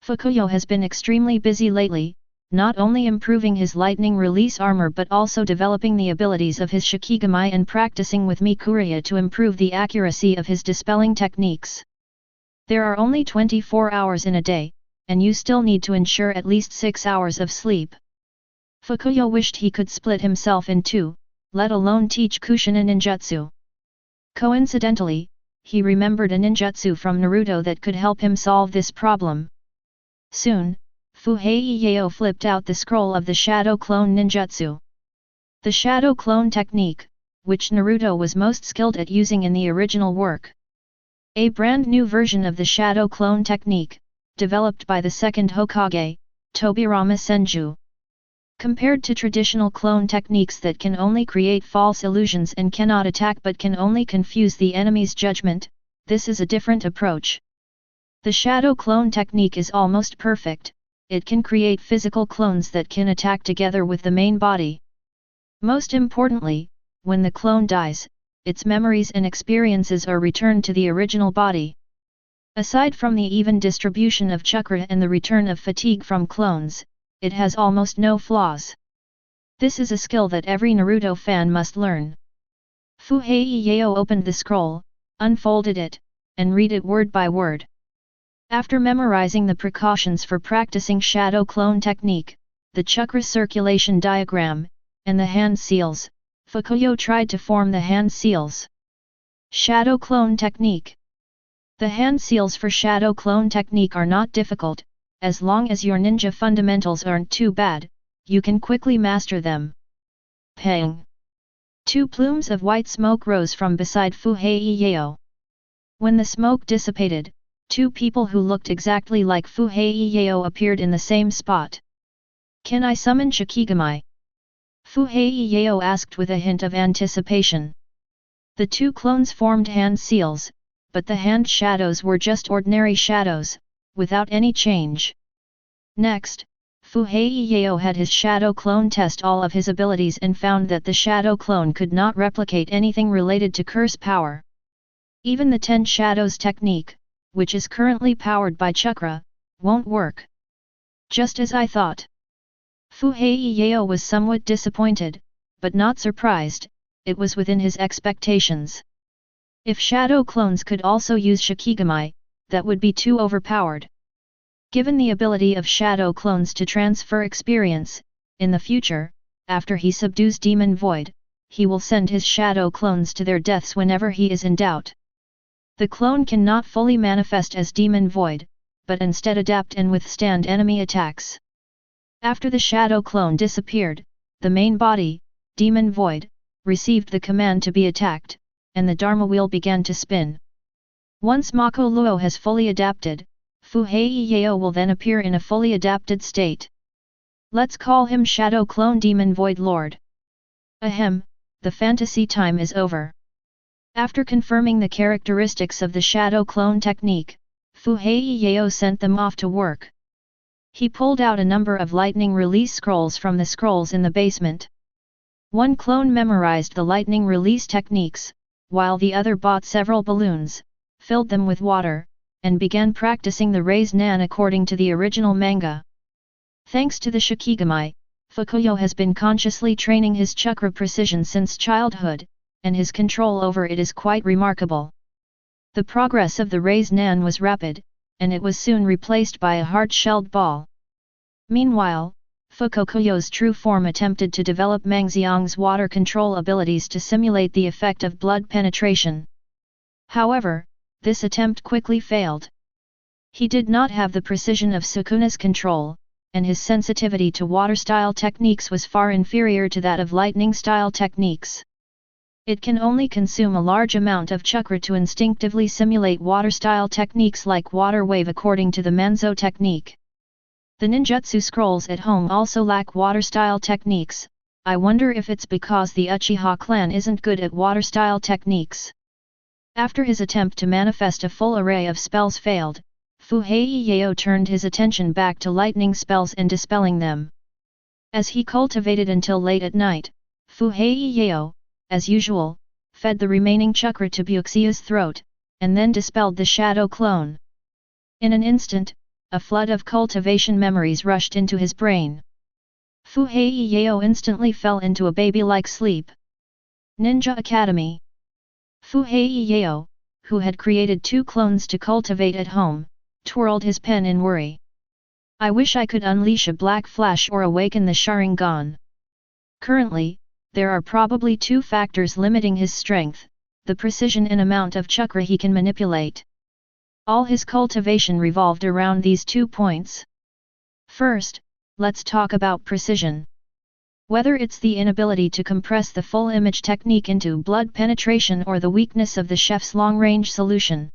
Fukuyo has been extremely busy lately, not only improving his lightning release armor but also developing the abilities of his Shikigami and practicing with Mikuriya to improve the accuracy of his dispelling techniques. There are only 24 hours in a day, and you still need to ensure at least 6 hours of sleep. Fukuyo wished he could split himself in two, let alone teach Kushina ninjutsu. Coincidentally, he remembered a ninjutsu from Naruto that could help him solve this problem. Soon, Fuhei Yao flipped out the scroll of the Shadow Clone Ninjutsu. The Shadow Clone technique, which Naruto was most skilled at using in the original work. A brand new version of the Shadow Clone technique, developed by the second Hokage, Tobirama Senju. Compared to traditional clone techniques that can only create false illusions and cannot attack but can only confuse the enemy's judgment, this is a different approach. The Shadow Clone technique is almost perfect, it can create physical clones that can attack together with the main body. Most importantly, when the clone dies, its memories and experiences are returned to the original body. Aside from the even distribution of chakra and the return of fatigue from clones, it has almost no flaws. This is a skill that every Naruto fan must learn. Fuhei Yao opened the scroll, unfolded it, and read it word by word. After memorizing the precautions for practicing Shadow Clone technique, the chakra circulation diagram, and the hand seals, Fukuyo tried to form the hand seals. Shadow Clone technique. The hand seals for Shadow Clone technique are not difficult, as long as your ninja fundamentals aren't too bad, you can quickly master them. Pang! Two plumes of white smoke rose from beside Fu Heiyao. When the smoke dissipated, two people who looked exactly like Fu Heiyao appeared in the same spot. Can I summon Shikigami? Fu Heiyao asked with a hint of anticipation. The two clones formed hand seals, but the hand shadows were just ordinary shadows, without any change. Next, Fu Heiyao had his shadow clone test all of his abilities and found that the shadow clone could not replicate anything related to curse power. Even the 10 shadows technique, which is currently powered by chakra, won't work. Just as I thought. Fu Heiyao was somewhat disappointed, but not surprised. It was within his expectations. If shadow clones could also use Shikigami, that would be too overpowered. Given the ability of shadow clones to transfer experience, in the future, after he subdues Demon Void, he will send his shadow clones to their deaths whenever he is in doubt. The clone cannot fully manifest as Demon Void, but instead adapt and withstand enemy attacks. After the shadow clone disappeared, the main body, Demon Void, received the command to be attacked, and the Dharma wheel began to spin. Once Mako Luo has fully adapted, Fu Heiyao will then appear in a fully adapted state. Let's call him Shadow Clone Demon Void Lord. Ahem, the fantasy time is over. After confirming the characteristics of the Shadow Clone technique, Fu Heiyao sent them off to work. He pulled out a number of lightning release scrolls from the scrolls in the basement. One clone memorized the lightning release techniques, while the other bought several balloons, filled them with water, and began practicing the Raise Nan according to the original manga. Thanks to the Shikigami, Fukuyo has been consciously training his chakra precision since childhood, and his control over it is quite remarkable. The progress of the Raise Nan was rapid, and it was soon replaced by a hard-shelled ball. Meanwhile, Fukuyo's true form attempted to develop Mangxiang's water control abilities to simulate the effect of blood penetration. However, this attempt quickly failed. He did not have the precision of Sukuna's control, and his sensitivity to water-style techniques was far inferior to that of lightning-style techniques. It can only consume a large amount of chakra to instinctively simulate water-style techniques like water wave according to the Manzo technique. The ninjutsu scrolls at home also lack water-style techniques. I wonder if it's because the Uchiha clan isn't good at water-style techniques. After his attempt to manifest a full array of spells failed, Fu Heiyao turned his attention back to lightning spells and dispelling them. As he cultivated until late at night, Fu Heiyao, as usual, fed the remaining chakra to Buxia's throat, and then dispelled the shadow clone. In an instant, a flood of cultivation memories rushed into his brain. Fu Heiyao instantly fell into a baby-like sleep. Ninja Academy. Fu Heiyao, who had created 2 clones to cultivate at home, twirled his pen in worry. I wish I could unleash a black flash or awaken the Sharingan. Currently, there are probably 2 factors limiting his strength, the precision and amount of chakra he can manipulate. All his cultivation revolved around these 2 points. First, let's talk about precision. Whether it's the inability to compress the full image technique into blood penetration or the weakness of the chef's long-range solution.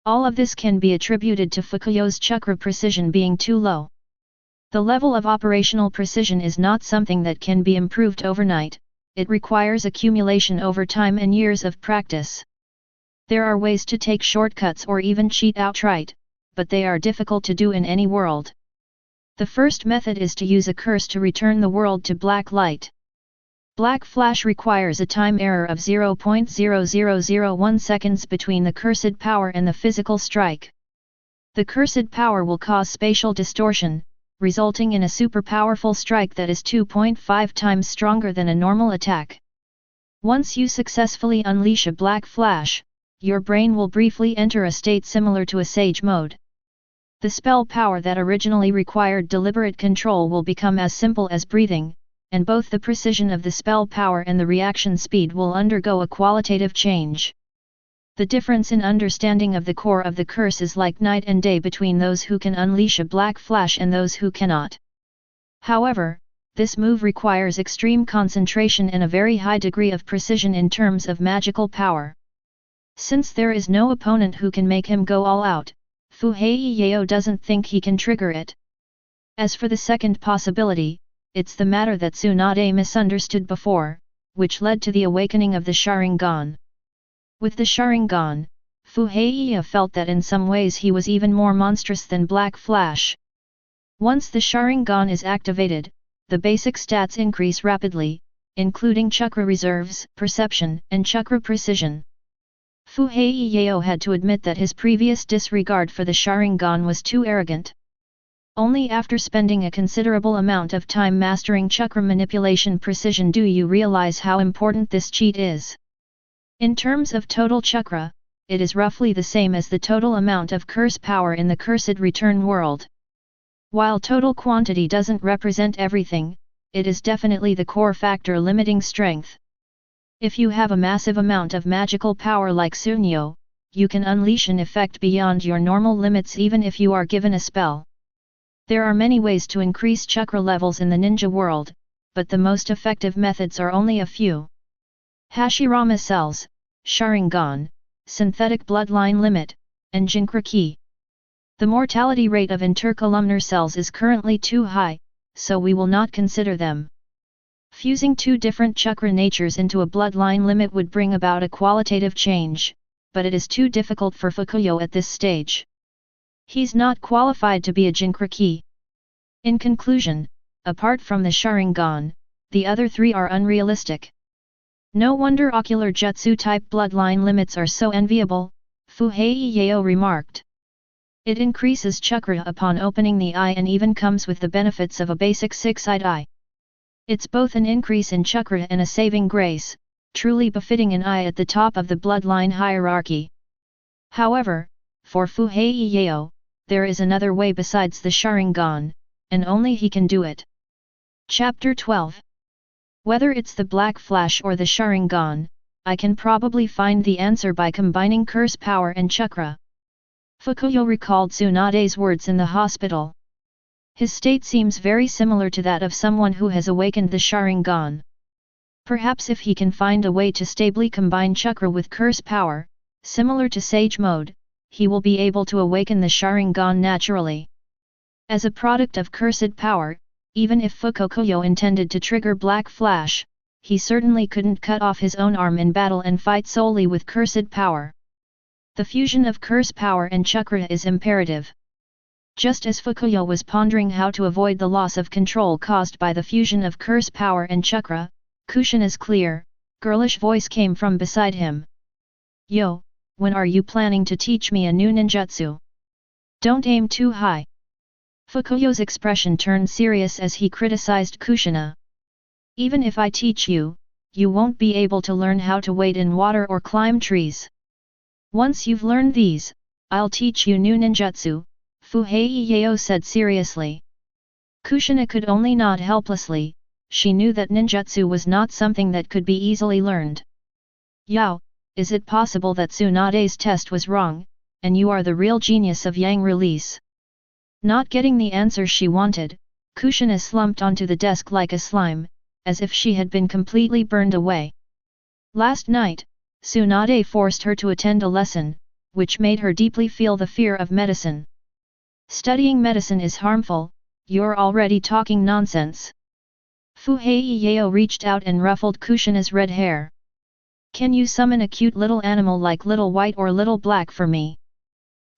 All of this can be attributed to Fukuyo's chakra precision being too low. The level of operational precision is not something that can be improved overnight, it requires accumulation over time and years of practice. There are ways to take shortcuts or even cheat outright, but they are difficult to do in any world. The first method is to use a curse to return the world to black light. Black flash requires a time error of 0.0001 seconds between the cursed power and the physical strike. The cursed power will cause spatial distortion, resulting in a super powerful strike that is 2.5 times stronger than a normal attack. Once you successfully unleash a black flash, your brain will briefly enter a state similar to a sage mode. The spell power that originally required deliberate control will become as simple as breathing, and both the precision of the spell power and the reaction speed will undergo a qualitative change. The difference in understanding of the core of the curse is like night and day between those who can unleash a black flash and those who cannot. However, this move requires extreme concentration and a very high degree of precision in terms of magical power. Since there is no opponent who can make him go all out, Fuhei Yao doesn't think he can trigger it. As for the second possibility, it's the matter that Tsunade misunderstood before, which led to the awakening of the Sharingan. With the Sharingan, Fuhei Yao felt that in some ways he was even more monstrous than Black Flash. Once the Sharingan is activated, the basic stats increase rapidly, including chakra reserves, perception, and chakra precision. Fuhei Yao had to admit that his previous disregard for the Sharingan was too arrogant. Only after spending a considerable amount of time mastering chakra manipulation precision do you realize how important this cheat is. In terms of total chakra, it is roughly the same as the total amount of curse power in the Cursed Return world. While total quantity doesn't represent everything, it is definitely the core factor limiting strength. If you have a massive amount of magical power like Sunyo, you can unleash an effect beyond your normal limits even if you are given a spell. There are many ways to increase chakra levels in the ninja world, but the most effective methods are only a few. Hashirama cells, Sharingan, synthetic bloodline limit, and Jinchuriki. The mortality rate of intercolumnar cells is currently too high, so we will not consider them. Fusing two different chakra natures into a bloodline limit would bring about a qualitative change, but it is too difficult for Fukuyo at this stage. He's not qualified to be a Jinchuriki. In conclusion, apart from the Sharingan, the other three are unrealistic. No wonder ocular jutsu type bloodline limits are so enviable, Fuhei Yao remarked. It increases chakra upon opening the eye and even comes with the benefits of a basic six-eyed eye. It's both an increase in chakra and a saving grace, truly befitting an eye at the top of the bloodline hierarchy. However, for Fuhei Yao, there is another way besides the Sharingan, and only he can do it. Chapter 12. Whether it's the Black Flash or the Sharingan, I can probably find the answer by combining curse power and chakra. Fukuyo recalled Tsunade's words in the hospital. His state seems very similar to that of someone who has awakened the Sharingan. Perhaps if he can find a way to stably combine chakra with curse power, similar to Sage Mode, he will be able to awaken the Sharingan naturally. As a product of cursed power, even if Fukuyo intended to trigger Black Flash, he certainly couldn't cut off his own arm in battle and fight solely with cursed power. The fusion of curse power and chakra is imperative. Just as Fukuyo was pondering how to avoid the loss of control caused by the fusion of curse power and chakra, Kushina's clear, girlish voice came from beside him. Yo, when are you planning to teach me a new ninjutsu? Don't aim too high. Fukuyo's expression turned serious as he criticized Kushina. Even if I teach you, you won't be able to learn how to wade in water or climb trees. Once you've learned these, I'll teach you new ninjutsu, Fuhei Yao said seriously. Kushina could only nod helplessly. She knew that ninjutsu was not something that could be easily learned. Yao, is it possible that Tsunade's test was wrong, and you are the real genius of Yang release? Not getting the answer she wanted, Kushina slumped onto the desk like a slime, as if she had been completely burned away. Last night, Tsunade forced her to attend a lesson, which made her deeply feel the fear of medicine. Studying medicine is harmful, you're already talking nonsense. Fuhei Yao reached out and ruffled Kushina's red hair. Can you summon a cute little animal like Little White or Little Black for me?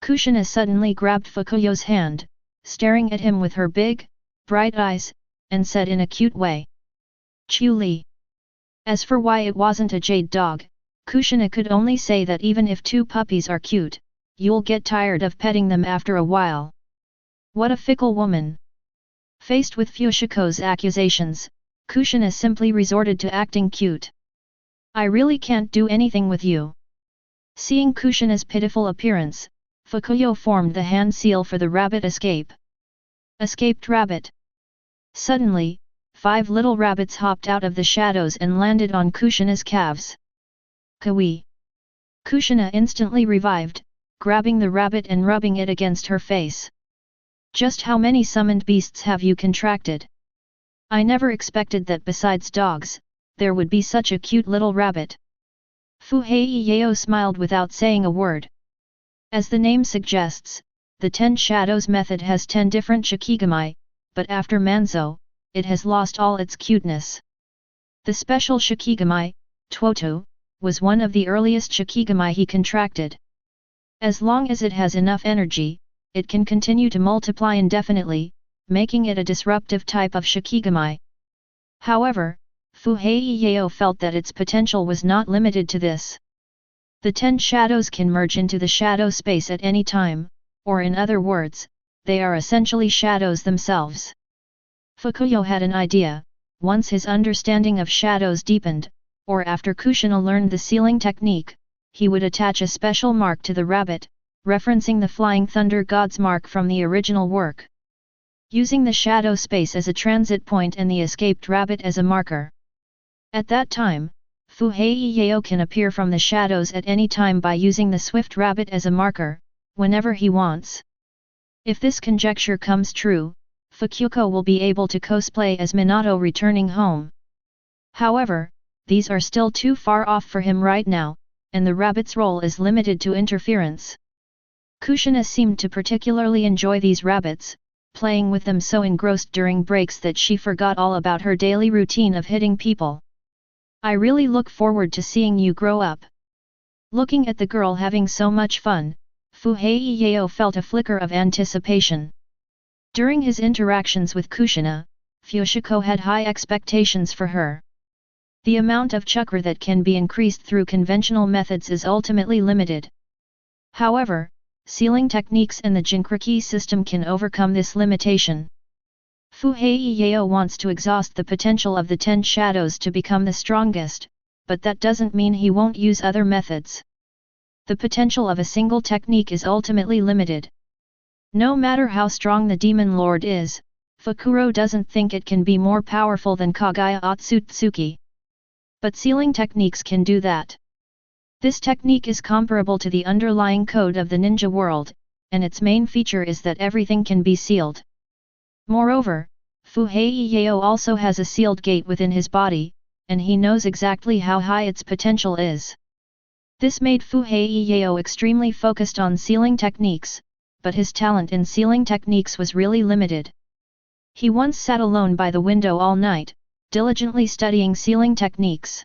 Kushina suddenly grabbed Fukuyo's hand, staring at him with her big, bright eyes, and said in a cute way. Chuli. As for why it wasn't a jade dog, Kushina could only say that even if two puppies are cute, you'll get tired of petting them after a while. What a fickle woman. Faced with Fushiko's accusations, Kushina simply resorted to acting cute. I really can't do anything with you. Seeing Kushina's pitiful appearance, Fukuyo formed the hand seal for the rabbit escape. Escaped rabbit. Suddenly, 5 little rabbits hopped out of the shadows and landed on Kushina's calves. Kawi. Kushina instantly revived, grabbing the rabbit and rubbing it against her face. Just how many summoned beasts have you contracted? I never expected that besides dogs, there would be such a cute little rabbit. Fuhei smiled without saying a word. As the name suggests, the 10 Shadows method has 10 different Shikigami, but after Manzo, it has lost all its cuteness. The special Shikigami, Tuoto, was one of the earliest Shikigami he contracted. As long as it has enough energy, it can continue to multiply indefinitely, making it a disruptive type of Shikigami. However, Fuhei felt that its potential was not limited to this. The 10 shadows can merge into the shadow space at any time, or in other words, they are essentially shadows themselves. Fukuyo had an idea, once his understanding of shadows deepened, or after Kushina learned the sealing technique, he would attach a special mark to the rabbit, referencing the Flying Thunder God's mark from the original work. Using the shadow space as a transit point and the escaped rabbit as a marker. At that time, Fuhei can appear from the shadows at any time by using the swift rabbit as a marker, whenever he wants. If this conjecture comes true, Fukuyo will be able to cosplay as Minato returning home. However, these are still too far off for him right now, and the rabbit's role is limited to interference. Kushina seemed to particularly enjoy these rabbits, playing with them so engrossed during breaks that she forgot all about her daily routine of hitting people. I really look forward to seeing you grow up. Looking at the girl having so much fun, Fuhei felt a flicker of anticipation. During his interactions with Kushina, Fushiko had high expectations for her. The amount of chakra that can be increased through conventional methods is ultimately limited. However, sealing techniques and the Jinchuriki system can overcome this limitation. Fuhei wants to exhaust the potential of the 10 shadows to become the strongest, but that doesn't mean he won't use other methods. The potential of a single technique is ultimately limited. No matter how strong the Demon Lord is, Fukuro doesn't think it can be more powerful than Kagaya Otsutsuki. But sealing techniques can do that. This technique is comparable to the underlying code of the ninja world, and its main feature is that everything can be sealed. Moreover, Fuhei also has a sealed gate within his body, and he knows exactly how high its potential is. This made Fuhei extremely focused on sealing techniques, but his talent in sealing techniques was really limited. He once sat alone by the window all night, diligently studying sealing techniques.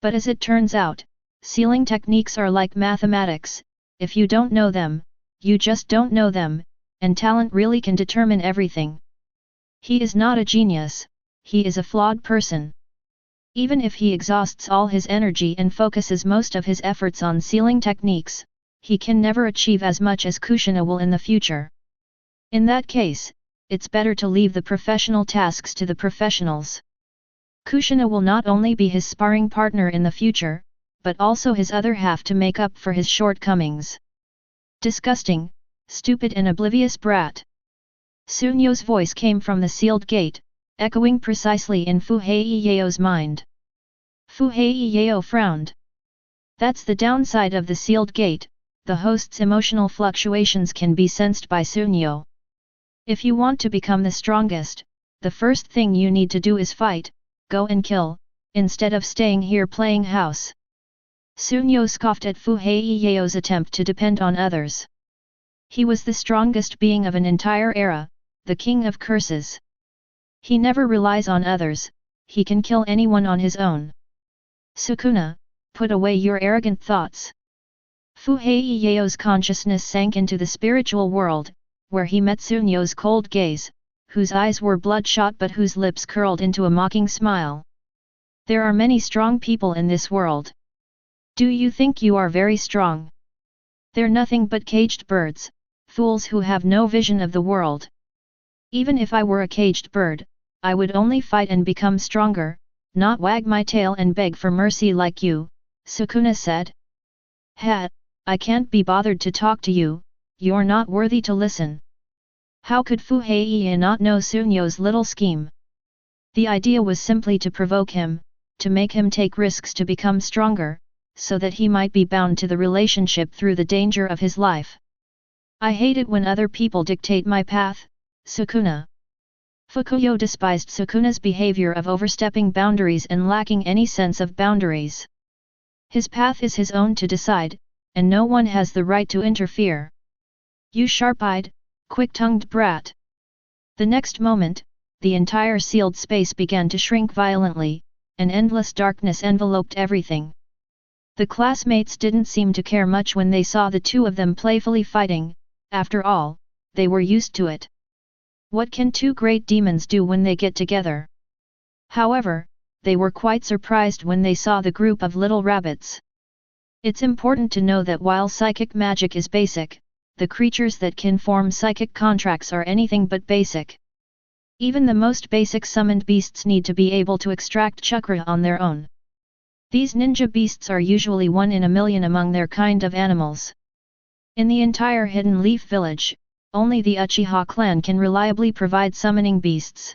But as it turns out, sealing techniques are like mathematics, if you don't know them, you just don't know them, and talent really can determine everything. He is not a genius, he is a flawed person. Even if he exhausts all his energy and focuses most of his efforts on sealing techniques, he can never achieve as much as Kushina will in the future. In that case, it's better to leave the professional tasks to the professionals. Kushina will not only be his sparring partner in the future, but also his other half to make up for his shortcomings. Disgusting, stupid and oblivious brat. Sunyo's voice came from the sealed gate, echoing precisely in Fuhei mind. Fuhei frowned. That's the downside of the sealed gate, the host's emotional fluctuations can be sensed by Sunyo. If you want to become the strongest, the first thing you need to do is fight, go and kill, instead of staying here playing house. Sunyo scoffed at Fuhei's attempt to depend on others. He was the strongest being of an entire era, the king of curses. He never relies on others, he can kill anyone on his own. Sukuna, put away your arrogant thoughts. Fuhei's consciousness sank into the spiritual world, where he met Sunyo's cold gaze, whose eyes were bloodshot but whose lips curled into a mocking smile. There are many strong people in this world. Do you think you are very strong? They're nothing but caged birds, fools who have no vision of the world. Even if I were a caged bird, I would only fight and become stronger, not wag my tail and beg for mercy like you, Sukuna said. Ha, I can't be bothered to talk to you, you're not worthy to listen. How could Fuhei not know Sunyo's little scheme? The idea was simply to provoke him, to make him take risks to become stronger, so that he might be bound to the relationship through the danger of his life. I hate it when other people dictate my path, Sukuna. Fukuyo despised Sukuna's behavior of overstepping boundaries and lacking any sense of boundaries. His path is his own to decide, and no one has the right to interfere. You sharp-eyed, quick-tongued brat! The next moment, the entire sealed space began to shrink violently, and endless darkness enveloped everything. The classmates didn't seem to care much when they saw the two of them playfully fighting. After all, they were used to it. What can two great demons do when they get together? However, they were quite surprised when they saw the group of little rabbits. It's important to know that while psychic magic is basic, the creatures that can form psychic contracts are anything but basic. Even the most basic summoned beasts need to be able to extract chakra on their own. These ninja beasts are usually 1 in a million among their kind of animals. In the entire Hidden Leaf village, only the Uchiha clan can reliably provide summoning beasts.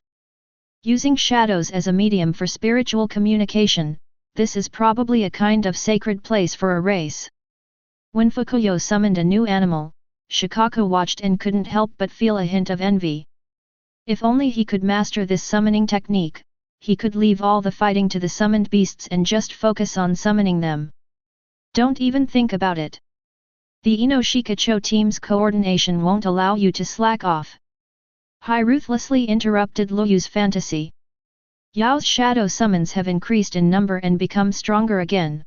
Using shadows as a medium for spiritual communication, this is probably a kind of sacred place for a race. When Fukuyo summoned a new animal, Shikaku watched and couldn't help but feel a hint of envy. If only he could master this summoning technique, he could leave all the fighting to the summoned beasts and just focus on summoning them. Don't even think about it. The Inoshikacho team's coordination won't allow you to slack off. Hai ruthlessly interrupted Luyu's fantasy. Yao's shadow summons have increased in number and become stronger again.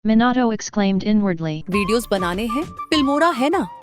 Minato exclaimed inwardly. Videos बनाने हैं, Filmora है ना?